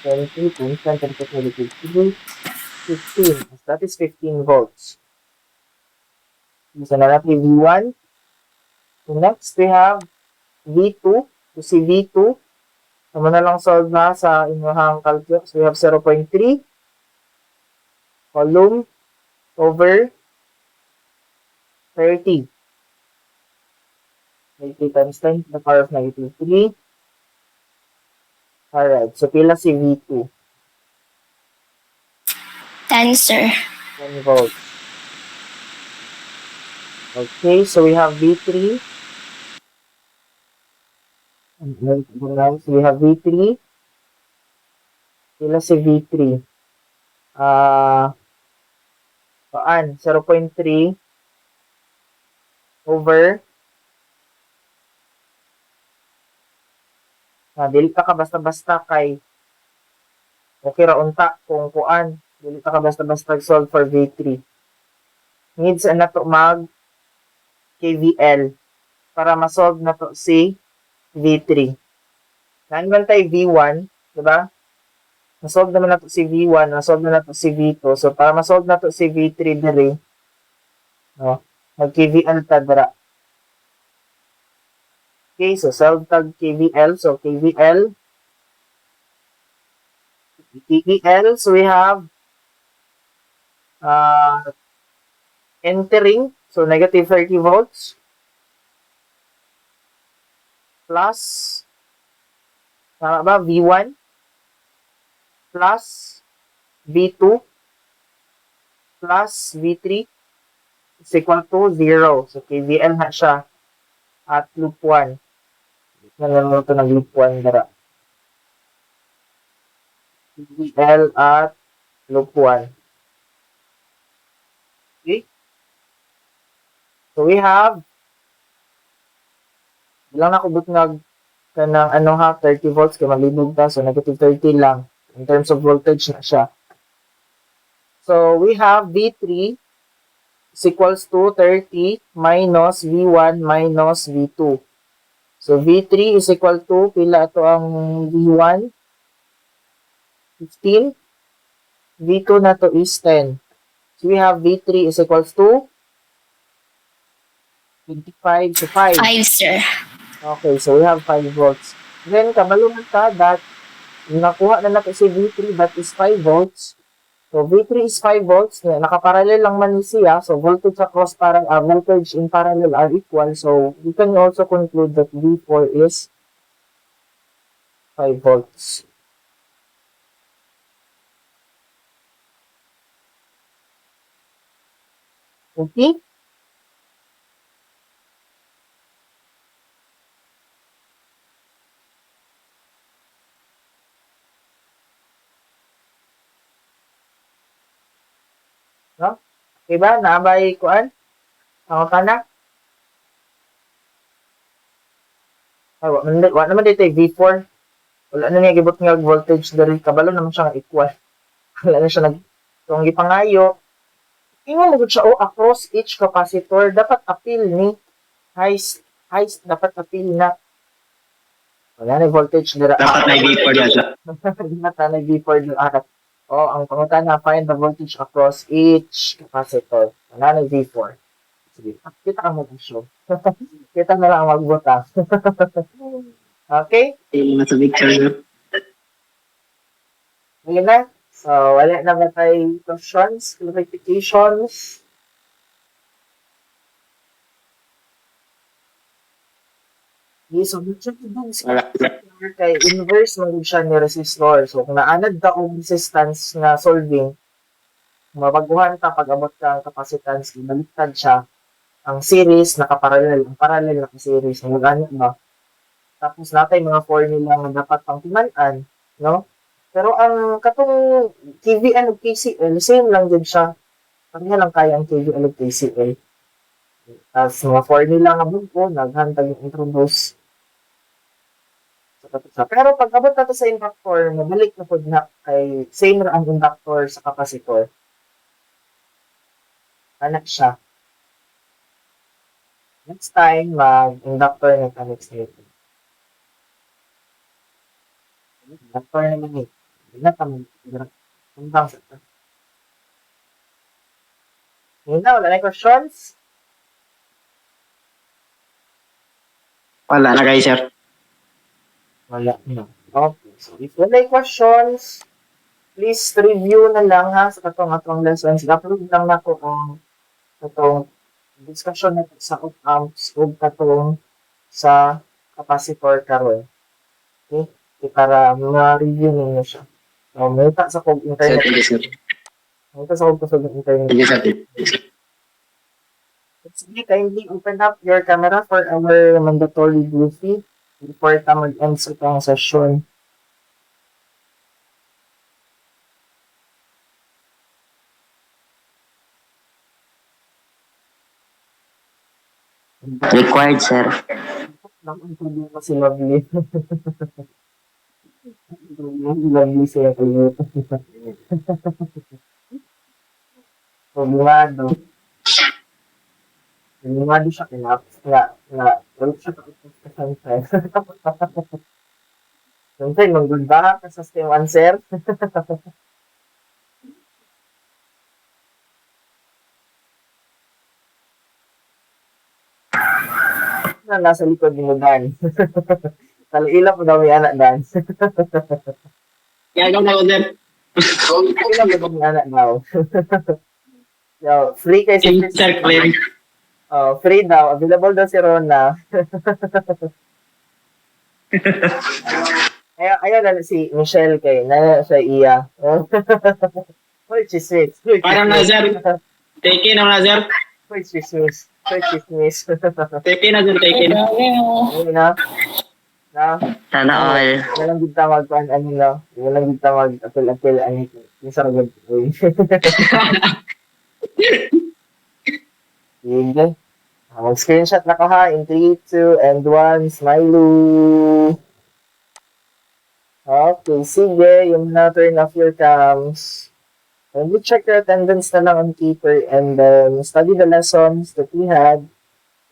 20 times 10 to the power of negative 3 15. That is 15 volts. So na natin V1. So next we have V2. So si V2 naman na lang solve na sa inyong calculus. So we have 0.3 coulomb over 30. Negative times 10 to the power of negative 3. Alright, so pila si V2? 10, sir. 10 volts. Okay, so we have V3. So we have V3. Pila si V3? Saan? 0.3 over dili ka basta-basta kay okay ra unta kung kuan. Dili ka basta-basta solve for V3. Needs na to mag KVL para ma-solve na to si V3. Nandiyan tayo V1, di ba? Na-solve naman na to si V1, na-solve na to si V2. So, para ma-solve na to si V3 diri, no, mag-KVL ta dira. Okay, so solve tag KVL. So, KVL, so we have entering, so negative 30 volts, plus, tama ba, V1, plus V2, plus V3, is equal to 0. So, KVL na siya at loop 1. Nalaro ito ng loop 1 dara. KVL at loop 1. Okay? So, we have bilang nakubot ng kanang 30 volts kaya malibog ta. So, negative 30 lang. In terms of voltage na siya. So, we have V3 is equals to 30 minus V1 minus V2. So, V3 is equal to, pila ito ang V1? 15. V2 na to is 10. So, we have V3 is equals to 25 to 5. 5, sir. Okay, so we have 5 volts. Then, kabalungan ta that nakuha na natin si V3 that is 5 volts. So, V3 is 5 volts. Nakaparallel lang man siya. So, voltage across voltage in parallel are equal. So, we can also conclude that V4 is 5 volts. Okay? No? Diba? Naabay kuan? Ang tanak? Ay, wa naman dito V4. Wala na niya gibot nga voltage dari kabalo naman siya nga equal. Wala na siya kung gipangayo. Ingon mo siya across each capacitor dapat appeal ni highest dapat appeal na. Wala na voltage dira. Dapat na i-V4 yan siya. Dapat na V4 dira. Ang pangutan na find the voltage across each capacitor. Wala na V4. Sige, kita ang mag-show. Kita na lang ang magbutang. Okay? Yung nasa picture. Ngayon na. So, wala na ba tayo questions, clarifications? Okay, so check din sa kay inverse man siya ni resistor. So, kung naanad ka og resistance na solving, mabaguhan ta pag abot ka ang capacitance, ibaliktad siya. Ang series nakaparallel, ang parallel naka-series, mag-ano ba? Tapos natay mga formula nga dapat pang timan-an, no? Pero ang katong KVL ug KCL, same lang din siya. Pareha lang kaya ang KVL ug KCL. Tapos mga formula nga buko, naghantag yung introduce. Pero pag abot nato sa inductor, mabalik na po na kay same ra ang inductor sa capacitor. Anak siya. Next time, mag-inductor na mechanics nito. Inductor naman eh. Hindi na kami. Hanggang sa ito. Ngayon na, wala na questions? Wala na guys, sir. Wala na. Okay. So, if wala questions, please review na lang ha sa katong lessons. I-upload lang na ko ang katong discussion natin sa op-amps o katong sa capacitor karon. Okay? Para ma-review ninyo siya. So, mita sa kog internet. Mita sa kog kusog ng internet. Sige, kindly open up your camera for our mandatory briefing before ta mag-end sa itong session. Required, sir. Nakapagpagin ko si Lovely. Lovely siya kayo. Problemado. Problemado siya wala siya kapag-kasansan. Siyempre, mag-good ka sa STEM answer. Na nasa likod ni mo, Dan. Talila po daw may anak, Dan. Kaya na ko, sir. Talila po daw may anak daw. So, free kay si Teacher claim. Oh, free daw. Available daw si Rona. Ayaw na si Michelle kay na sa iya. Hoy, chismis. Parang na, sir. Take in na, sir. Hoy, chismis. Take in na, sir. Take in. Ayun na. Sana all. Walang kita magpan ano na. Walang kita mag-apil-apil ano. Yung sa ragod. Sige. Mag-screenshot na ka ha. In 3, 2, and 1. Smiley. Okay, sige. Yung na turn off your cams. And you check your attendance na lang on Keeper and then study the lessons that we had.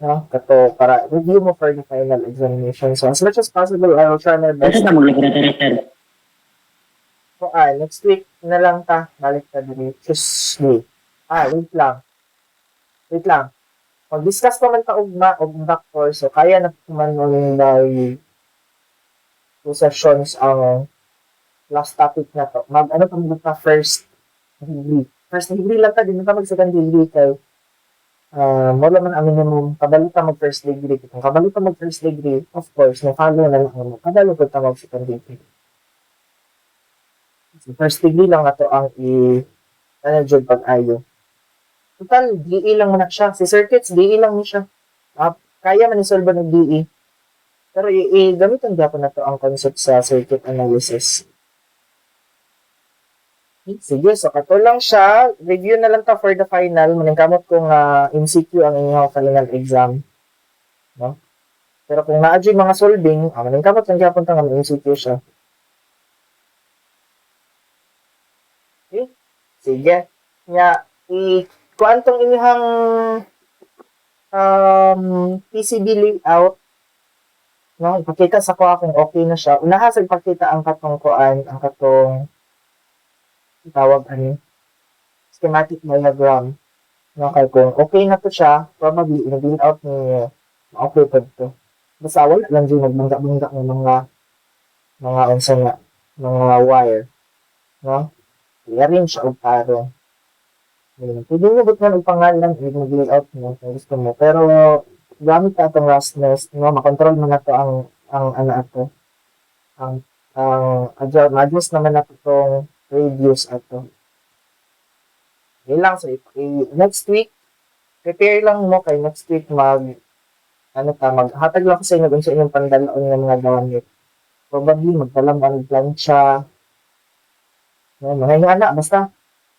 No? Kato, para review mo for the final examination. So as much as possible, I will try my best. Basta na maglagay, sir. So, next week na lang ta. Balik ta din. Tuesday. Wait lang. Mag-discuss pa man ta og doctor. So, kaya na man nun dahil 2 sessions ang last topic na to. Ano pa mo ta first degree. First degree lang ta. Di na ta mag-second degree kay wala man ang minimum. Kabalo ta mag-first degree. Kung kabalo ta mag-first degree, of course, na-follow na lang mo. Kabalo ko ta mag-second degree. So, first degree lang ato ang i-jud pag-ayo. Total, DE lang man siya. Si circuits, DE lang ni siya. Kaya man isolve ng DE. Pero gamitan gyapon na to ang concept sa circuit analysis. Sige, so kato lang siya. Review na lang ta for the final. Maningkamot kung MCQ ang inyong final exam. No? Pero kung na-adjust mga solving, maningkamot lang gyapon ta nga MCQ siya. Okay? Sige. Nga, kuantong inyong PCB layout, no? Ipakita sa ko kung okay na siya. Unaha sa ipakita ang katong tawag schematic diagram. No, kay kung okay na to siya, probably i-build out ni okay pa to. Basta wala lang din magbangga-bangga ng mga unsa nga mga wire, no? I-arrange og paro. Pwede mo ba't nga pangalan i-build out mo kung gusto mo. Pero gamit ka itong rustness, no? Makontrol mo na to ang adjust naman na itong radius ato. Yun lang. So, next week, prepare lang mo kay next week maghatag lang ko sa inyo kung sa inyong pandalaon ng mga gamit. Probably, magtalam ang plancha. Mga na, basta,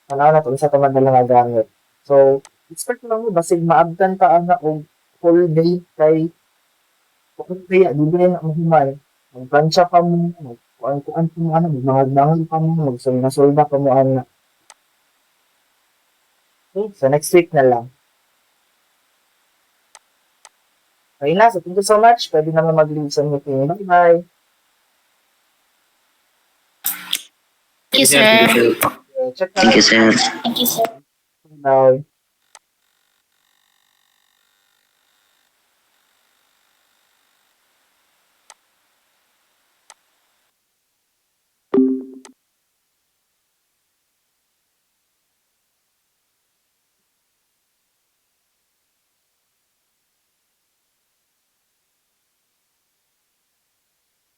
na ito, isa ito madala nga gamit. So, expect lang mo, basig maabdan ta na o full day kay kaya, di ba na mahimay. Magplancha pa mo, kuan mo, magdangal pa mo, magsolda pa mo, Okay, so next week na lang. Okay na, so thank you so much. Pwede naman mag-leave sa meeting. Bye-bye. Thank you, sir. Check na Thank you, sir. Thank you, sir. Bye.